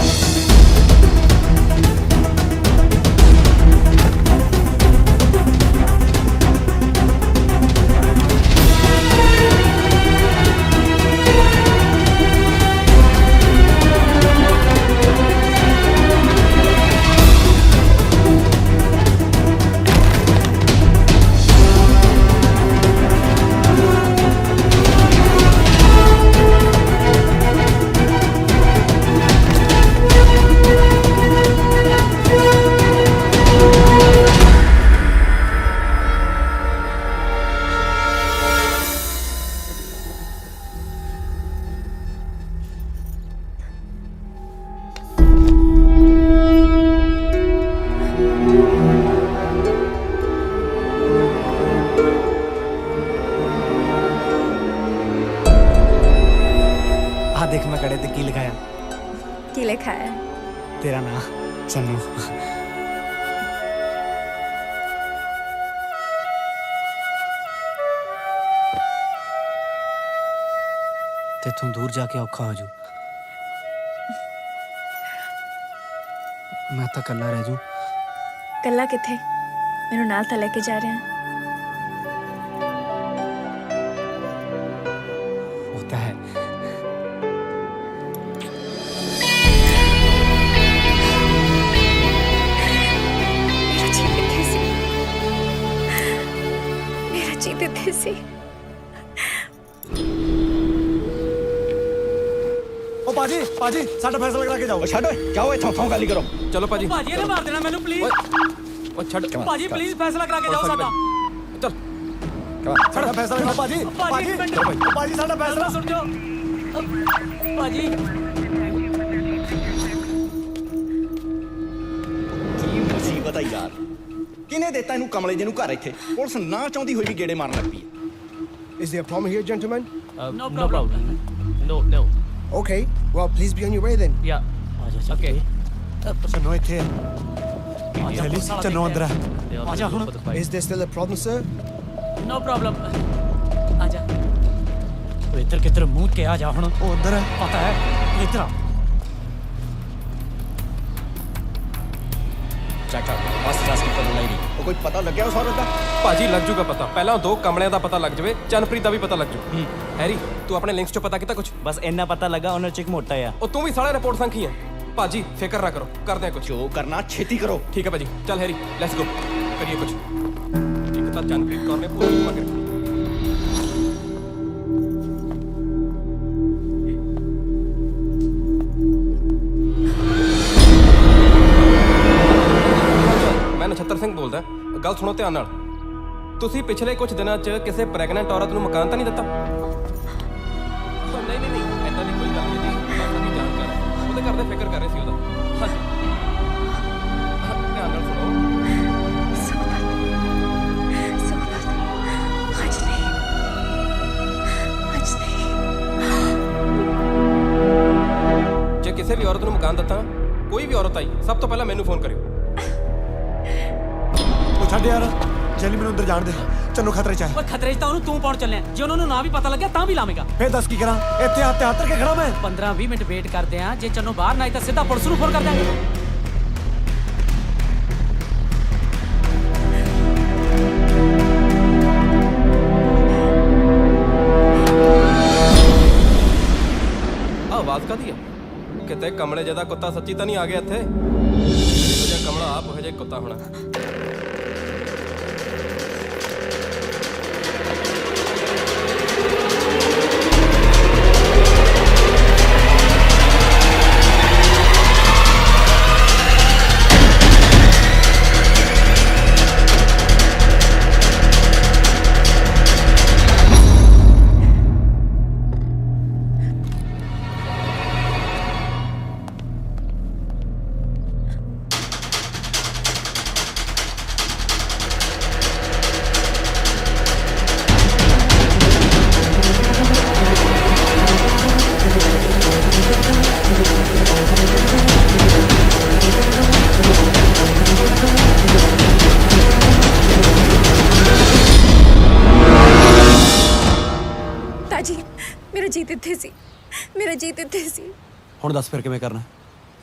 देख मैं कड़े ते की लिखाया की लिखा है? तेरा नाम चन्नू। तेथों दूर जाके औखा हो जू, मैं तो कल्ला रह जू। कल्ला किथे? मेनू नाल तां लेके जा रहे हैं। होता है जीते थे सी। ओ पाजी पाजी साडा फैसला करा के जाओ। ਛੱਡ ਓਏ ਜਾਓ ਇੱਥੋਂ ਥੋਂ ਗਾਲੀ ਕਰੋ। ਚਲੋ ਭਾਜੀ। ਭਾਜੀ ਇਹਨੇ ਮਾਰ ਦੇਣਾ ਮੈਨੂੰ ਪਲੀਜ਼। ਓ ਛੱਡ ਭਾਜੀ ਪਲੀਜ਼ ਫੈਸਲਾ ਕਰਾ ਕੇ ਜਾਓ ਸਾਡਾ। ਚੱਲ साडा फैसला करो पाजी पाजी पाजी साडा फैसला सुन जाओ ਭਾਜੀ। ਕੀ ਮੁਸੀਬਤ ਆ ਯਾਰ, ਕਿਹਨੇ ਦਿੱਤਾ ਇਹਨੂੰ ਕਮਲੇ ਜਿਹਨੂੰ ਘਰ ਇੱਥੇ? ਪੁਲਿਸ ਨਾ ਚਾਹੁੰਦੀ ਹੋਈ ਵੀ ਗੇੜੇ ਮਾਰਨ ਲੱਗ ਪਈ ਹੈ। Is there a problem here, gentlemen? No problem. No. Okay, well, please be on your way then. Yeah. Okay. Channo इथे चली चन्नो अंदर आजा हुन। Is there still a problem, sir? No problem. आजा। तू इधर किधर मुंह के आ जा हुन। ओ अंदर है पता है तू इधर आ। ਚਾਚਾ ਬਸ ਦੱਸ ਕੀ ਪਤਾ ਨਹੀਂ। ਉਹ ਕੋਈ ਪਤਾ ਲੱਗਿਆ ਉਸ ਔਰਤ ਦਾ? ਭਾਜੀ ਲੱਗ ਜੂਗਾ ਪਤਾ। ਪਹਿਲਾਂ ਦੋ ਕਮਲਿਆਂ ਦਾ ਪਤਾ ਲੱਗ ਜਵੇ, ਚੰਨਪ੍ਰੀਤ ਦਾ ਵੀ ਪਤਾ ਲੱਗ ਜੂ। ਹੈਰੀ ਤੂੰ ਆਪਣੇ ਲਿੰਕਸ ਚੋਂ ਪਤਾ ਕੀਤਾ ਕੁਝ? बस इन्ना पता लगा उन्हें चिक मोटा है। ਉਹ ਤੂੰ ਵੀ ਸਾਲਾ ਰਿਪੋਰਟ ਸੰਖੀ ਹੈ। ਭਾਜੀ ਫਿਕਰ ਨਾ ਕਰੋ, ਕਰਦੇ ਆ ਕੁਝ। ਜੋ ਕਰਨਾ ਛੇਤੀ ਕਰੋ। ਠੀਕ ਹੈ ਭਾਜੀ, ਚੱਲ ਹੈਰੀ ਲੈਟਸ ਗੋ ਕਰੀਏ ਕੁਝ। ਇੱਕ ਤਾਂ ਚੰਨਪ੍ਰੀਤ ਕੌਰ ਨੇ ਪੂਰੀ ਮੰਗ ਰੱਖੀ। ਮੈਂ ਨਛੱਤਰ ਸਿੰਘ ਬੋਲਦਾ। ਗੱਲ ਸੁਣੋ ਧਿਆਨ ਨਾਲ। ਤੁਸੀਂ ਪਿਛਲੇ ਕੁਝ ਦਿਨਾਂ 'ਚ ਕਿਸੇ ਪ੍ਰੈਗਨੈਂਟ ਔਰਤ ਨੂੰ ਮਕਾਨ ਤਾਂ ਨਹੀਂ ਦਿੱਤਾ? ਨਹੀਂ ਐਦਾਂ ਦੀ ਕੋਈ ਗੱਲ ਨਹੀਂ ਜੀ, ਬਸ ਉਹਦੀ ਜਾਣਕਾਰੀ। ਉਹਦੇ ਘਰ ਦੇ ਫਿਕਰ ਕਰ ਰਹੇ ਸੀ ਉਹਦਾ। ਹਾਂਜੀ ਧਿਆਨ ਨਾਲ ਸੁਣੋ। ਜੇ ਕਿਸੇ ਵੀ ਔਰਤ ਨੂੰ ਮਕਾਨ ਦਿੱਤਾ, ਕੋਈ ਵੀ ਔਰਤ ਆਈ, ਸਭ ਤੋਂ ਪਹਿਲਾਂ ਮੈਨੂੰ ਫੋਨ ਕਰਿਓ। ਉਹ ਛੱਡ ਯਾਰ, ਜੈਲੀ ਮੈਨੂੰ ਅੰਦਰ ਜਾਣ ਦੇ। ਚੰਨੂ ਖਤਰੇ 'ਚ ਹੈ। ਓਏ ਖਤਰੇ 'ਚ ਤਾਂ ਉਹਨੂੰ ਤੂੰ ਪਾਉਣ ਚੱਲਿਆ। ਜੇ ਉਹਨਾਂ ਨੂੰ ਨਾ ਵੀ ਪਤਾ ਲੱਗਿਆ ਤਾਂ ਵੀ ਲਾਵੇਂਗਾ। ਫੇਰ ਦੱਸ ਕੀ ਕਰਾਂ? ਇੱਥੇ ਹੱਥ ਤੇ ਹੱਥ ਕੇ ਖੜਾ ਮੈਂ। 15-20 ਮਿੰਟ ਵੇਟ ਕਰਦੇ ਆ। ਜੇ ਚੰਨੂ ਬਾਹਰ ਨਾ ਆਈ ਤਾਂ ਸਿੱਧਾ ਪੁਲਿਸ ਨੂੰ ਫੋਨ ਕਰ ਦਾਂਗੇ। ਆਵਾਜ਼ ਕਾਦੀ ਹੈ? ਕਿਤੇ ਕਮਲੇ ਜਿਹਦਾ ਕੁੱਤਾ ਸੱਚੀ ਤਾਂ ਨਹੀਂ ਆ ਗਿਆ ਇੱਥੇ? ਇਹੋ ਜਿਹਾ ਕਮਲਾ ਆਪ ਉਹ ਜਿਹਾ ਕੁੱਤਾ ਹੋਣਾ। ਮੇਰਾ ਜੀਤ ਇੱਥੇ ਸੀ, ਮੇਰਾ ਜੀਤ ਇੱਥੇ ਸੀ। ਹੁਣ ਦੱਸ ਫਿਰ ਕਿਵੇਂ ਕਰਨਾ?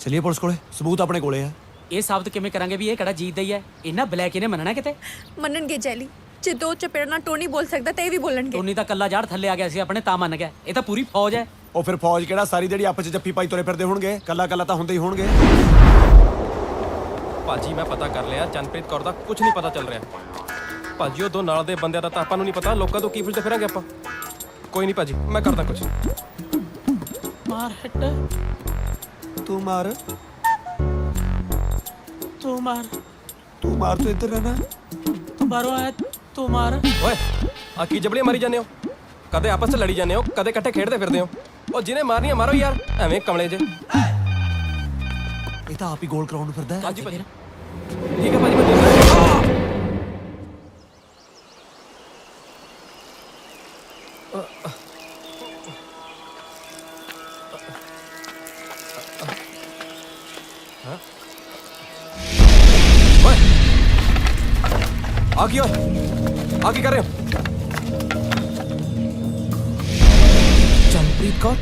ਚਲਿਏ ਪੁਲਿਸ ਕੋਲੇ, ਸਬੂਤ ਆਪਣੇ ਕੋਲੇ ਆ। ਇਹ ਸਾਬਤ ਕਿਵੇਂ ਕਰਾਂਗੇ ਵੀ ਇਹ ਕਿਹੜਾ ਜੀਤ ਦਾ ਹੀ ਹੈ? ਇਹਨਾਂ ਬਲੈਕ ਇਹਨੇ ਮੰਨਣਾ ਕਿਤੇ? ਮੰਨਣਗੇ ਜੈਲੀ। ਜੇ ਦੋ ਚਪੇੜ ਨਾਲ ਟੋਨੀ ਬੋਲ ਸਕਦਾ ਤਾਂ ਇਹ ਵੀ ਬੋਲਣਗੇ। ਟੋਨੀ ਤਾਂ ਕੱਲਾ ਜਾੜ ਥੱਲੇ ਆ ਗਿਆ ਸੀ ਆਪਣੇ, ਤਾਂ ਮੰਨ ਗਿਆ। ਇਹ ਤਾਂ ਪੂਰੀ ਫੌਜ ਹੈ। ਉਹ ਫਿਰ ਫੌਜ ਕਿਹੜਾ ਸਾਰੀ ਜਿਹੜੀ ਆਪਸ 'ਚ ਜੱਫੀ ਪਾਈ ਤੁਰੇ ਫਿਰਦੇ ਹੋਣਗੇ? ਕੱਲਾ ਕੱਲਾ ਤਾਂ ਹੁੰਦੇ ਹੀ ਹੋਣਗੇ। ਭਾਜੀ ਮੈਂ ਪਤਾ ਕਰ ਲਿਆ, ਚੰਨਪ੍ਰੀਤ ਕੌਰ ਦਾ ਕੁਝ ਨਹੀਂ ਪਤਾ ਚੱਲ ਰਿਹਾ। ਭਾਜੀ ਉਹ ਦੋ ਨਾਲ ਦੇ ਬੰਦਿਆਂ ਦਾ ਤਾਂ ਆਪਾਂ ਨੂੰ ਨਹੀਂ ਪਤਾ, ਲੋਕਾਂ ਤੋਂ ਕੀ ਪੁੱਛਦੇ ਫਿਰਾਂਗੇ ਆਪਾਂ। ਕੋਈ ਨਹੀਂ ਭਾਜੀ, ਮੈਂ ਕਰਦਾ ਕੁਝ। ਮਾਰ ਹੱਟ, ਤੂੰ ਮਾਰ, ਤੂੰ ਮਾਰ, ਤੂੰ ਮਾਰ, ਤੂੰ ਇੱਧਰ ਰਹਿਣਾ। ਤੂੰ ਬਾਹਰੋਂ ਆਇਆ, ਤੂੰ ਮਾਰ। ਓਏ ਆ ਕੀ ਜਬਲੀਆਂ ਮਾਰੀ ਜਾਂਦੇ ਹੋ? ਕਦੇ ਆਪਸ 'ਚ ਲੜੀ ਜਾਂਦੇ ਹੋ, ਕਦੇ ਇਕੱਠੇ ਖੇਡਦੇ ਫਿਰਦੇ ਹੋ। ਉਹ ਜਿਹਨੇ ਮਾਰਨੀਆਂ ਮਾਰੋ ਯਾਰ, ਐਵੇਂ ਕਮਲੇ ਜੇ। ਇਹ ਤਾਂ ਆਪ ਹੀ ਗੋਲ ਕਰਾਉਣ ਨੂੰ ਫਿਰਦਾ ਹੈ। ਹਾਂਜੀ ਭਾਜੀ, ਠੀਕ ਹੈ ਭਾਜੀ, ਮੈਂ ਦੇਖ ਰਿਹਾ। ਆ ਕੀ ਓਏ, ਆ ਕੀ ਕਰ ਰਹੇ ਹੋ? ਚੰਨਪ੍ਰੀਤ ਕੌਰ,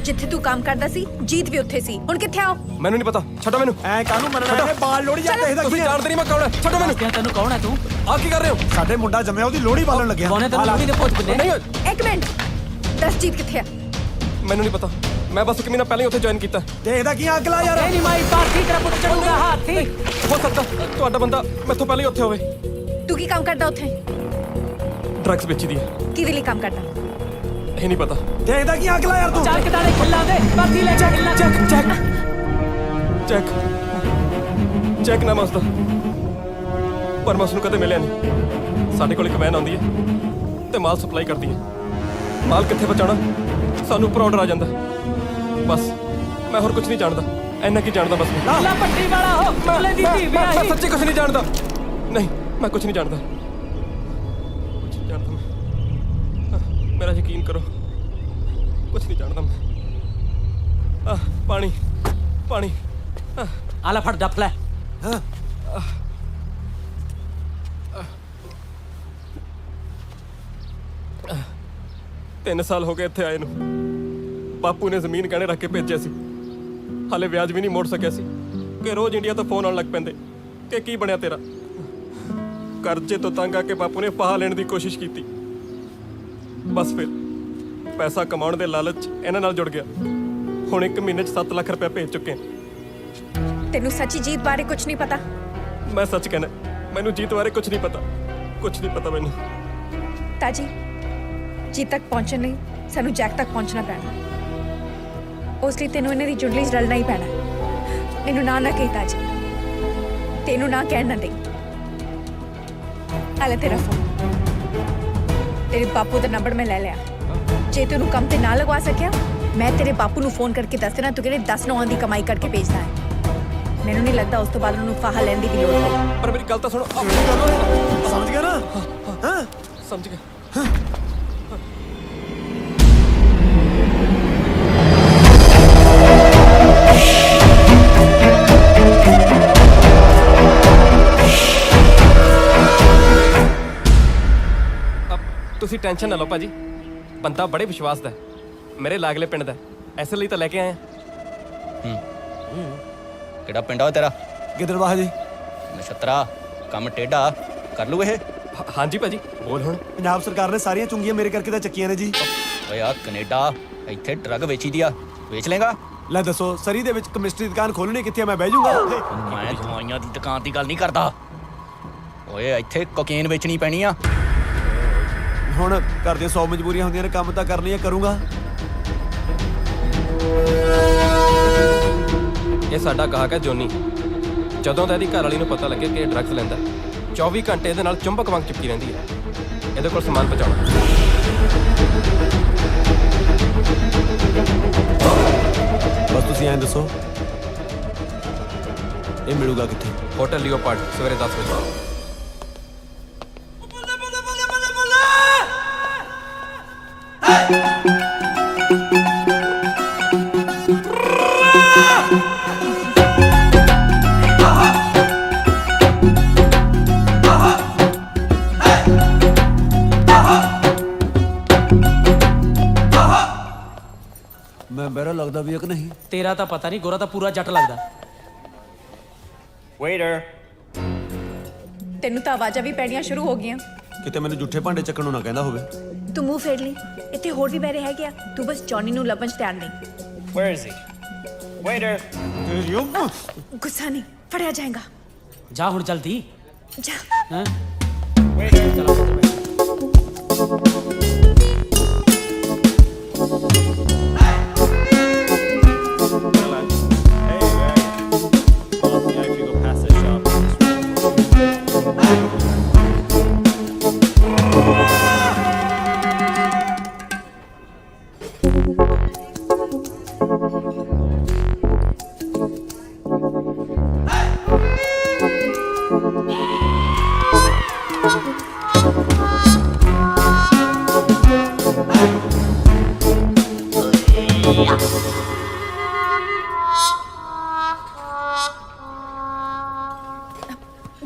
ਜਿੱਥੇ ਤੂੰ ਕੰਮ ਕਰਦਾ ਸੀ ਜੀਤ ਵੀ ਉੱਥੇ ਸੀ, ਹੁਣ ਕਿੱਥੇ ਆਓ? ਮੈਨੂੰ ਨਹੀਂ ਪਤਾ, ਛੱਡੋ ਮੈਨੂੰ। ਐ ਕਾਹਨੂੰ ਮੰਨਣਾ? ਇਹ ਬਾਲ ਲੋੜੀ ਜਾਂਦੇ ਇਹਦਾ ਤੁਸੀਂ ਕੀ? ਜਾਣਦੇ ਨਹੀਂ ਮੈਂ ਕੌਣ ਹੈ, ਛੱਡੋ ਮੈਨੂੰ। ਤੈਨੂੰ ਕੌਣ ਹੈ ਤੂੰ? ਆ ਕੀ ਕਰ ਰਹੇ ਹੋ? ਸਾਡੇ ਮੁੰਡਾ ਜੰਮਿਆ, ਉਹਦੀ ਲੋੜੀ ਬਾਲਣ ਲੱਗਿਆ। ਕੌਣ ਹੈ ਤੈਨੂੰ ਲੋੜੀ ਦੇ ਪੁੱਤ ਬੰਦੇ? ਨਹੀਂ ਓਏ, ਇੱਕ ਮਿੰਟ, ਦੱਸ ਜੀਤ ਕਿੱਥੇ ਆ? ਮੈਨੂੰ ਨਹੀਂ ਪਤਾ, ਮੈਂ ਬਸ ਇੱਕ ਮਹੀਨਾ ਪਹਿਲਾਂ ਹੀ ਉੱਥੇ ਜੁਆਇਨ ਕੀਤਾ। ਤੇ ਇਹਦਾ ਕੀ ਅਗਲਾ ਯਾਰ? ਇਹ ਨਹੀਂ ਮਾਈ ਪਾਰਟੀ ਤੇਰਾ ਪੁੱਤ ਚੜੂਗਾ ਹਾਥੀ। ਹੋ ਸਕਦਾ ਤੁਹਾਡਾ ਬੰਦਾ ਮੈਥੋਂ ਪਹਿਲਾਂ ਹੀ ਉੱਥੇ ਹੋਵੇ। ਤੂੰ ਕੀ ਕੰਮ ਕਰਦਾ ਉੱਥੇ? ਡਰੱਗਸ ਵੇਚੀ ਦੀ ਹੈ। ਕਿਹਦੇ ਲਈ ਕੰਮ ਕਰਦਾ? ਇਹ ਨਹੀਂ ਪਤਾ। ਤੇ ਇਹਦਾ ਕੀ ਅਗਲਾ ਯਾਰ ਤੂੰ? ਚੱਲ ਕਿਦਾਂ ਦੇ ਖਿੱਲਾ ਦੇ ਪਾਰਟੀ ਲੈ ਜਾ ਖਿੱਲਾ। ਚੈੱਕ ਚੈੱਕ ਚੈੱਕ ਚੈੱਕ ਨਾ ਮਸਦਾ, ਪਰ ਮੈਂ ਉਸਨੂੰ ਕਦੇ ਮਿਲਿਆ ਨਹੀਂ। ਸਾਡੇ ਕੋਲ ਇੱਕ ਵੈਨ ਆਉਂਦੀ ਹੈ ਤੇ ਮਾਲ ਸਪਲਾਈ ਕਰਦੀ ਹੈ। ਮਾਲ ਕਿੱਥੇ ਪਹੁੰਚਾਉਣਾ ਸਾਨੂੰ ਉੱਪਰ ਆਰਡਰ ਆ ਜਾਂਦਾ। ਬਸ ਮੈਂ ਹੋਰ ਕੁਝ ਨਹੀਂ ਜਾਣਦਾ, ਇੰਨਾ ਕੀ ਜਾਣਦਾ ਬਸ ਮੈਂ। ਲਾ ਪੱਟੀ ਵਾਲਾ ਹੋ ਚੋਲੇ ਦੀ ਧੀ ਮੈਂ ਵਿਆਹੀ। ਸੱਚੀ ਕੁਝ ਨਹੀਂ ਜਾਣਦਾ। ਨਹੀਂ ਮੈਂ ਕੁਝ ਨਹੀਂ ਜਾਣਦਾ, ਕੁਝ ਨਹੀਂ ਜਾਣਦਾ ਮੈਂ। ਮੇਰਾ ਯਕੀਨ ਕਰੋ, ਕੁਝ ਨਹੀਂ ਜਾਣਦਾ ਮੈਂ। ਪਾਣੀ ਪਾਣੀ। ਆਲਾ ਫੜ ਡੱਫ ਲੈ। 3 ਸਾਲ ਹੋ ਗਏ ਇੱਥੇ ਆਏ ਨੂੰ। ਬਾਪੂ ਨੇ ਜ਼ਮੀਨ ਗਹਿਣੇ ਰੱਖ ਕੇ ਭੇਜਿਆ ਸੀ, ਹਾਲੇ ਵਿਆਜ ਵੀ ਨਹੀਂ ਮੋੜ ਸਕਿਆ ਸੀ ਕਿ ਰੋਜ਼ ਇੰਡੀਆ ਤੋਂ ਫੋਨ ਆਉਣ ਲੱਗ ਪੈਂਦੇ ਕਿ ਕੀ ਬਣਿਆ ਤੇਰਾ। ਕਰਜ਼ੇ ਤੋਂ ਤੰਗ ਆ ਕੇ ਬਾਪੂ ਨੇ ਫਾਹਾ ਲੈਣ ਦੀ ਕੋਸ਼ਿਸ਼ ਕੀਤੀ। ਬਸ ਫਿਰ ਪੈਸਾ ਕਮਾਉਣ ਦੇ ਲਾਲਚ ਇਹਨਾਂ ਨਾਲ ਜੁੜ ਗਿਆ। ਹੁਣ 1 ਮਹੀਨੇ 'ਚ 7 ਲੱਖ ਰੁਪਏ ਭੇਜ ਚੁੱਕੇ ਹਾਂ। ਤੈਨੂੰ ਸੱਚੀ ਜੀਤ ਬਾਰੇ ਕੁਝ ਨਹੀਂ ਪਤਾ? ਮੈਂ ਸੱਚ ਕਹਿਣਾ, ਮੈਨੂੰ ਜੀਤ ਬਾਰੇ ਕੁਝ ਨਹੀਂ ਪਤਾ, ਕੁਝ ਨਹੀਂ ਪਤਾ ਮੈਨੂੰ। ਤਾਜੀ, ਜੀਤ ਤੱਕ ਪਹੁੰਚਣ ਲਈ ਸਾਨੂੰ ਜੈਕ ਤੱਕ ਪਹੁੰਚਣਾ ਪੈਣਾ। ਉਸ ਲਈ ਤੈਨੂੰ ਇਹਨਾਂ ਦੀ ਜੁੰਡਲੀ 'ਚ ਰਲਣਾ ਹੀ ਪੈਣਾ। ਮੈਨੂੰ ਨਾ ਕਹੀ ਤਾਜੀ, ਤੈਨੂੰ ਨਾ ਕਹਿਣ ਨਾ ਦੇ। ਆਲੇ ਤੇਰਾ ਫੋਨ, ਤੇਰੇ ਬਾਪੂ ਦਾ ਨੰਬਰ ਮੈਂ ਲੈ ਲਿਆ। ਜੇ ਤੈਨੂੰ ਕੰਮ ਤੇ ਨਾ ਲਗਵਾ ਸਕਿਆ, ਮੈਂ ਤੇਰੇ ਬਾਪੂ ਨੂੰ ਫੋਨ ਕਰਕੇ ਦੱਸ ਦੇਣਾ ਤੂੰ ਕਿਹੜੇ 10 ਨੌਂ ਦੀ ਕਮਾਈ ਕਰਕੇ ਭੇਜਦਾ ਹੈ। ਮੈਨੂੰ ਨਹੀਂ ਲੱਗਦਾ ਉਸ ਤੋਂ ਬਾਅਦ ਉਹਨੂੰ ਫਾਹਾ ਲੈਣ ਦੀ ਵੀ ਲੋੜ ਹੈ। ਪਰ ਮੇਰੀ ਗੱਲ ਤਾਂ ਸੁਣੋ। ਸਮਝ ਗਿਆ ਨਾ? ਹਾਂ ਸਮਝ ਗਿਆ। ਤੁਸੀਂ ਟੈਨਸ਼ਨ ਨਾ ਲਓ ਭਾਜੀ, ਬੰਦਾ ਬੜੇ ਵਿਸ਼ਵਾਸ ਦਾ ਹੈ, ਮੇਰੇ ਲਾਗਲੇ ਪਿੰਡ ਦਾ, ਐਸੇ ਲਈ ਤਾਂ ਲੈ ਕੇ ਆਏ ਆ। ਕਿਹੜਾ ਪਿੰਡ ਆ ਤੇਰਾ? ਗਿੱਦੜਬਾਹਾ ਜੀ। ਨਛੱਤਰਾ ਕੰਮ ਟੇਢਾ ਕਰ ਲੂ ਇਹ? ਹਾਂਜੀ ਭਾਜੀ, ਬੋਲ ਹੁਣ। ਪੰਜਾਬ ਸਰਕਾਰ ਨੇ ਸਾਰੀਆਂ ਚੁੰਗੀਆਂ ਮੇਰੇ ਕਰਕੇ ਤਾਂ ਚੱਕੀਆਂ ਨੇ ਜੀ। ਓਏ ਆ ਕੈਨੇਡਾ ਇੱਥੇ ਡਰੱਗ ਵੇਚੀ ਦੀ ਆ, ਵੇਚ ਲੇਗਾ? ਲੈ ਦੱਸੋ, ਸਰੀ ਦੇ ਵਿੱਚ ਕੈਮਿਸਟਰੀ ਦੀ ਦੁਕਾਨ ਖੋਲਣੀ ਕਿੱਥੇ ਆ? ਮੈਂ ਬਹਿ ਜਾਊਂਗਾ। ਮੈਂ ਦਵਾਈਆਂ ਦੀ ਦੁਕਾਨ ਦੀ ਗੱਲ ਨਹੀਂ ਕਰਦਾ। ਓਏ ਇੱਥੇ ਕੋਕੇਨ ਵੇਚਣੀ ਪੈਣੀ ਆ। ਹੁਣ ਘਰ ਦੀਆਂ 100 ਮਜਬੂਰੀਆਂ ਹੁੰਦੀਆਂ ਨੇ, ਕੰਮ ਤਾਂ ਕਰਨੀ ਹੈ, ਕਰੂੰਗਾ। ਇਹ ਸਾਡਾ ਗਾਹਕ ਹੈ ਜੋਨੀ। ਜਦੋਂ ਦਾ ਇਹਦੀ ਘਰ ਵਾਲੀ ਨੂੰ ਪਤਾ ਲੱਗੇ ਕਿ ਇਹ ਡਰੱਗਸ ਲੈਂਦਾ, 24 ਘੰਟੇ ਇਹਦੇ ਨਾਲ ਚੁੰਬਕ ਵਾਂਗ ਚਿਪਕੀ ਰਹਿੰਦੀ ਹੈ। ਇਹਦੇ ਕੋਲ ਸਮਾਨ ਪਹੁੰਚਾਉਣਾ। ਬਸ ਤੁਸੀਂ ਐਂ ਦੱਸੋ, ਇਹ ਮਿਲੂਗਾ ਕਿੱਥੇ? ਹੋਟਲ ਲਿਓਪਾਰਡ, ਸਵੇਰੇ 10 ਵਜੇ। ਮੈਂ ਬਹਿਰਾ ਲੱਗਦਾ ਵੀ ਇੱਕ ਨਹੀਂ। ਤੇਰਾ ਤਾਂ ਪਤਾ ਨਹੀਂ, ਗੋਰਾ ਤਾਂ ਪੂਰਾ ਜੱਟ ਲੱਗਦਾ। ਵੇਟਰ ਤੈਨੂੰ ਤਾਂ ਆਵਾਜ਼ਾਂ ਵੀ ਪੈਣੀਆਂ ਸ਼ੁਰੂ ਹੋ ਗਈਆਂ। ਕਿਤੇ ਮੈਨੂੰ ਜੁੱਠੇ ਭਾਂਡੇ ਚੱਕਣ ਨੂੰ ਨਾ ਕਹਿੰਦਾ ਹੋਵੇ। ਤੂੰ ਮੂੰਹ ਫੇਰ ਲਈ, ਇੱਥੇ ਹੋਰ ਵੀ ਬੈਰੇ ਹੈਗੇ ਆ। ਤੂੰ ਬਸ ਜੌਨੀ ਨੂੰ ਲੱਭਣ 'ਚ ਧਿਆਨ ਦੇ। Where is he? ਵੇਟਰ ਗੁੱਸਾ ਨਹੀਂ, ਫੜਿਆ ਜਾਏਗਾ। ਜਾ ਹੁਣ ਜਲਦੀ। ਜਾ। ਹਾਂ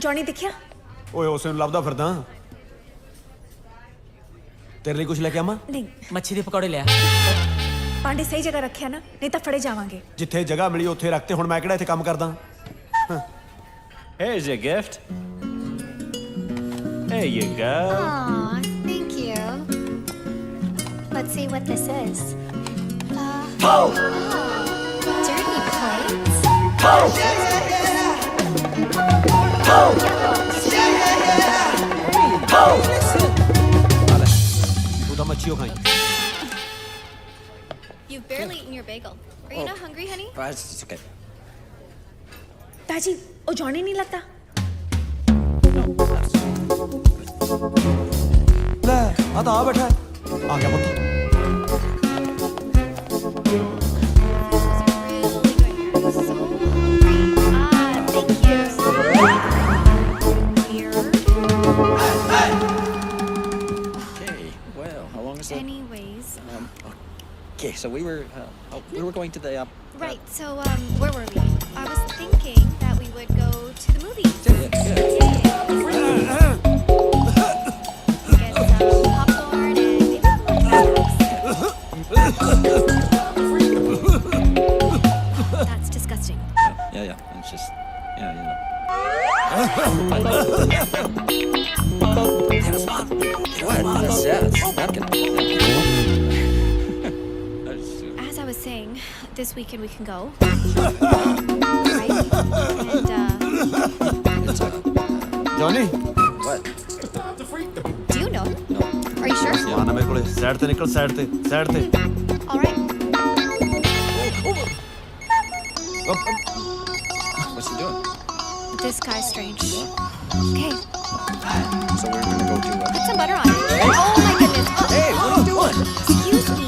ਜੌਨੀ ਦਿਖਿਆ? ਓਏ ਉਸੇ ਨੂੰ ਲੱਭਦਾ ਫਿਰਦਾ। ਤੇਰੇ ਲਈ ਕੁਝ ਲੈ ਕੇ ਆਵਾਂ? ਨਹੀਂ, ਮੱਛੀ ਦੇ ਪਕੌੜੇ ਲਿਆ। ਪਾਂਡੇ ਸਹੀ ਜਗ੍ਹਾ ਰੱਖਿਆ ਨਾ, ਨਹੀਂ ਤਾਂ ਫੜੇ ਜਾਵਾਂਗੇ। ਜਿੱਥੇ ਜਗ੍ਹਾ ਮਿਲੀ ਉੱਥੇ ਰੱਖਤੇ। ਹੁਣ ਮੈਂ ਕਿਹੜਾ ਇੱਥੇ ਕੰਮ ਕਰਦਾ? Here's your gift. There you go. Aw, thank you. Let's see what this is. Dirty plates. ਤੂੰ ਤਾਂ ਮੱਛੀਓ ਖਾਈ। You've barely eaten your bagel. Are you not hungry, honey? It's okay. ਤਾਜੀ, ਉਹ ਜੌਨੀ ਨਹੀਂ ਲੱਗਦਾ? ਲੈ ਆ ਤਾਂ ਆ ਬੈਠਾ। ਆ ਗਿਆ ਪੁੱਤ। Anyways. Okay, so we were going to the. Right, so, where were we? I was thinking that we would go to the movies. Yeah. Get some popcorn and maybe some snacks. That's disgusting. Yeah. It's just, you know. That's napkin. As I was saying, this weekend we can go. Right? And, Johnny What? do you know? No. Are you sure? ਸਮਾਨ ਆ ਮੇਰੇ ਕੋਲੇ। Side ਤੇ ਨਿਕਲ, side ਤੇ। All right. What's he doing? This guy's strange. Okay, So we're gonna go to. put some butter on it. Oh my goodness. Oh, Hey, what are you doing? excuse me.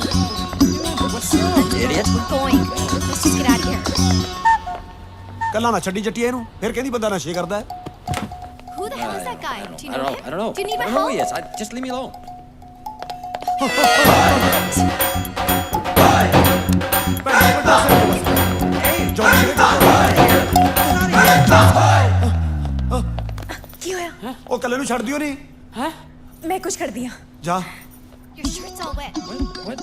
What's wrong, idiot? We're going. Let's just get out of here. ਕੱਲਾ ਨਾ ਛੱਡੀ ਜੱਟੀਏ ਇਹਨੂੰ। ਫਿਰ ਕਹਿੰਦੀ ਬੰਦਾ ਨਸ਼ੇ ਕਰਦਾ ਹੈ। Who the hell is that guy? Do you know him? I don't know. Do you need my I don't know who he help? is. Just leave me alone. ਕੀ ਹੋਇਆ? ਉਹ ਕੱਲੇ ਨੂੰ ਛੱਡ ਦਿਓ ਨਹੀਂ। ਹੈ ਮੈਂ ਕੁਝ ਕਰਦੀ ਹਾਂ। ਜਾ। Your shirt's all wet. What?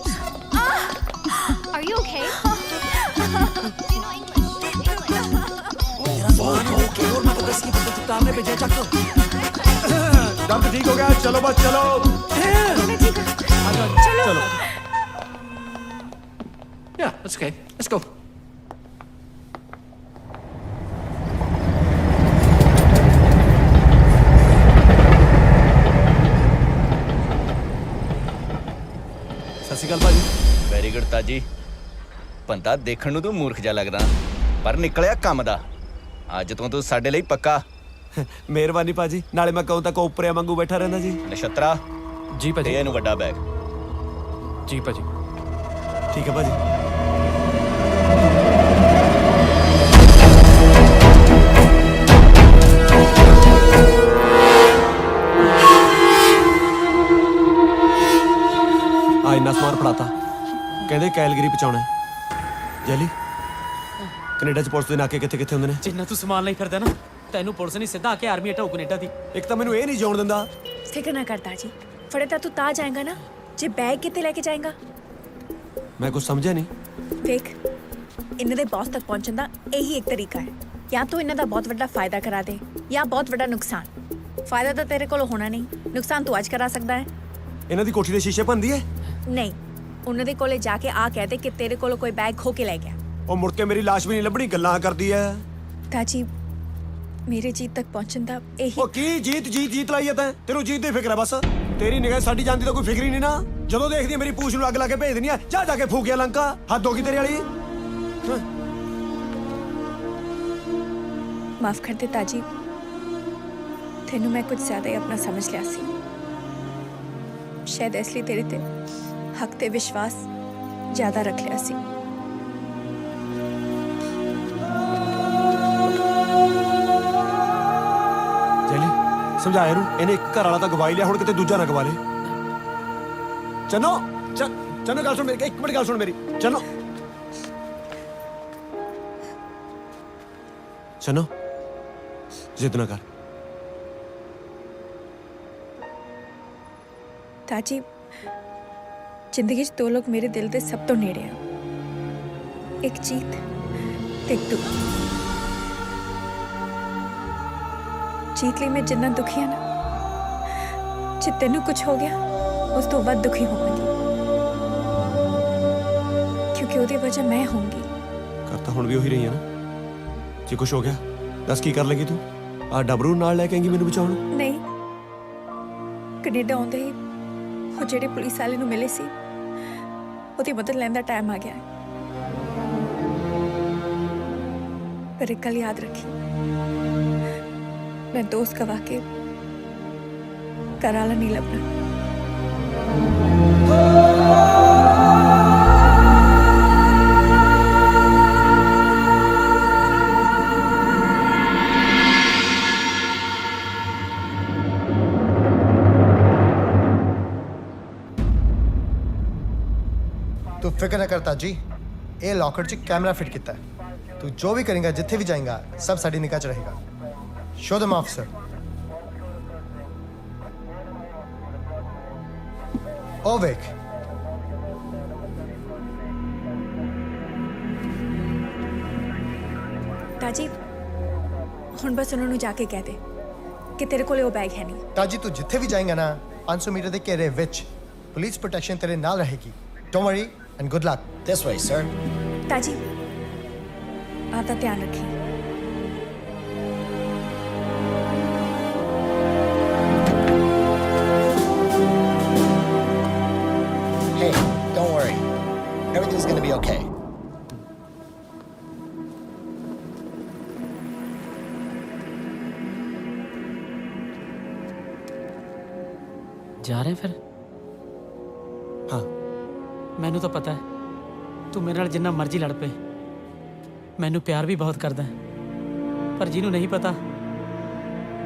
Are you okay? Do you know English? ਦਰਦ ਠੀਕ ਹੋ ਗਿਆ। ਚਲੋ ਬਸ ਚਲੋ। ਮੈਂ ਠੀਕ ਹਾਂ। ਚਲੋ। Yeah, that's okay. Let's go. ਸਤਿ ਸ਼੍ਰੀ ਅਕਾਲ ਭਾਜੀ। ਵੈਰੀ ਗੁੱਡ ਤਾਜੀ। ਬੰਦਾ ਦੇਖਣ ਨੂੰ ਤੂੰ ਮੂਰਖ ਜਿਹਾ ਲੱਗਦਾ, ਪਰ ਨਿਕਲਿਆ ਕੰਮ ਦਾ। ਅੱਜ ਤੋਂ ਤੂੰ ਸਾਡੇ ਲਈ ਪੱਕਾ। ਮਿਹਰਬਾਨੀ ਭਾਜੀ। ਨਾਲੇ ਮੈਂ ਕਹੂੰ ਤਾਂ ਕੋਪਰਿਆਂ ਵਾਂਗੂ ਬੈਠਾ ਰਹਿੰਦਾ ਜੀ। ਨਛੱਤਰਾ ਜੀ ਭਾਜੀ। ਤੇ ਇਹਨੂੰ ਵੱਡਾ ਬੈਗ। ਜੀ ਭਾਜੀ। ਠੀਕ ਹੈ ਭਾਜੀ। ਆ ਇੰਨਾ ਸਮਾਨ ਫੜਾਤਾ। ਕਹਿੰਦੇ ਕੈਲਗਰੀ ਪਹੁੰਚਾਉਣਾ ਹੈ। ਜੈਲੀ ਕੈਨੇਡਾ ਚ ਪੁਲਿਸ ਦੇ ਨਾਕੇ ਕਿੱਥੇ ਕਿੱਥੇ ਹੁੰਦੇ ਨੇ? ਜਿੰਨਾ ਤੂੰ ਸਮਾਨ ਲਈ ਫਿਰਦਾ ਨਾ, ਤੈਨੂੰ ਪੁਲਿਸ ਨਹੀਂ ਸਿੱਧਾ ਆ ਕੇ ਆਰਮੀ ਹਟਾਊ ਕੈਨੇਡਾ ਦੀ। ਇੱਕ ਤਾਂ ਮੈਨੂੰ ਇਹ ਨਹੀਂ ਜਾਣ ਦਿੰਦਾ। ਫਿਕਰ ਨਾ ਕਰਤਾ ਜੀ, ਫੜੇ ਤਾਂ ਤੂੰ ਤਾਂ ਜਾਏਗਾ ਨਾ, ਜੇ ਬੈਗ ਕਿੱਥੇ ਲੈ ਕੇ ਜਾਏਗਾ? ਮੈਂ ਕੁਝ ਸਮਝਿਆ ਨਹੀਂ। ਦੇਖ, ਇਹਨਾਂ ਦੇ ਬੌਸ ਤੱਕ ਪਹੁੰਚਣ ਦਾ ਇਹੀ ਇੱਕ ਤਰੀਕਾ ਹੈ। ਜਾਂ ਤੂੰ ਇਹਨਾਂ ਦਾ ਬਹੁਤ ਵੱਡਾ ਫਾਇਦਾ ਕਰਾ ਦੇ ਜਾਂ ਬਹੁਤ ਵੱਡਾ ਨੁਕਸਾਨ। ਫਾਇਦਾ ਤਾਂ ਤੇਰੇ ਕੋਲ ਹੋਣਾ ਨਹੀਂ, ਨੁਕਸਾਨ ਤੂੰ ਅੱਜ ਕਰਾ ਸਕਦਾ ਹੈ। ਇਹਨਾਂ ਦੀ ਕੋਠੀ ਦੇ ਸ਼ੀਸ਼ੇ ਭੰਦੀ ਹੈ? ਨਹੀਂ, ਉਹਨਾਂ ਦੇ ਕੋਲੇ ਜਾ ਕੇ ਆ ਕਹਿ ਦੇ ਕਿ ਤੇਰੇ ਕੋਲ ਕੋਈ ਬੈਗ ਖੋ ਕੇ ਲੈ ਗਿਆ। ਉਹ ਮੁੜ ਕੇ ਮੇਰੀ ਲਾਸ਼ ਵੀ ਨਹੀਂ ਲੱਭਣੀ, ਗੱਲਾਂ ਕਰਦੀ ਹੈ। ਤਾਜੀ, ਮੇਰੇ ਜੀਤ ਤੱਕ ਪਹੁੰਚਣ ਦਾ ਇਹੀ। ਉਹ ਕੀ ਜੀਤ ਲਾਈ ਹੈ ਤੈਂ? ਤੈਨੂੰ ਜੀਤ ਦੀ ਫਿਕਰ ਹੈ ਬਸ। ਤੇਰੀ ਨਿਗਾਹ ਸਾਡੀ ਜਾਨ ਦੀ ਤਾਂ ਕੋਈ ਫਿਕਰ ਹੀ ਨਹੀਂ ਨਾ। ਜਦੋਂ ਦੇਖਦੀ ਹੈ ਮੇਰੀ ਪੂਛ ਨੂੰ ਅੱਗ ਲਾ ਕੇ ਭੇਜ ਦਿੰਦੀ ਆ, ਜਾ ਕੇ ਫੂਕਿਆ ਲੰਕਾ। ਹੱਦ ਹੋ ਗਈ ਤੇਰੇ ਵਾਲੀ। ਮਾਫ ਕਰ ਦੇ ਤਾਜੀ, ਤੈਨੂੰ ਮੈਂ ਕੁਝ ਜ਼ਿਆਦਾ ਹੀ ਆਪਣਾ ਸਮਝ ਲਿਆ ਸੀ। ਸ਼ਾਇਦ ਇਸ ਲਈ ਤੇਰੇ ਤੇ ਹੱਕ ਤੇ ਵਿਸ਼ਵਾਸ ਜ਼ਿਆਦਾ ਰੱਖ ਲਿਆ ਸੀ। ਸਮਝਾਇਆ ਇਹਨੂੰ, ਇਹਨੇ ਇੱਕ ਘਰ ਵਾਲਾ ਤਾਂ ਗਵਾਈ ਲਿਆ, ਹੁਣ ਕਿਤੇ ਦੂਜਾ ਨਾ ਗਵਾ ਲੇ। ਚੰਨੋ ਗੱਲ ਸੁਣ ਮੇਰੀ, ਇੱਕ ਮਿੰਟ ਗੱਲ ਸੁਣ ਮੇਰੀ। ਚੰਨੋ ਜਿੱਦ ਨਾ ਕਰ। ਤਾਜੀ, ਜ਼ਿੰਦਗੀ 'ਚ ਦੋ ਲੋਕ ਮੇਰੇ ਦਿਲ ਦੇ ਸਭ ਤੋਂ ਨੇੜੇ ਆ, ਇੱਕ ਜੀਤ ਤੇ ਇੱਕ ਤੂੰ। ਜੀਤ ਲਈ ਮੈਂ ਜਿੰਨਾ ਦੁਖੀ ਆ ਨਾ, ਜੇ ਤੈਨੂੰ ਕੁਝ ਹੋ ਗਿਆ ਉਸ ਤੋਂ ਵੱਧ ਦੁਖੀ ਹੋਵਾਂਗੀ, ਕਿਉਂਕਿ ਉਹਦੀ ਵਜ੍ਹਾ ਮੈਂ ਹੋਊਂਗੀ। ਕਰਤਾ ਹੁਣ ਵੀ ਉਹੀ ਰਹੀ ਹੈ ਨਾ। ਜੇ ਕੁਝ ਹੋ ਗਿਆ ਦੱਸ ਕੀ ਕਰ ਲੇਗੀ ਤੂੰ? ਆ ਡਬਰੂ ਨਾਲ ਲੈ ਕੇ ਆਏਂਗੀ ਮੈਨੂੰ ਬਚਾਉਣ? ਨਹੀਂ, ਕੈਨੇਡਾ ਆਉਂਦੇ ਹੀ ਉਹ ਜਿਹੜੇ ਪੁਲਿਸ ਵਾਲੇ ਨੂੰ ਮਿਲੇ ਸੀ, ਉਹਦੀ ਮਦਦ ਲੈਣ ਦਾ ਟਾਈਮ ਆ ਗਿਆ ਹੈ। ਪਰ ਇੱਕ ਗੱਲ ਯਾਦ ਰੱਖੀ, मैं दोस्त गवा के कराला नहीं लबना। तू फिक्र न करता जी, ये लॉकर च कैमरा फिट किया है। तू जो भी करेगा, जिथे भी जाएगा, सब साड़ी निगाह च रहेगा। Show them off, sir. Oh, Vic. ताजी, हुण बस उन्होंने जाके कह दे कि तेरे कोले वो बैग है नहीं। ताजी, तू जिथे भी जाएगा ना, 500 मीटर के घेरे विच पुलिस प्रोटेक्शन तेरे नाल रहेगी। Don't worry and good luck. This way, sir. ताजी, आपका ध्यान रखिए। Hey, don't worry. Everything's gonna be okay. ਜਾ ਰਹੇ ਫਿਰ? ਹਾਂ, ਮੈਨੂੰ ਤਾਂ ਪਤਾ ਹੈ ਤੂੰ ਮੇਰੇ ਨਾਲ ਜਿੰਨਾ ਮਰਜ਼ੀ ਲੜ ਪਏ, ਮੈਨੂੰ ਪਿਆਰ ਵੀ ਬਹੁਤ ਕਰਦਾ ਹੈ। ਪਰ ਜਿਹਨੂੰ ਨਹੀਂ ਪਤਾ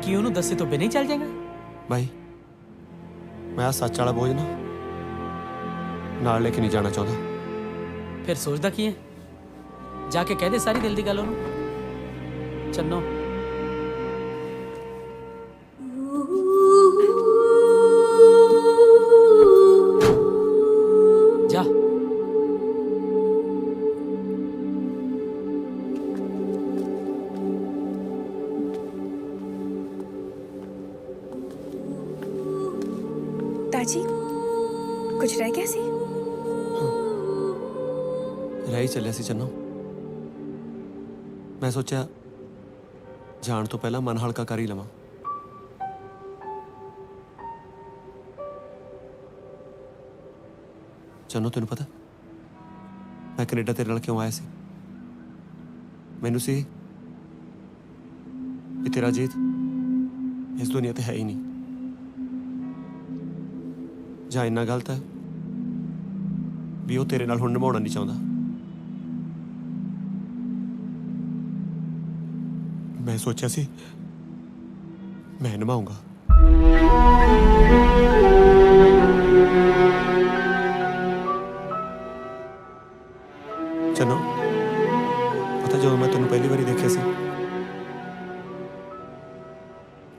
ਕਿ ਉਹਨੂੰ ਦੱਸੇ ਤੋਂ ਬਿਨਾਂ ਹੀ ਚੱਲ ਜਾਏਗਾ। ਭਾਈ ਮੈਂ ਆ ਸੱਚ ਵਾਲਾ ਬੋਝ ਨਾ ਨਾਲ ਲੈ ਕੇ ਨਹੀਂ ਜਾਣਾ ਚਾਹੁੰਦਾ। ਫਿਰ ਸੋਚਦਾ ਕੀ ਹੈ? ਜਾ ਕੇ ਕਹਿ ਦੇ ਸਾਰੀ ਦਿਲ ਦੀ ਗੱਲ ਉਹਨੂੰ। ਚੰਨੋ, ਜਾ। ताजी, कुछ रह गया सी? ਰਹਿ ਹੀ ਚੱਲਿਆ ਸੀ ਚੰਨੋ। ਮੈਂ ਸੋਚਿਆ ਜਾਣ ਤੋਂ ਪਹਿਲਾਂ ਮਨ ਹਲਕਾ ਕਰ ਹੀ ਲਵਾਂ। ਚੰਨੋ, ਤੈਨੂੰ ਪਤਾ ਮੈਂ ਕੈਨੇਡਾ ਤੇਰੇ ਨਾਲ ਕਿਉਂ ਆਇਆ ਸੀ? ਮੈਨੂੰ ਸੀ ਕਿ ਤੇਰਾ ਜੀਤ ਇਸ ਦੁਨੀਆ ਤੇ ਹੈ ਹੀ ਨਹੀਂ, ਜਾਂ ਇੰਨਾ ਗਲਤ ਹੈ ਵੀ ਉਹ ਤੇਰੇ ਨਾਲ ਹੁਣ ਨਿਭਾਉਣਾ ਨਹੀਂ ਚਾਹੁੰਦਾ। ਮੈਂ ਸੋਚਿਆ ਸੀ ਮੈਂ ਨਿਭਾਊਂਗਾ। ਚੰਨੋ, ਪਤਾ ਜਦੋਂ ਮੈਂ ਤੈਨੂੰ ਪਹਿਲੀ ਵਾਰੀ ਦੇਖਿਆ ਸੀ,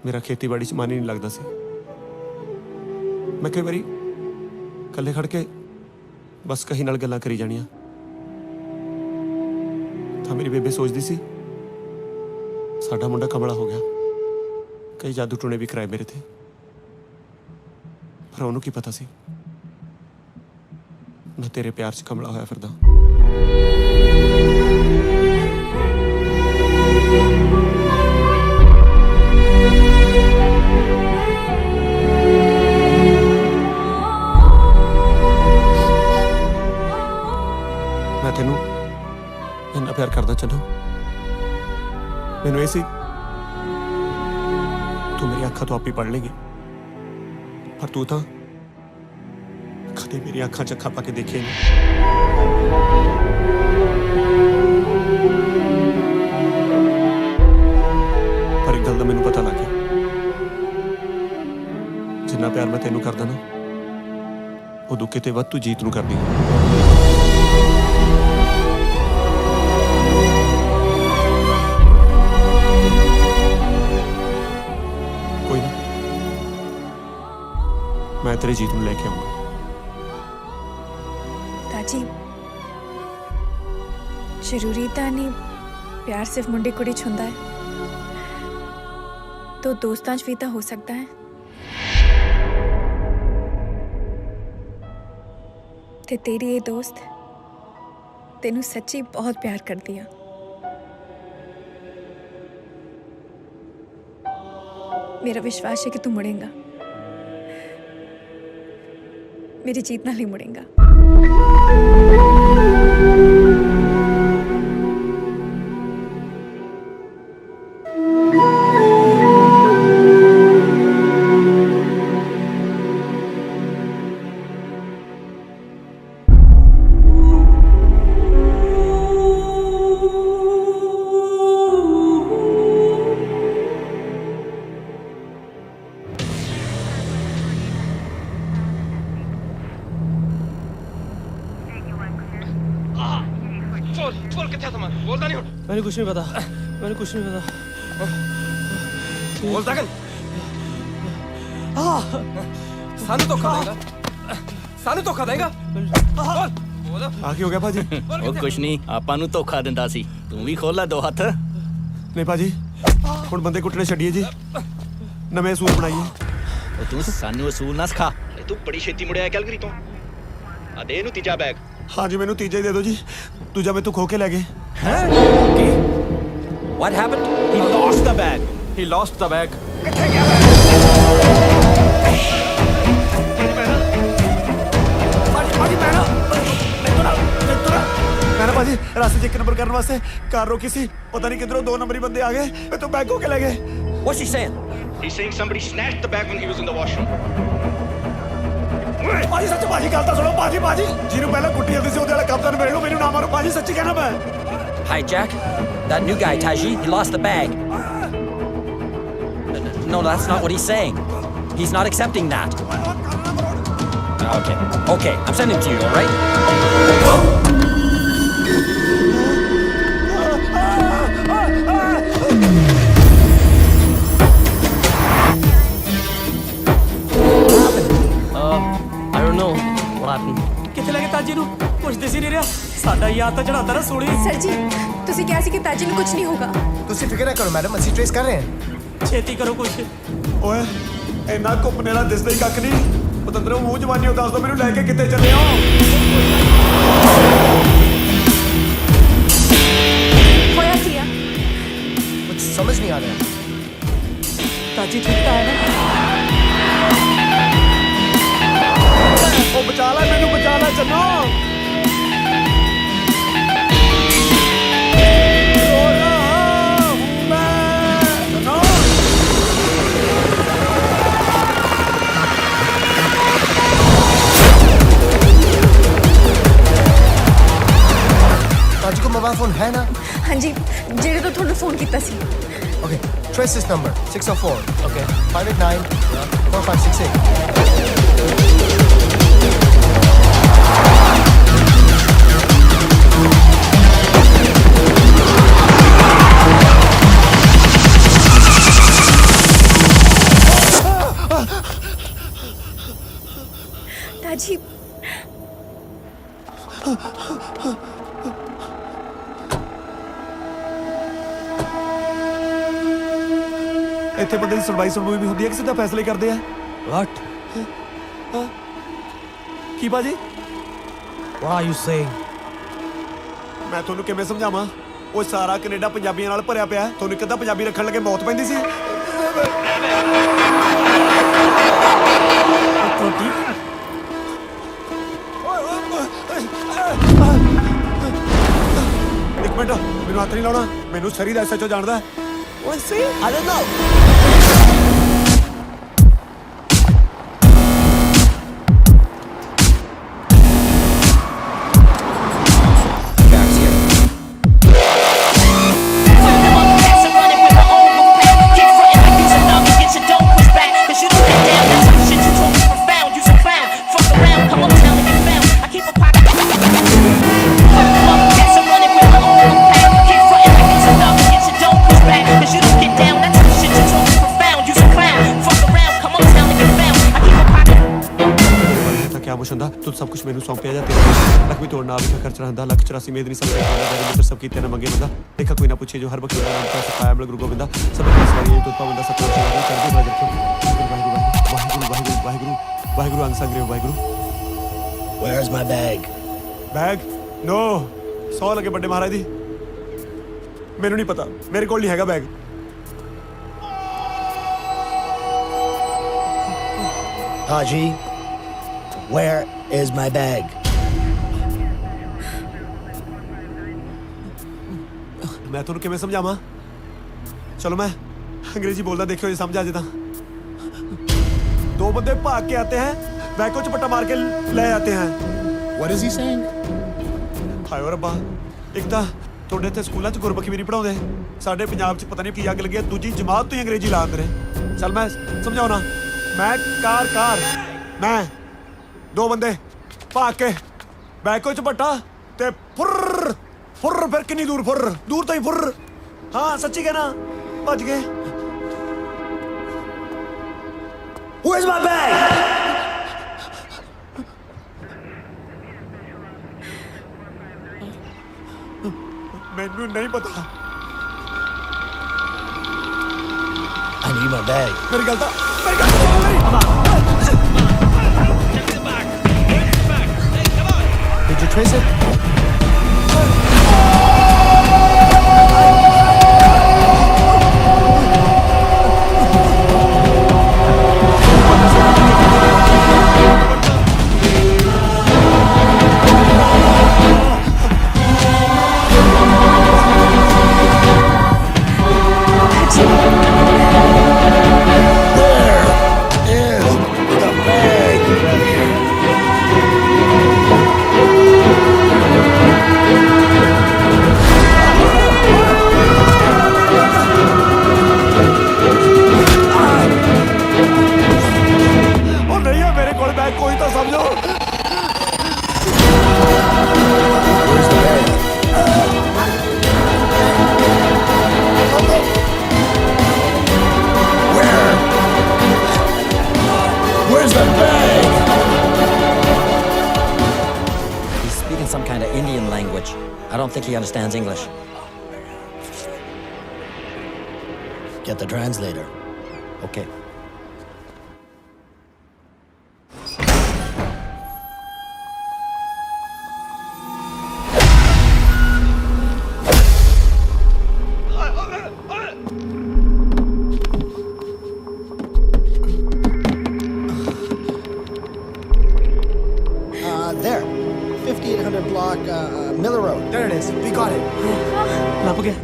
ਮੇਰਾ ਖੇਤੀਬਾੜੀ 'ਚ ਮਨ ਹੀ ਨਹੀਂ ਲੱਗਦਾ ਸੀ। ਮੈਂ ਕਈ ਵਾਰੀ ਇਕੱਲੇ ਖੜ ਕੇ ਬਸ ਕਹੀ ਨਾਲ ਗੱਲਾਂ ਕਰੀ ਜਾਣੀਆਂ। ਤਾਂ ਮੇਰੀ ਬੇਬੇ ਸੋਚਦੀ ਸੀ ਸਾਡਾ ਮੁੰਡਾ ਕਮਲਾ ਹੋ ਗਿਆ, ਕਈ ਜਾਦੂ ਟੂਣੇ ਵੀ ਕਰਾਏ ਮੇਰੇ ਤੇ, ਪਰ ਉਹਨੂੰ ਕੀ ਪਤਾ ਸੀ ਮੈਂ ਤੇਰੇ ਪਿਆਰ 'ਚ ਕਮਲਾ ਹੋਇਆ ਫਿਰਦਾ। ਮੈਂ ਤੈਨੂੰ ਇੰਨਾ ਪਿਆਰ ਕਰਦਾ ਚੰਨੋ, ਮੈਨੂੰ ਇਹ ਸੀ ਤੂੰ ਮੇਰੀ ਅੱਖਾਂ ਤੋਂ ਆਪੇ ਪੜ ਲੇਗੀ, ਪਰ ਤੂੰ ਤਾਂ ਕਦੇ ਮੇਰੀ ਅੱਖਾਂ 'ਚ ਅੱਖਾਂ ਪਾ ਕੇ ਦੇਖੇ ਨਹੀਂ। ਪਰ ਇੱਕ ਗੱਲ ਦਾ ਮੈਨੂੰ ਪਤਾ ਲੱਗ ਗਿਆ, ਜਿੰਨਾ ਪਿਆਰ ਮੈਂ ਤੈਨੂੰ ਕਰਦਾ ਨਾ, ਉਦੋਂ ਕਿਤੇ ਵੱਧ ਤੂੰ ਜੀਤ ਨੂੰ ਕਰਦੀ ਹੈ। ਕੋਈ ਨਾ, ਮੈਂ ਤੇਰੇ ਜੀਤ ਨੂੰ ਲੈ ਕੇ ਆਉਂਗਾ। ताजी जरूरी तो नहीं प्यार सिर्फ मुंडे कुड़ी च हुंदा है, तो दोस्तां च भी तो हो सकता है। ते तेरी ये दोस्त तेनू सच्ची बहुत प्यार करदी आ। मेरा विश्वास है कि तू मुड़ेगा, मेरी जीत नाल ही मुड़ेगा। बोल कितना था बोलता नहीं। मैंने कुछ नहीं पता, मैंने कुछ नहीं पता। बोलता कर सानू धोखा देगा, सानू धोखा देगा। बोल ਆ ਕੀ ਹੋ ਗਿਆ ਭਾਜੀ? ਉਹ ਕੁਛ ਨਹੀਂ, ਆਪਾਂ ਨੂੰ ਧੋਖਾ ਦਿੰਦਾ ਸੀ। ਤੂੰ ਵੀ ਖੋਲ ਲੈ ਦੋ ਹੱਥ। ਨਹੀਂ ਭਾਜੀ, ਹੁਣ ਬੰਦੇ ਕੁੱਟਣੇ ਛੱਡੀਏ ਜੀ, ਨਵੇਂ ਅਸੂਲ ਬਣਾਈਏ। ਉਹ ਤੂੰ ਸਾਨੂੰ ਅਸੂਲ ਨਾ ਸਿਖਾ, ਤੂੰ ਬੜੀ ਛੇਤੀ ਮੁੜਿਆ ਕੈਲਗਰੀ ਤੋਂ। ਆ ਦੇ ਇਹਨੂੰ ਤੀਜਾ ਬੈਗ। ਹਾਂਜੀ ਮੈਨੂੰ ਤੀਜਾ ਹੀ ਦੇ ਦਿਓ ਜੀ, ਦੂਜਾ ਮੈਨੂੰ ਖੋ ਕੇ ਲੈ ਗਏ। What happened? He lost the bag. He lost the bag. किथे गया मैं ना भाजी रास्ते 'ਚ ਇੱਕ ਨੰਬਰ ਕਰਨ ਵਾਸਤੇ ਕਾਰ ਰੋਕੀ ਸੀ, ਪਤਾ ਨਹੀਂ ਕਿਧਰੋਂ 2 ਨੰਬਰੀ ਬੰਦੇ ਆ ਗਏ, ਮੈਨੂੰ ਬੈਗ ਖੋ ਕੇ ਲੈ ਗਏ। What's he saying? He's saying somebody snatched the bag when he was in the washroom. ਭਾਜੀ ਸੱਚ ਭਾਜੀ ਗੱਲ ਤਾਂ ਸੁਣੋ ਭਾਜੀ, ਜਿਹਨੂੰ ਪਹਿਲਾਂ ਕੁੱਟੀ ਜਾਂਦੀ ਸੀ ਉਹਦੇ ਵਾਲਾ ਕੰਮ ਤਾਂ ਨਿਬੇੜੋ, ਮੈਨੂੰ ਨਾ ਮਾਰੋ ਭਾਜੀ, ਸੱਚੀ ਕਹਿਣਾ ਮੈਂ। Hi, Jack. That new guy, Taji, he lost the bag. No, that's not what he's saying. He's not accepting that. Okay, I'm sending it to you, all right? I don't know what happened. ਕਿੱਥੇ ਲੈ ਕੇ ਤਾਜੀ ਨੂੰ? ਕੁਝ ਦਿਸ ਹੀ ਨਹੀਂ ਰਿਹਾ। ਸਾਡਾ ਯਾਦ ਤਾਂ ਚੜਾਤਾ ਨਾ ਸੋਲੀ। सर जी तुसी क्या सी कि ताजी ਨੂੰ ਕੁਝ ਨਹੀਂ ਹੋਗਾ। ਤੁਸੀਂ ਫਿਕਰ ਨਾ ਕਰੋ ਮੈਡਮ, ਅਸੀਂ ਟ੍ਰੇਸ ਕਰ ਰਹੇ ਹਾਂ। ਛੇਤੀ ਕਰੋ ਕੁਝ। ਓਏ ਇੰਨਾ ਘੁੰਮਣੇ ਵਾਲਾ ਦਿਸਦਾ ਹੀ ਕੱਖ ਨਹੀਂ। ਪਤੰਦਰੋਂ ਮੂੰਹ ਜਵਾਨੀ ਉਹ ਦੱਸ ਦੋ ਮੈਨੂੰ, ਲੈ ਕੇ ਕਿੱਥੇ ਚੱਲੇ ਹੋ? ਹੋਇਆ ਕੀ ਆ? ਕੁਝ ਸਮਝ ਨਹੀਂ ਆ ਰਿਹਾ। ਤਾਜੀ ਠੀਕ ਤਾਂ ਹੈ ਨਾ? ਉਹ ਬਚਾ ਲੈ ਮੈਨੂੰ, ਬਚਾ ਲੈ ਚੰਨੋ। ताजी को मोबाइल फोन है ना? हाँ जी, जेड़े तो थोड़ा फोन किया सी। Okay, trace this number 604. Okay, 589 4568. ताजी ਇੱਥੇ ਬੰਦੇ ਦੀ ਸੁਣਵਾਈ ਵੀ ਹੁੰਦੀ ਹੈ ਕਿ ਸਿੱਧਾ ਫੈਸਲੇ ਕਰਦੇ ਆ? What? ਕੀ ਬਾਜੀ? What are you saying? ਮੈਂ ਤੁਹਾਨੂੰ ਕਿਵੇਂ ਸਮਝਾਵਾਂ? ਉਹ ਸਾਰਾ ਕੈਨੇਡਾ ਪੰਜਾਬੀਆਂ ਨਾਲ ਭਰਿਆ ਪਿਆ। ਤੁਹਾਨੂੰ ਕਿੱਦਾਂ ਪੰਜਾਬੀ ਰੱਖਣ ਲੱਗੇ ਮੌਤ ਪੈਂਦੀ ਸੀ? ਇੱਕ ਮਿੰਟ, ਮੈਨੂੰ ਹੱਥ ਨਹੀਂ ਲਾਉਣਾ। ਮੈਨੂੰ ਸਰੀ ਦਾ ਐਸਐਚਓ ਜਾਣਦਾ। What is it? I don't know. ਹੁੰਦਾ ਤੂੰ ਸਭ ਕੁਝ ਮੈਨੂੰ ਸੌਂਪਿਆ ਜਾ ਤੇਰਾ ਲੱਖ ਵੀ ਤੋੜਨਾ ਆਵੇ ਖਰਚ ਰਹਿੰਦਾ ਲੱਖ 84 ਮੇਦ ਨਹੀਂ ਸਮਝਦਾ ਮੇਰੇ ਸਭ ਕੀਤੇ ਨਾ ਮੰਗੇ ਬੰਦਾ ਦੇਖਾ ਕੋਈ ਨਾ ਪੁੱਛੇ ਜੋ ਹਰ ਵਕਤ ਨਾਮ ਦਾ ਸਫਾਇਆ ਬਲ ਗੁਰੂ ਗੋਬਿੰਦਾ ਸਭ ਦਾ ਸਵਾਰੀ ਤੋਂ ਪਾਵੰਦਾ ਸਭ ਕੁਝ ਚੜ੍ਹਦੀ ਬਾਜ ਰੱਖੋ ਵਾਹਿਗੁਰੂ ਅੰਗ ਸੰਗਰੇ Waheguru. Where's my bag? Bag? No, 100 ਲੱਗੇ ਵੱਡੇ ਮਹਾਰਾਜ ਦੀ। ਮੈਨੂੰ ਨਹੀਂ ਪਤਾ, ਮੇਰੇ ਕੋਲ ਨਹੀਂ ਹੈਗਾ bag. Haji, where is my bag? मैं ਤੁਹਾਨੂੰ ਕਿਵੇਂ ਸਮਝਾਵਾਂ? ਚਲੋ मैं अंग्रेजी बोलता देखियो ये समझ आ जाता। दो बंदे भाग के आते हैं, बैग को चपट्टा मार के ले आते हैं। What is he saying? ਹਾਏ ਰੱਬਾ, ਇੱਕ ਤਾਂ ਤੁਹਾਡੇ ਇੱਥੇ ਸਕੂਲਾਂ 'ਚ ਗੁਰਮੁਖੀ ਵੀ ਨਹੀਂ ਪੜਾਉਂਦੇ, ਸਾਡੇ ਪੰਜਾਬ 'ਚ ਪਤਾ ਨਹੀਂ ਕੀ ਅੱਗ ਲੱਗੀ ਹੈ, ਦੂਜੀ ਜਮਾਤ ਤੋਂ ਹੀ ਅੰਗਰੇਜ਼ੀ ਲਾ ਦਿੰਦੇ ਨੇ। ਚੱਲ ਮੈਂ ਸਮਝਾਉਣਾ। ਮੈਂ ਮੈਂ ਦੋ ਬੰਦੇ ਭਾਗ ਕੇ ਬੈਗ ਕੋ ਝਪੱਟਾ ਤੇ ਫੁਰ ਫਿਰ ਕਿੰਨੀ ਦੂਰ ਦੂਰ ਤੋਂ ਹੀ ਫੁਰ। ਹਾਂ ਸੱਚੀ ਕਹਿਣਾ, ਭੱਜ ਗਏ। Where's my bag? ਮੈਨੂੰ ਨਹੀਂ ਪਤਾ। I need my bag. ਮੇਰੀ ਗੱਲ ਤਾਂ Did you trace it? I don't think he understands English. Get the translator. Okay. There. 5800 block, Miller Road. There it is. We got it. ਲੱਭ ਗਿਆ।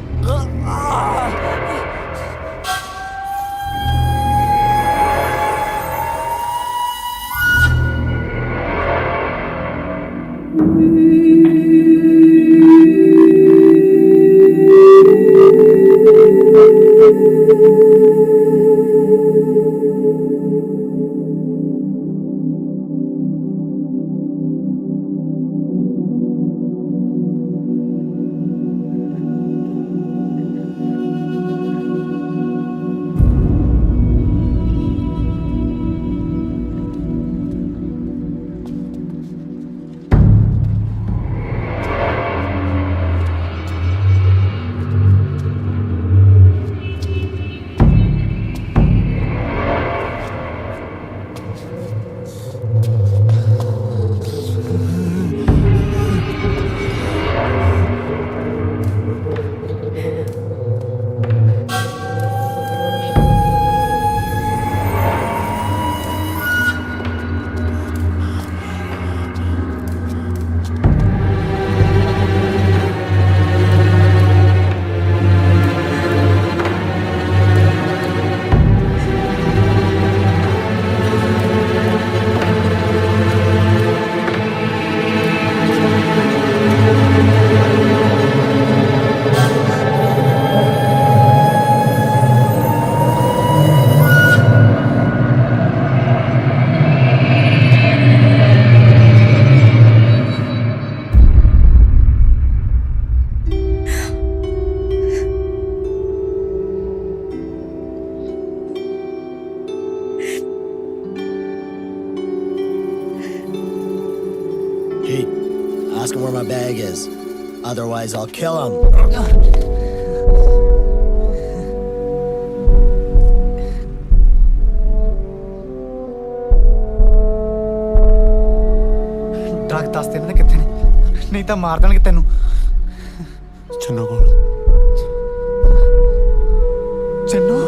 Pete, ask him where my bag is. Otherwise, I'll kill him. Drug ਦੱਸ ਦੇ ਨਾ ਕਿੱਥੇ ਨੇ, ਨਹੀਂ ਤਾਂ ਮਾਰ ਦੇਣਗੇ ਤੈਨੂੰ। ਚੰਨੋ ਕੋਲ। ਚੰਨੋ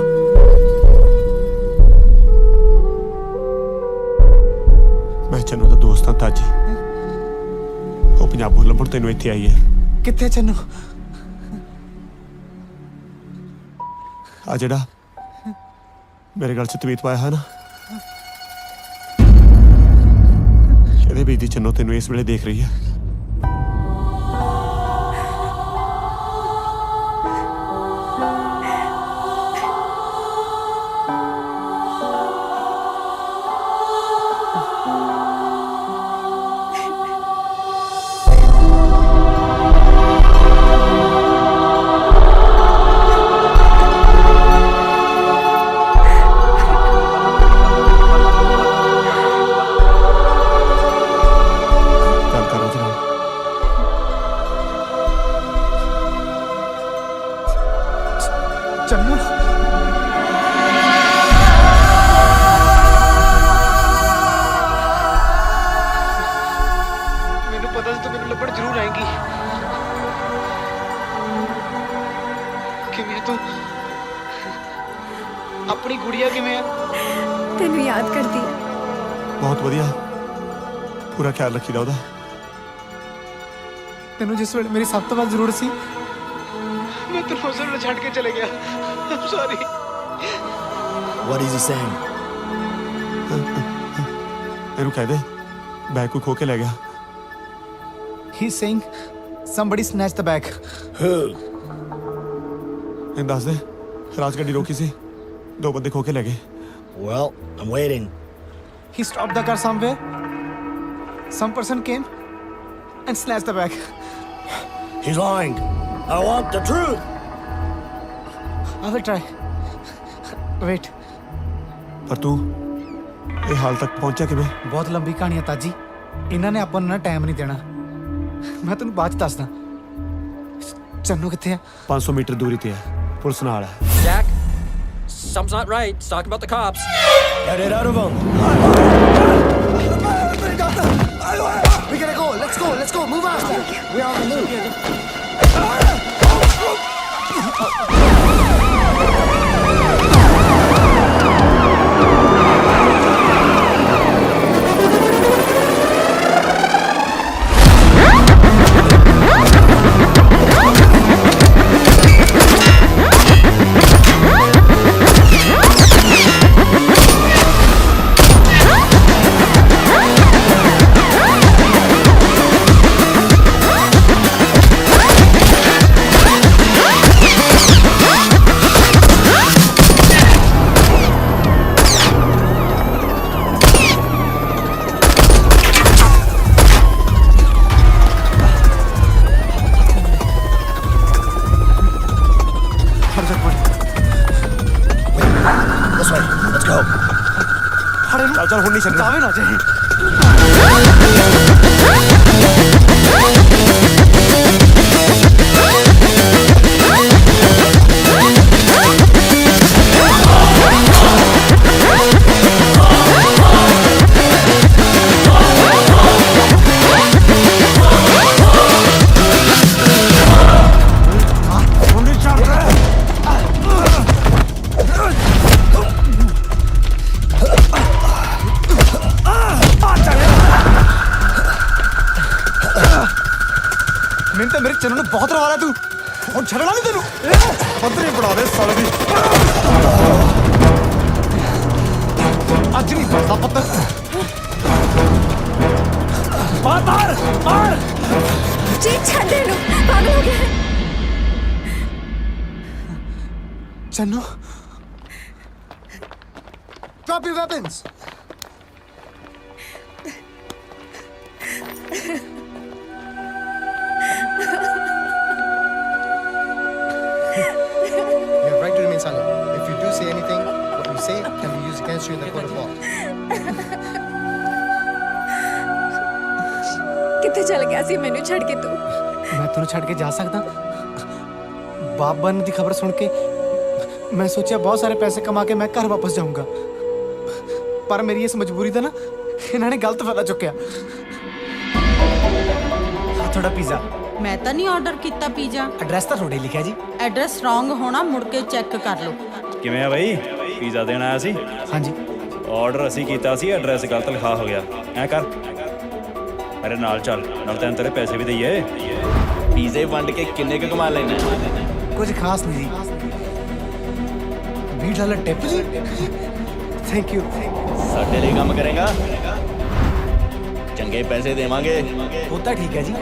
ਮੈਂ ਚੰਨੋ ਦਾ ਦੋਸਤ ਹਾਂ ਤਾਜੀ। ਉਹ ਪੰਜਾਬੋਂ ਲੱਭਣ ਤੈਨੂੰ ਇੱਥੇ ਆਈ ਹੈ। ਕਿੱਥੇ ਚੰਨੋ? ਆ ਜਿਹੜਾ ਮੇਰੇ ਗਲ 'ਚ ਤਵੀਤ ਪਾਇਆ ਹੈ ਨਾ, ਇਹਦੇ ਵਿੱਚ ਦੀ ਚੰਨੋ ਤੈਨੂੰ ਇਸ ਵੇਲੇ ਦੇਖ ਰਹੀ ਹੈ। ਚੰਨੋ ਮੈਨੂੰ ਪਤਾ ਸੀ ਤੂੰ ਮੈਨੂੰ ਲੱਭਣ ਜ਼ਰੂਰ ਆਏਂਗੀ। ਕਿਵੇਂ ਤੂੰ? ਆਪਣੀ ਗੁੜੀਆ ਕਿਵੇਂ ਆ? ਤੈਨੂੰ ਯਾਦ ਕਰਦੀ ਆ। ਬਹੁਤ ਵਧੀਆ, ਪੂਰਾ ਖਿਆਲ ਰੱਖੀਦਾ ਉਹਦਾ। ਤੈਨੂੰ ਜਿਸ ਵੇਲੇ ਮੇਰੀ ਸਭ ਤੋਂ ਵੱਧ ਜ਼ਰੂਰਤ ਸੀ, ਮੈਂ ਤੈਨੂੰ ਉਸ ਵੇਲੇ ਛੱਡ ਕੇ ਚਲੇ ਗਿਆ। I'm sorry. What is he saying? ਇਹਨੂੰ ਕਹਿ ਦੇ ਬੈਗ ਕੋਈ ਖੋ ਕੇ ਲੈ ਗਿਆ। He's saying somebody snatched the bag. Who? ਇਹਨੂੰ ਦੱਸ ਦੇ ਰਾਜ ਗੱਡੀ ਰੋਕੀ ਸੀ, 2 ਬੰਦੇ ਖੋ ਕੇ ਲੈ ਗਏ। Well, I'm waiting. He stopped the car somewhere. Some person came and snatched the bag. He's lying. I want the truth. I will try. Wait. ਪਰ ਤੂੰ ਇਹ ਹਾਲ ਤੱਕ ਪਹੁੰਚਿਆ ਕਿਵੇਂ? ਬਹੁਤ ਲੰਬੀ ਕਹਾਣੀ ਹੈ ਤਾਜੀ। ਇਹਨਾਂ ਨੇ ਆਪਾਂ ਨੂੰ ਨਾ ਟਾਈਮ ਨਹੀਂ ਦੇਣਾ। ਮੈਂ ਤੈਨੂੰ ਬਾਅਦ ਚ ਦੱਸਦਾ। ਚੰਨੂ ਕਿੱਥੇ ਆ? 500 ਮੀਟਰ ਦੂਰੀ ਤੇ ਹੈ, ਪੁਲਿਸ ਨਾਲ ਹੈ। Jack, something's not right. He's talking about the cops. Get it out of him. We gotta go. Let's go. Move on. We're on the move. This way. Let's go. ਚੱਲ ਹੁਣ ਨਹੀਂ ਛੱਡਣਾ। ਆਵੇ ਨਾ ਜਾਏ। ਮੈਨੂੰ ਤਾਂ ਮੇਰੇ ਚੰਨੂ ਨੂੰ ਬਹੁਤ ਰਵਾਲਾ ਤੂੰ। ਹੁਣ ਛੱਡਣਾ ਨਹੀਂ ਤੈਨੂੰ। ਪੱਧਰੀ ਬਣਾ ਦੇ ਸਾਲੇ ਦੀ। ਅੱਜ ਨਹੀਂ ਬਸਦਾ ਪੁੱਤ। ਮਾਰ। ਜੀ ਛੱਡ ਇਹਨੂੰ, ਪਾਗਲ ਹੋ ਗਿਆ। Channu Drop your weapons. You have right to remain silent. If you do say anything, what you say can be used against you in the court of law. ਕਿੱਥੇ ਚਲ ਗਿਆ ਸੀ ਮੈਨੂੰ ਛੱਡ ਕੇ ਤੂੰ? ਮੈਂ ਤੈਨੂੰ ਛੱਡ ਕੇ ਜਾ ਸਕਦਾ? ਬਾਪ ਬਣਨ ਦੀ ਖਬਰ ਸੁਣ ਕੇ ਮੈਂ ਸੋਚਿਆ ਬਹੁਤ ਸਾਰੇ ਪੈਸੇ ਕਮਾ ਕੇ ਮੈਂ ਘਰ ਵਾਪਸ ਜਾਊਂਗਾ, ਪਰ ਮੇਰੀ ਇਸ ਮਜਬੂਰੀ ਦਾ ਨਾ ਇਹਨਾਂ ਨੇ ਗਲਤ ਫਾਇਦਾ ਚੁੱਕਿਆ। ਆ ਤੁਹਾਡਾ ਪੀਜ਼ਾ। ਮੈਂ ਤਾਂ ਨਹੀਂ ਆਰਡਰ ਕੀਤਾ ਪੀਜ਼ਾ। ਐਡਰੈਸ ਤਾਂ ਤੁਹਾਡੇ ਲਿਖਿਆ ਜੀ। ਐਡਰੈਸ ਰੋਂਗ ਹੋਣਾ, ਮੁੜ ਕੇ ਚੈੱਕ ਕਰ ਲਓ। ਕਿਵੇਂ ਆ ਬਈ, ਪੀਜ਼ਾ ਦੇਣ ਆਇਆ ਸੀ? ਹਾਂਜੀ। ਆਰਡਰ ਅਸੀਂ ਕੀਤਾ ਸੀ, ਐਡਰੈਸ ਗਲਤ ਲਿਖਾ ਹੋ ਗਿਆ। ਐ ਕਰ ਮੇਰੇ ਨਾਲ ਚੱਲ, ਨਾਲ ਤੈਨੂੰ ਤੇਰੇ ਪੈਸੇ ਵੀ ਦਈਏ। ਪੀਜ਼ੇ ਵੰਡ ਕੇ ਕਿੰਨੇ ਕੁ ਕਮਾ ਲੈਣਾ? ਕੁਝ ਖਾਸ ਨਹੀਂ ਜੀ। $20 ਟਿਪ ਜੀ। Thank you. ਸਾਡੇ ਲਈ ਕੰਮ ਕਰੇਗਾ, ਚੰਗੇ ਪੈਸੇ ਦੇਵਾਂਗੇ। ਉਹ ਤਾਂ ਠੀਕ ਹੈ ਜੀ,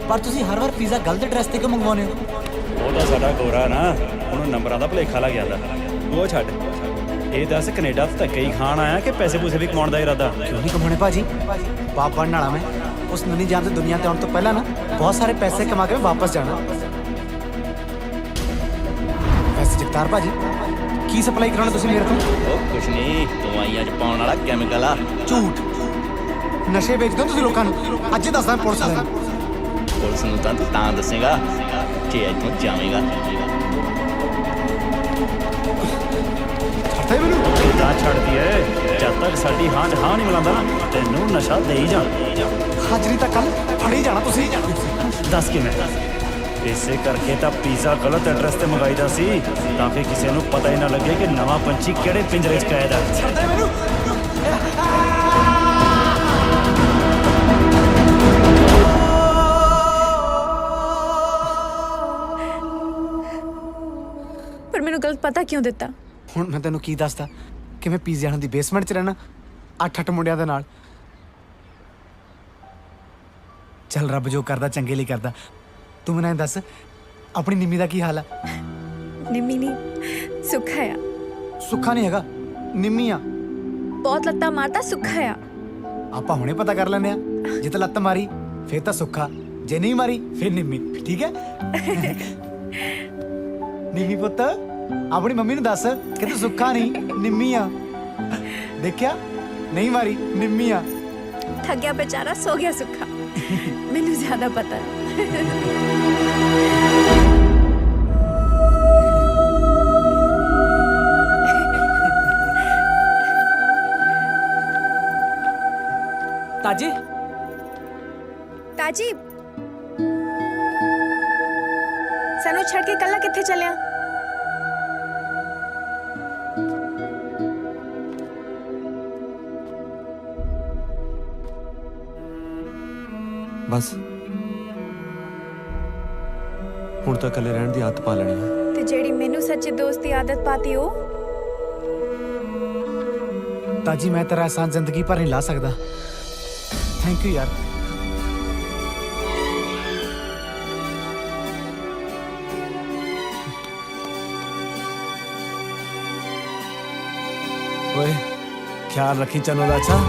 ਪਰ ਤੁਸੀਂ ਹਰ ਵਾਰ ਪੀਜ਼ਾ ਗਲਤ ਐਡਰੈਸ ਤੇ ਕਿਉਂ ਮੰਗਵਾਉਂਦੇ ਹੋ? ਉਹ ਤਾਂ ਸਾਡਾ ਗੋਰਾ ਨਾ, ਉਹਨੂੰ ਨੰਬਰਾਂ ਦਾ ਭੁਲੇਖਾ ਲੱਗ ਜਾਂਦਾ। ਉਹ ਛੱਡ, ਇਹ ਦੱਸ ਕੈਨੇਡਾ ਤੋਂ ਧੱਕੇ ਹੀ ਖਾਣ ਆਇਆ ਕਿ ਪੈਸੇ ਪੂਸੇ ਵੀ ਕਮਾਉਣ ਦਾ ਇਰਾਦਾ? ਕਿਉਂ ਨਹੀਂ ਕਮਾਉਣੇ ਭਾਜੀ, ਬਾਪ ਬਣਨ ਵਾਲਾ ਮੈਂ। ਉਸ ਨਵੀਂ ਜਾਨ ਤੇ ਦੁਨੀਆ ਤੇ ਆਉਣ ਤੋਂ ਪਹਿਲਾਂ ਨਾ ਬਹੁਤ ਸਾਰੇ ਪੈਸੇ ਕਮਾ ਕੇ ਵਾਪਸ ਜਾਣਾ। ਵੈਸੇ ਜਗਤਾਰ ਭਾਜੀ, ਕੀ ਸਪਲਾਈ ਕਰਾਉਣਾ ਤੁਸੀਂ ਮੇਰੇ ਤੋਂ? ਉਹ ਕੁਛ ਨਹੀਂ, ਦਵਾਈਆਂ 'ਚ ਪਾਉਣ ਵਾਲਾ ਕੈਮੀਕਲ ਆ। ਝੂਠ, ਨਸ਼ੇ ਵੇਚਦੇ ਹੋ ਤੁਸੀਂ ਲੋਕਾਂ ਨੂੰ। ਅੱਜ ਹੀ ਦੱਸਦਾ ਪੁਲਿਸ ਵਾਲਿਆਂ ਨੂੰ। ਪੁਲਿਸ ਨੂੰ ਤਾਂ ਦੱਸੇਗਾ ਕਿ ਇੱਥੋਂ ਜਾਵੇਂਗਾ। ਛੱਡਦੇ ਮੈਨੂੰ ਤਾਂ ਛੱਡਦੀ ਏ, ਜਦ ਤੱਕ ਸਾਡੀ ਹਾਂ ਨਹੀਂ ਮਿਲਾਂਦਾ ਨਾ, ਤੈਨੂੰ ਨਸ਼ਾ ਦੇ ਹੀ ਜਾ। ਹਾਜ਼ਰੀ ਤਾਂ ਕੱਲ ਫੜੀ ਜਾਣਾ ਤੁਸੀਂ। ਦੱਸ ਕਿਵੇਂ? ਇਸੇ ਕਰਕੇ ਤਾਂ ਪੀਜ਼ਾ ਗਲਤ ਐਡਰੈਸ ਤੇ ਮੰਗਾਈਦਾ ਸੀ, ਤਾਂ ਕਿ ਕਿਸੇ ਨੂੰ ਪਤਾ ਹੀ ਨਾ ਲੱਗੇ ਕਿ ਨਵਾਂ ਪੰਛੀ ਕਿਹੜੇ ਪਿੰਜਰੇ 'ਚ ਕੈਦ ਆ। ਛੱਡਦੇ ਮੈਨੂੰ। ਪਰ ਮੈਨੂੰ ਗਲਤ ਪਤਾ ਕਿਉਂ ਦਿੱਤਾ? ਹੁਣ ਮੈਂ ਤੈਨੂੰ ਕੀ ਦੱਸਦਾ ਕਿ ਮੈਂ ਪੀਜ਼ਿਆਂ ਦੀ ਬੇਸਮੈਂਟ 'ਚ ਰਹਿਣਾ 8 ਮੁੰਡਿਆਂ ਦੇ ਨਾਲ। ਚੱਲ ਰੱਬ ਜੋ ਕਰਦਾ ਚੰਗੇ ਲਈ ਕਰਦਾ। ਤੂੰ ਮੈਨੂੰ ਦੱਸ, ਆਪਣੀ ਨਿੰਮੀ ਦਾ ਕੀ ਹਾਲ ਆ? ਨਿੰਮੀ ਨਹੀਂ, ਸੁੱਖਾ ਆ। ਸੁੱਖਾ ਨਹੀਂ ਹੈਗਾ, ਨਿੰਮੀ ਆ। ਬਹੁਤ ਲੱਤਾਂ ਮਾਰਦਾ ਸੁੱਖਾ ਆ। ਆਪਾਂ ਹੁਣੇ ਪਤਾ ਕਰ ਲੈਂਦੇ ਆ। ਜੇ ਤਾਂ ਲੱਤ ਮਾਰੀ ਫੇਰ ਤਾਂ ਸੁੱਖਾ, ਜੇ ਨਹੀਂ ਮਾਰੀ ਫੇਰ ਨਿੰਮੀ। ਠੀਕ ਹੈ? ਨਿੰਮੀ ਪੁੱਤ, ਆਪਣੀ ਮੰਮੀ ਨੂੰ ਦੱਸ ਕਿ ਤੂੰ ਸੁੱਖਾ ਨਹੀਂ ਨਿੰਮੀ ਆ। ਦੇਖਿਆ, ਨਹੀਂ ਮਾਰੀ, ਨਿੰਮੀ ਆ। ਥੱਕ ਗਿਆ बेचारा, सो गया सुखा। ਮੈਨੂੰ ਜ਼ਿਆਦਾ ਪਤਾ ਹੈ। ਤਾਜੀ ਤਾਜੀ, ਸਾਨੂੰ ਛੱਡ ਕੇ ਕੱਲਾ ਕਿੱਥੇ ਚੱਲਿਆ? ਬਸ ਹੁਣ ਤਾਂ ਇਕੱਲੇ ਰਹਿਣ ਦੀ ਆਦਤ ਪਾ ਲੈਣੀ ਹੈ। ਤੇ ਜਿਹੜੀ ਮੈਨੂੰ ਸੱਚੀ ਦੋਸਤ ਦੀ ਆਦਤ ਪਾਤੀ ਉਹ? ਤਾਜੀ ਮੈਂ ਤੇਰਾ ਆਸਾਨ ਜ਼ਿੰਦਗੀ ਭਰ ਨਹੀਂ ਲਾ ਸਕਦਾ। ਥੈਂਕ ਯੂ ਯਾਰ। ਓਏ ਖਿਆਲ ਰੱਖੀ ਚੰਨੋ ਦਾ। ਅੱਛਾ